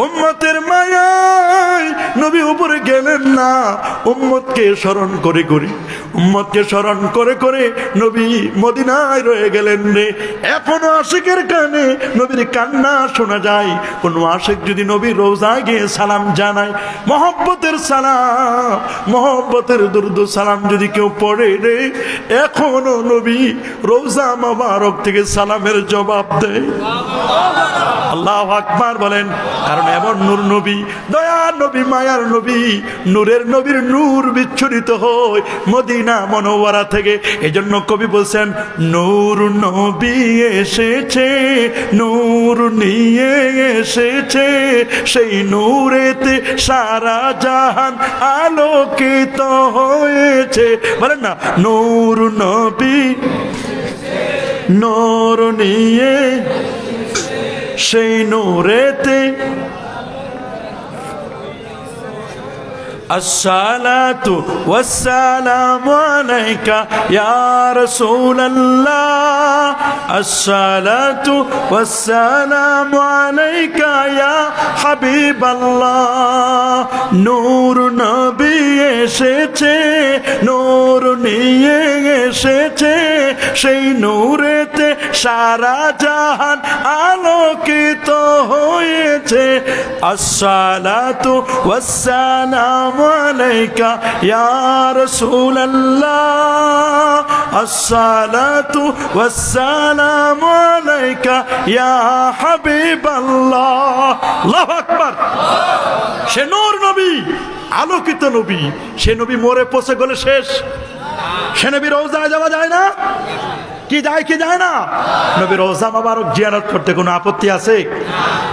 উম্মতের মায়ায় নবী উপরে গেলেন না। উম্মতকে স্মরণ করে করে, উম্মতকে স্মরণ করে করে নবী মদিনায় রয়ে গেলেন রে। এখনো আশিকের কানে নবীর কান্না শোনা যায়। কোন আশিক যদি নবীর রওজায় গিয়ে সালাম জানায়, মহব্বতের সালাম, মহব্বতের দুরূদ সালাম যদি কেউ পড়ে রে, এখনো নবী রওজা মোবারক থেকে সালামের জবাব দেয়। আল্লাহু আকবার বলেন। কারণ এমন নূর নবী, দয়ার নবী, মায়ার নবী, নূরের নবীর নূর বিচ্ছুরিত হয় মদিনা মনোয়ারা থেকে। এজন্য কবি বলছেন, নূর নবী এসেছে, নূর নিয়ে এসেছে, সেই নূরেতে সারা জাহান আলোকিত হয়েছে। বলেন না, নূর নবী নূর নিয়ে সেই নূরেতে। আসসালাতু ওয়াসসালামু আলাইকা ইয়া রাসূলুল্লাহ, আসসালাতু ওয়াসসালামু আলাইকা ইয়া হাবিবাল্লাহ। নূর নবী এসেছে, নূর নিয়ে এসেছে, সেই নূরেতে সারা জাহান আলোকিত হয়েছে। আসসালাতু ওয়াসসালামু আলাইকা ইয়া রাসূলুল্লাহ, আসসালাতু ওয়াসসালামু আলাইকা ইয়া হাবিবাল্লাহ। আল্লাহু আকবার। সে নূর নবী, আলোকিত নবী, সে নবী মরে পচে গেলে শেষ। সে নবী রওজায় যাওয়া যায় না? কি যায় কি যায় না? নবী রওজা মোবারক জিয়ারত করতে কোনো আপত্তি আছে?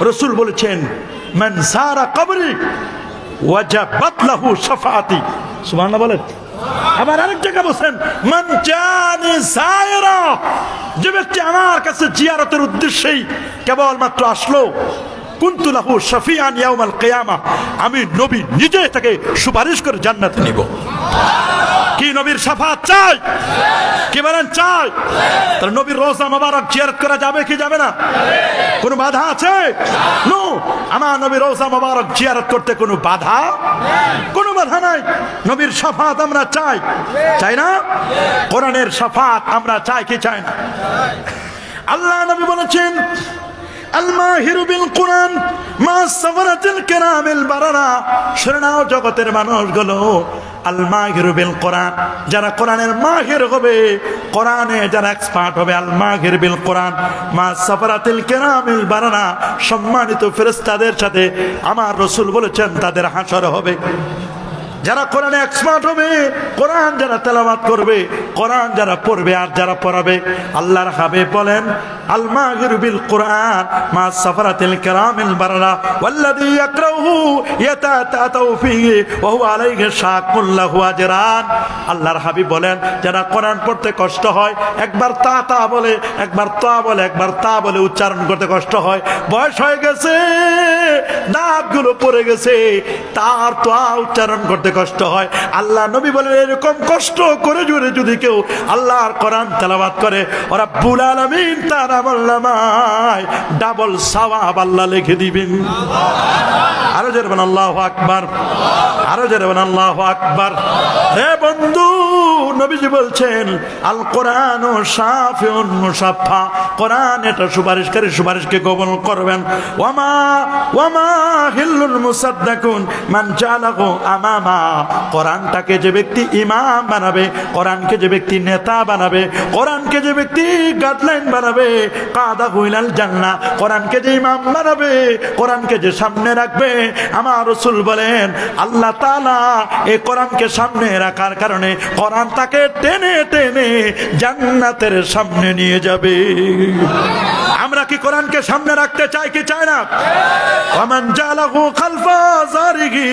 রাসূল বলেছেন, মান সারা কবরি ওয়াজাবাত লাহু শাফাআতি। সুবহানাল্লাহ বলেন। আবার আরেক জায়গায় বলেন, মান জানি সায়রা, যে ব্যক্তি আমার কাছে জিয়ারতের উদ্দেশ্যেই কেবলমাত্র আসলো, কুনতু লাহু শাফিআন ইয়াউমাল কিয়ামাহ, আমি নবী নিজে তাকে সুপারিশ করে জান্নাতে নিব। কি নবীর শাফাআত চাই? কি বলেন চাই? তাহলে নবীর রওজা মোবারক জিয়ারত করা যাবে কি যাবে না? কোনো বাধা আছে? নো। আমার নবীর রওজা মোবারক জিয়ারত করতে কোনো বাধা, কোনো বাধা নাই। নবীর শাফাআত আমরা চাই, চাই না? কোরআনের শাফাআত আমরা চাই কি চাই না? আল্লাহ নবী বলেছেন, আল মাহিরু বিল কুরআন মা সাফারাতিল কিরামিল বারারা। শুনে নাও জগতের মানুষগুলো, আল মাহিরু বিল কোরআন, যারা কোরআনের মাহির হবে, কোরআনে যারা এক্সপার্ট হবে, আল মাহির বিল কোরআন মা সাফারাতিল কিরামিল বারারা, সম্মানিত ফেরেশতাদের সাথে আমার রাসূল বলেছেন তাদের হাসর হবে। যারা কোরআনে এক্সপার্ট হবে, কোরআন যারা তেলাওয়াত করবে, কোরআন যারা পড়বে আর যারা পড়াবে, আল্লাহর হাবিব বলেন, আল মাহিরু বিল কোরআন মা সাফারাতিল কিরামিল বারারা ওয়াল্লাযী ইয়াকরাহু ইয়াতাতাউ ফীহি ওয়া হুয়া আলাইহি শাকুল লাহু আজরান। আল্লাহর হাবিব বলেন, যারা কোরআন পড়তে কষ্ট হয়, একবার তা তা বলে, একবার তা বলে, একবার তা বলে উচ্চারণ করতে কষ্ট হয়, বয়স হয়ে গেছে, দাঁতগুলো পড়ে গেছে, তার তা উচ্চারণ করতে কষ্ট হয়। আল্লাহ নবী বলেন, এরকম কষ্ট করে জুড়ে যদি কেউ আল্লাহর কোরআন তেলাওয়াত করে, রব্বুল আলামিন তার আমলনামায় ডাবল সওয়াব আল্লাহ লিখে দিবেন। আরো জোরে বলেন আল্লাহু আকবার, আরো জোরে বলেন আল্লাহু আকবার। হে বন্ধু, নবীজি বলছেন আল কোরআন ও শাফিউন মুসাফফা, কোরআন এটা সুপারিশকারী, সুপারিশকে কবুল করবেন। ওয়ামা ওয়ামা হিল্লুল মুসাদ্দাকুন মান জালাহু আমামা, কোরআনটাকে যে ব্যক্তি ইমাম বানাবে, কোরআনকে যে ব্যক্তি নেতা বানাবে, কোরআনকে যে ব্যক্তি গাইডলাইন বানাবে, কাদা হুইলাল জান্নাহ, কোরআনকে যে ইমাম বানাবে, কোরআনকে যে সামনে রাখবে, আমার রাসূল বলেন আল্লাহ তাআলা এই কোরআনকে সামনে রাখার কারণে কোরআন তাকে টেনে টেনে জান্নাতের সামনে নিয়ে যাবে। আমরা কি কোরআনকে সামনে রাখতে চাই কি চাই না? ওয়ামান জালাহু খালফা জারিহি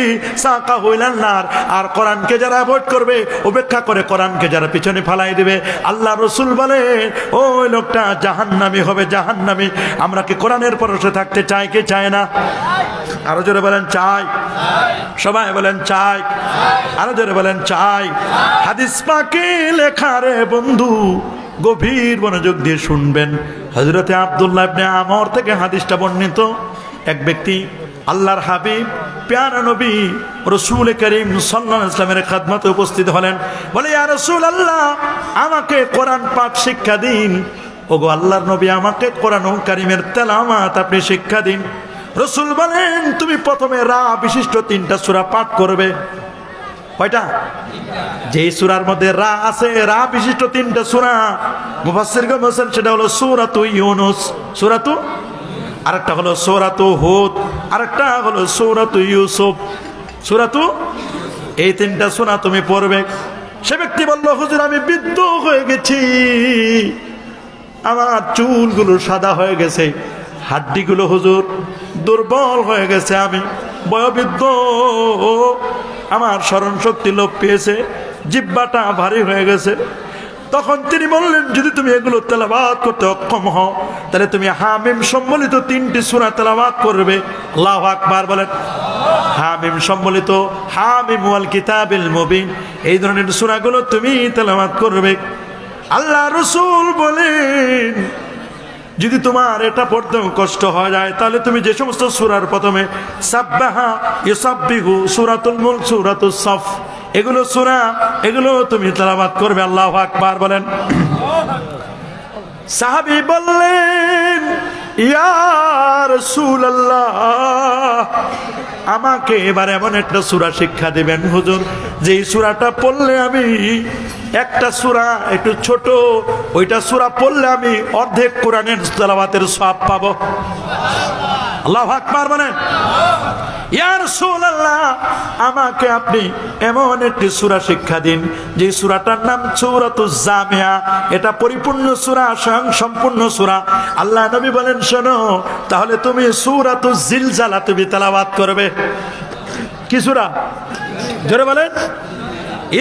সাকাহু ইলান নার, আর কোরআনকে যারা অ্যাভয়েড করবে, উপেক্ষা করে কোরআনকে যারা পিছনে ফালাই দিবে, আল্লাহ রাসূল বলে ওই লোকটা জাহান্নামী হবে, জাহান্নামী। আমরা কি কোরআনের পরশে থাকতে চাই কি চাই না? আরো জোরে বলেন চাই, সবাই বলেন চাই, আরো জোরে বলেন চাই। হাদিস পাকে লেখা রে বন্ধু, গভীর মনোযোগ দিয়ে শুনবেন। হযরতে আব্দুল্লাহ ইবনে আমর থেকে হাদিসটা বর্ণিত। এক ব্যক্তি আল্লাহর হাবিব প্যারা নবী রাসূল করিম সাল্লাল্লাহু আলাইহি ওয়াসাল্লামের খিদমতে উপস্থিত হলেন। বলে ইয়া রাসূলুল্লাহ, আমাকে কোরআন পাঠ শিক্ষা দিন। ওগো আল্লাহর নবী, আমাকে কোরআন কারীমের তেলাওয়াত আপনি শিক্ষা দিন। রাসূল বলেন তুমি প্রথমে রা বিশিষ্ট 3টা সূরা পাঠ করবে। কয়টা? যেই সূরার মধ্যে রা আছে, রা বিশিষ্ট 3টা সূরা, মুফাসসিরগণ বলেন সেটা হলো সূরাতু ইউনুস, সূরাতু, আরেকটা হলো সূরাতু হুদ, আরেকটা হলো সূরাতু ইউসুফ, সূরাতু, এই 3টা সূরা তুমি পড়বে। সে ব্যক্তি বলল হুজুর আমি বৃদ্ধ হয়ে গেছি, আমার চুলগুলো সাদা হয়ে গেছে, হাড্ডিগুলো হুজুর দুর্বল হয়ে গেছে, আমি বয়োবৃদ্ধ, আমার স্মরণ শক্তি লোপ পেয়েছে, জিহ্বাটা ভারী হয়ে গেছে। তখন তিনি বললেন যদি তুমি এগুলো তেলাওয়াত করতে অক্ষম হও, তাহলে তুমি হামিম সম্বলিত 3টি সূরা তেলাওয়াত করবে। আল্লাহু আকবার বলেন। হামিম সম্বলিত, হামিম ওয়াল কিতাবিল মুবিন, এই ধরনের সূরাগুলো তুমি তেলাওয়াত করবে। আল্লাহ রাসূল বলেন যদি তোমার এটা পড়তেও কষ্ট হয়ে যায়, তাহলে তুমি যে সমস্ত সূরার প্রথমে সাব্বাহা ইউসাব্বিহু, সূরাতুল মুলক, সূরাতুস সাফ, এগুলো সূরা, এগুলো তুমি তেলাওয়াত করবে। আল্লাহু আকবার বলেন। সাহাবী বললেন ইয়া রাসূলুল্লাহ, আমাকে এবার এমন একটা সূরা শিক্ষা দিবেন হুজুর, যেই সূরাটা পড়লে আমি, একটা সূরা একটু ছোট, ওইটা সূরা পড়লে আমি অর্ধেক কোরআনের তেলাওয়াতের সওয়াব পাবো। আল্লাহু আকবার বলেন। ইয়া রাসূলুল্লাহ, আমাকে আপনি এমন একটি সূরা শিক্ষা দিন যে সূরাটার নাম সূরাতুজ জামিয়া, এটা পরিপূর্ণ সূরা, স্বয়ং সম্পূর্ণ সূরা। আল্লাহ নবী বলেন শোনো, তাহলে তুমি সূরাতুজ জিলজালা তুমি তেলাওয়াত করবে। কি সূরা? জোরে বলেন।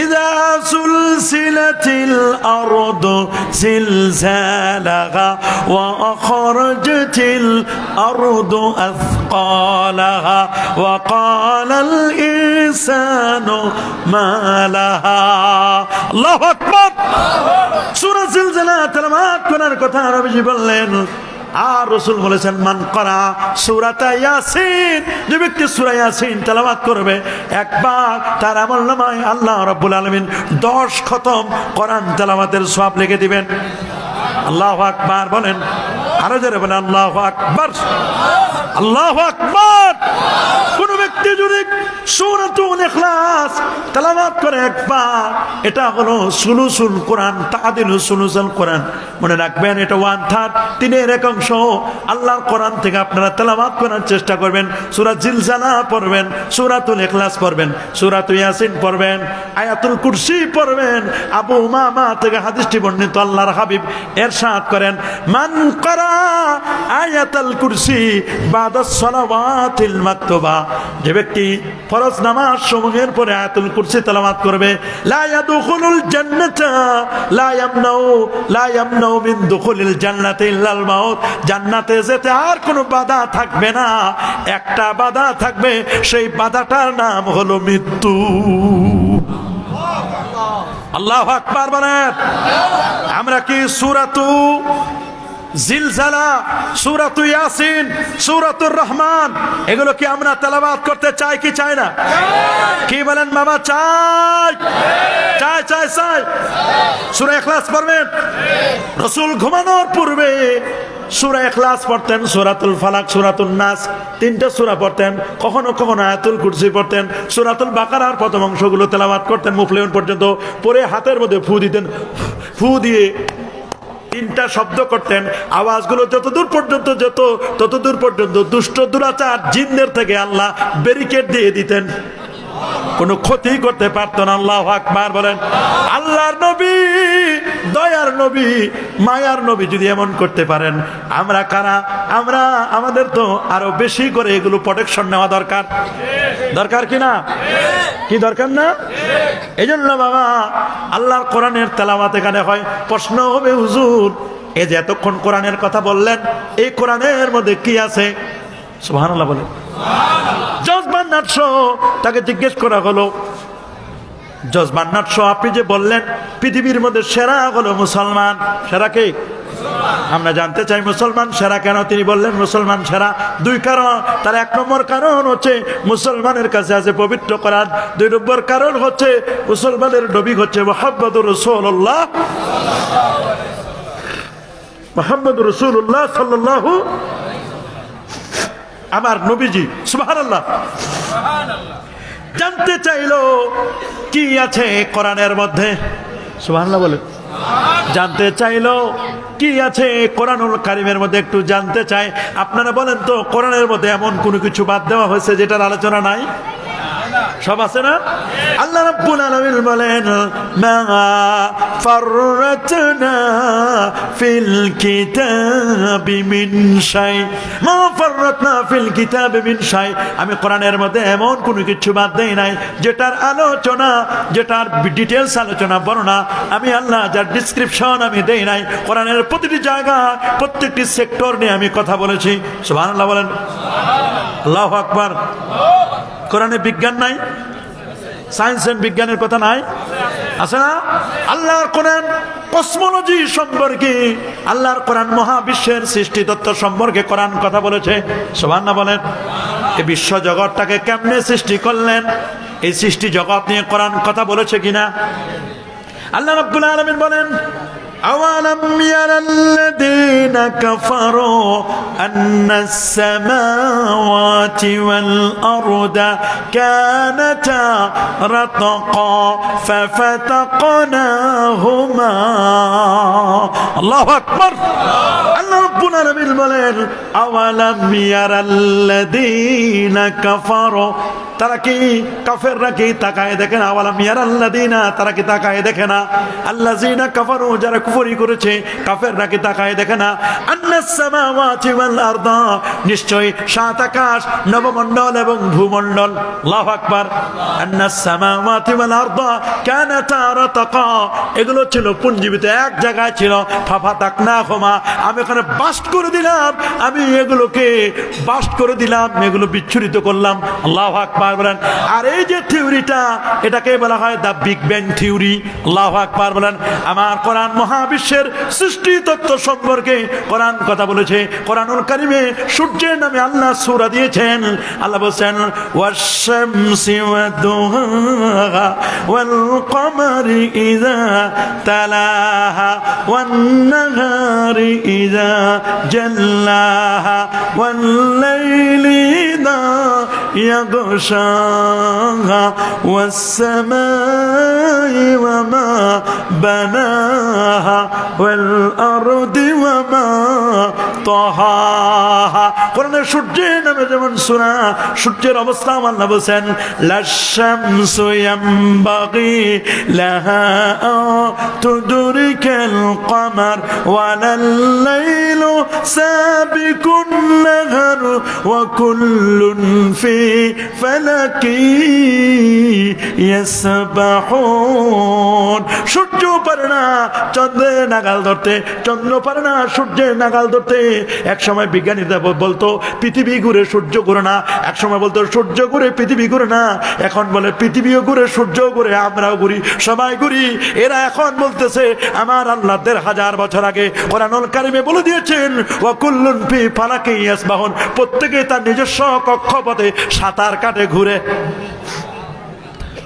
ইযা সুলসিলাতিল আরদু জিলজালাহা ওয়া আখরাজাতিল আরদু আথকালাহা ওয়া ক্বালাল ইনসানু মা লাহা। আল্লাহু আকবার। সূরা জিলজালা তেলাওয়াত করার কথা নবীজি বললেন। আর রাসূল বলেছেন মান করা সূরাতা ইয়াসিন, যে ব্যক্তি সূরা ইয়াসিন তেলাওয়াত করবে একবার, তার আমলনামায় আল্লাহ রাব্বুল আলামিন 10 খতম কোরআন তেলাওয়াতের সওয়াব লিখে দিবেন। আল্লাহু আকবার বলেন। আরো জোরে বলেন আল্লাহু আকবার। আল্লাহু আকবার। কোন ব্যক্তি যদি সূরাতুল ইখলাস তেলাওয়াত করে একবার, এটা হলো সুলুসুল কোরআন, তাদিলু সুলুসুল কোরআন। মনে রাখবেন এটা 1/3, 3-এর 1 অংশ আল্লাহর কোরআন থেকে আপনারা তেলাওয়াত করার চেষ্টা করবেন। সূরা জিলজালা পড়বেন, সূরাতুল ইখলাস পড়বেন, সূরাতুল ইয়াসিন পড়বেন, আয়াতুল কুরসি পড়বেন। আবু উমামা থেকে হাদিসটি বর্ণিত, আল্লাহর হাবিব ইরশাদ করেন মান করা আয়াতুল কুরসি বাদাস সালাওয়াতিল মাকতুবা, যে ব্যক্তি ফরজ নামাজ সমূহের পরে আয়াতুল কুরসি তেলাওয়াত করবে, লা ইয়াদখুলুল জান্নাতা লা ইয়ামনাউ মিন দুখুলিল জান্নাতি ইল্লাল মাউত, জান্নাতে যেতে আর কোনো বাধা থাকবে না, একটা বাধা থাকবে, সেই বাধাটার নাম হলো মৃত্যু। আল্লাহু আকবার বলেন। আমরা কি সূরাতু জিলজালা, সূরাতু ইয়াসিন, সূরাতুর রহমান, এগুলো কি আমরা তেলাওয়াত করতে চাই কি চাই না? কি বলেন বাবা? চাই, চাই, চায় সূরা ইখলাস পড়বেন। রাসূল ঘুমানোর পূর্বে সূরা ইখলাস পড়তেন, সূরাতুল ফালাক, সূরাতুন নাস, তিনটা সূরা পড়তেন। কখনো কখনো আয়াতুল কুরসি পড়তেন। সূরাতুল বাকারার প্রথম অংশগুলো তেলাওয়াত করতেন মুফলিহুন পর্যন্ত, পরে হাতের মধ্যে ফু দিতেন। ফু দিয়ে তিনটা শব্দ করতেন। আওয়াজগুলো যতদূর পর্যন্ত যেত ততদূর পর্যন্ত দুষ্ট দুরাচার জিনদের থেকে আল্লাহ ব্যারিকেড দিয়ে দিতেন, কোনো ক্ষতি করতে পারত না। আল্লাহু আকবার বলেন। আল্লাহর নবী, দয়ার নবী, মায়ার নবী যদি এমন করতে পারেন, আমরা কারা? আমরা, আমাদের তো আরো বেশি করে এগুলো প্রোটেকশন নেওয়া দরকার। দরকার কি না? কি দরকার না? এই জন্য বাবা আল্লাহর কোরআনের তেলাওয়াত এখানে হয়। প্রশ্ন হবে, হুজুর এই যে এতক্ষণ কোরআনের কথা বললেন, এই কোরআনের মধ্যে কি আছে? সুবহানাল্লাহ বলেন। জজমান নাটস, তাকে জিজ্ঞেস করা হলো, জজমান নাটস আপনি যে বললেন পৃথিবীর মধ্যে সেরা হলো মুসলমান, সেরা কে? আমরা জানতে চাই মুসলমান সেরা কেন? তিনি বললেন মুসলমান সেরা দুই কারণ। তার এক নম্বর কারণ হচ্ছে মুসলমানের কাছে আছে পবিত্র কোরআন। দুই নম্বর কারণ হচ্ছে মুসলমানের নবী হচ্ছে মুহাম্মদুর রাসূলুল্লাহ, মুহাম্মদুর রাসূলুল্লাহ সাল্লাল্লাহু, আমার নবীজি। সুবহানাল্লাহ। জানতে চাইলো কি আছে কোরআনের মধ্যে? সুবহানাল্লাহ বলে। জানতে চাইলো কি আছে কোরআনুল কারীমের মধ্যে, একটু জানতে চাই। আপনারা বলেন তো কোরআনের মধ্যে এমন কোনো কিছু বাদ দেওয়া হয়েছে যেটার আলোচনা নাই? সব আছে না? আল্লাহ রাব্বুল আলামিন বলেন, মা ফাররাতনা ফিল কিতাবি মিন শাই, মা ফাররাতনা ফিল কিতাবি মিন শাই। আমি কোরআনের মধ্যে এমন কোনো কিছু বাদ দেই নাই যেটার আলোচনা, যেটার ডিটেইলস আলোচনা, বর্ণনা আমি আল্লাহ যার ডেসক্রিপশন আমি দেই নাই। কোরআনের প্রতিটি জায়গা, প্রত্যেকটি সেক্টর নিয়ে আমি কথা বলেছি। সুবহানাল্লাহ বলেন। আল্লাহু আকবার। কোরআনে বিজ্ঞান নাই? সায়েন্স এন্ড বিজ্ঞানের কথা নাই? আছে না? আল্লাহর কোরআন কসমোলজি সম্পর্কে, আল্লাহর কোরআন মহাবিশ্বের সৃষ্টি তত্ত্ব সম্পর্কে কোরআন কথা বলেছে। সুবহানাল্লাহ বলেন। এই বিশ্ব জগৎটাকে কেমনে সৃষ্টি করলেন, এই সৃষ্টি জগৎ নিয়ে কোরআন কথা বলেছে কিনা? আল্লাহ রাব্বুল আলামিন বলেন, أولم ير الذين كفروا أن السماوات والأرض كانتا رتقا ففتقناهما الله أكبر الله ربنا نبيل بلين أولم ير الذين كفروا তারা কি কাফেররা কি তাকায় দেখে না? আওয়ালাম ইয়ারাল্লাযিনা, তারা কি তাকায় দেখে না? আল্লাযিনা কাফারু, যারা কুফরি করেছে, কাফেররা কি তাকায় দেখে না? আন্নাস সামাওয়াতি ওয়াল আরদা, নিশ্চয়ই সাত আকাশ, নবমণ্ডল এবং ভূমণ্ডল। আল্লাহু আকবার। আন্নাস সামাওয়াতি ওয়াল আরদা কানাতা রাতাকা, এগুলো ছিল পুঞ্জীবিত, এক জায়গায় ছিল। ফাফাতাকনাহুমা, আমি ওখানে বাস্ট করে দিলাম, আমি এগুলোকে বাস্ট করে দিলাম, এগুলো বিচ্ছুরিত করলাম। আল্লাহু আকবার বলেন। আর এই যে থিওরিটা, এটাকে বলা হয় দ্য বিগ ব্যাং থিওরি। আল্লাহু আকবার বলেন। আমার কোরআন মহাবিশ্বের সৃষ্টি তত্ত্ব সম্পর্কে কোরআন কথা বলেছে। কোরআনুল কারীমে সূর্যের নামে আল্লাহ সূরা দিয়েছেন। আল্লাহ বলেন, ওয়াশ-শামসি ওয়াদ-দুহা ওয়াল কমারি ইযা তালাহা ওয়ান-নাহারি ইযা জাল্লাহা ওয়াল-লাইলি ইযা يغشاها والسماء وما بناها والأرض وما طحاها। কোরআনের সূর্যের নামে যেমন সূরা, সূর্যের অবস্থা আল্লাহ বলেন, লাশ-শামসু ইয়ামবাগি লাহা তুদরিকাল কমার ওয়ালাল-লাইলু সাবিকুন নাহার ওয়া কুল্লুন ফি ফালাকি ইয়াসবাহুন। সূর্য পারে না চন্দ্রের নাগাল ধরতে, চন্দ্র পারে না সূর্যের নাগাল ধরতে। এক সময় বিজ্ঞানীরা বলতো পৃথিবী ঘুরে সূর্য ঘুরে না, এক সময় বলতো সূর্য ঘুরে পৃথিবী ঘুরে না, এখন বলে পৃথিবীও ঘুরে সূর্য ঘুরে, আমরাও ঘুরি, সবাই ঘুরি। এরা এখন বলতেছে আমার আল্লাহ ১৫০০ বছর আগে কোরআনুল কারীমে বলে দিয়েছেন, ওয়া কুল্লুন ফি ফালাকি ইয়াসবাহুন, প্রত্যেকে তার নিজস্ব কক্ষপথে সাঁতার কাটে, ঘুরে।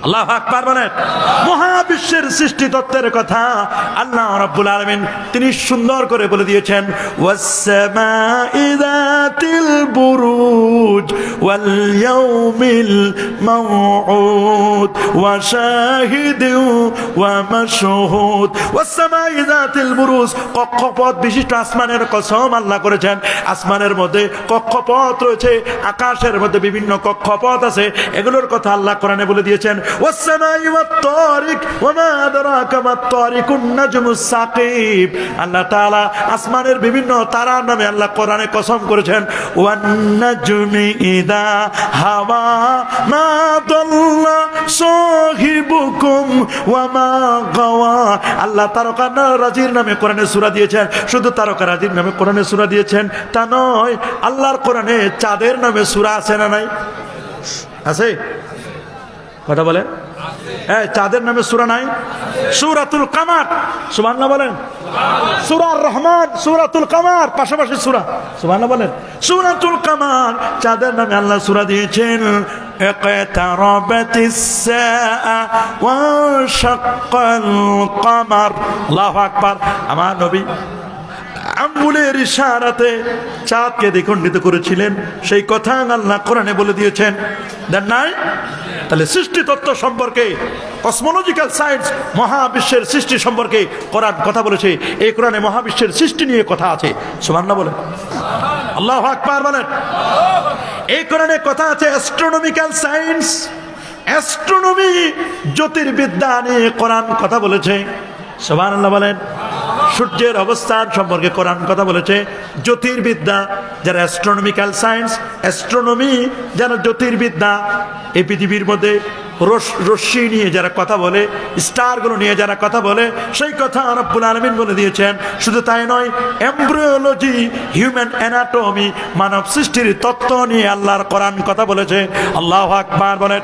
আল্লাহু আকবার বলেন। মহাবিশ্বের সৃষ্টি তত্ত্বের কথা আল্লাহ রাব্বুল আলামিন তিনি সুন্দর করে বলে দিয়েছেন, ওয়াস-সামাই যাতিল বুরুজ ওয়াল ইয়াউমিল মাউউদ ওয়া শাহিদিন ওয়া মাশহুদ। ওয়াস-সামাই যাতিল বুরুজ, কক্ষপথ বিশিষ্ট আসমানের কসম আল্লাহ করেছেন। আসমানের মধ্যে কক্ষপথ রয়েছে, আকাশের মধ্যে বিভিন্ন কক্ষপথ আছে, এগুলোর কথা আল্লাহ কোরআনে বলে দিয়েছেন। ওয়াস-সামাই ওয়াত-তারিক ওয়া মা আদরাকা মাত-তারিকুন নাজমুস সাকিব। আল্লাহ তাআলা আসমানের বিভিন্ন তারার নামে আল্লাহ কোরআনে কসম করেছেন। ওয়ান-নাজমি ইদা হাওয়া মা দাল্লা সাহিবুকুম ওয়া মা গাওয়া। আল্লাহ তারকারাজির নামে কোরআনে সূরা দিয়েছেন। শুধু তারকারাজির নামে কোরআনে সূরা দিয়েছেন তা নয়, আল্লাহর কোরআনে চাঁদের নামে সূরা আছে না নাই? আছে? কথা বলেন। হ্যাঁ, চাঁদের নামে সূরা নাই? সূরাতুল কামার, সুবহানাল্লাহ বলেন। সূরা রহমান, সূরাতুল কামার, পাশাপাশি সূরা, সুবহানাল্লাহ বলেন। সূরাতুল কামার, চাঁদের নামে আল্লাহ সূরা দিয়েছেন। ইকতারাবাতিস সাআ ওয়া শাক্কাল কামার। আল্লাহু আকবার। আমার নবী আঙ্গুলের ইশারাতে চাঁদকে দ্বিখণ্ডিত করেছিলেন, সেই কথা আল্লাহ কোরআনে বলে দিয়েছেন। দেন নাই? তাহলে সৃষ্টি তত্ত্ব সম্পর্কে, কসমোলজিক্যাল সায়েন্স, মহাবিশ্বের সৃষ্টি সম্পর্কে কোরআন কথা বলেছে। এই কোরআনে মহাবিশ্বের সৃষ্টি নিয়ে কথা আছে, সুবহানাল্লাহ বলেন। আল্লাহু আকবার বলেন। এই কোরআনে কথা আছে অ্যাস্ট্রোনমিক্যাল সায়েন্স, অ্যাস্ট্রোনমি, জ্যোতির্বিদ্যা নিয়ে কোরআন কথা বলেছে, সুবহানাল্লাহ বলেন। সূর্যের অবস্থান সম্পর্কে কোরআন কথা বলেছে। জ্যোতির্বিদ্যা, যারা অ্যাস্ট্রোনমিক্যাল সায়েন্স, অ্যাস্ট্রোনমি যারা জ্যোতির্বিদ্যা, এই পৃথিবীর মধ্যে রশ্মি নিয়ে যারা কথা বলে, স্টারগুলো নিয়ে যারা কথা বলে, সেই কথা রব্বুল আলামিন বলে দিয়েছেন। শুধু তাই নয়, এমব্রিওলজি, হিউম্যান অ্যানাটমি, মানব সৃষ্টির তত্ত্ব নিয়ে আল্লাহর কোরআন কথা বলেছে। আল্লাহু আকবার বলেন।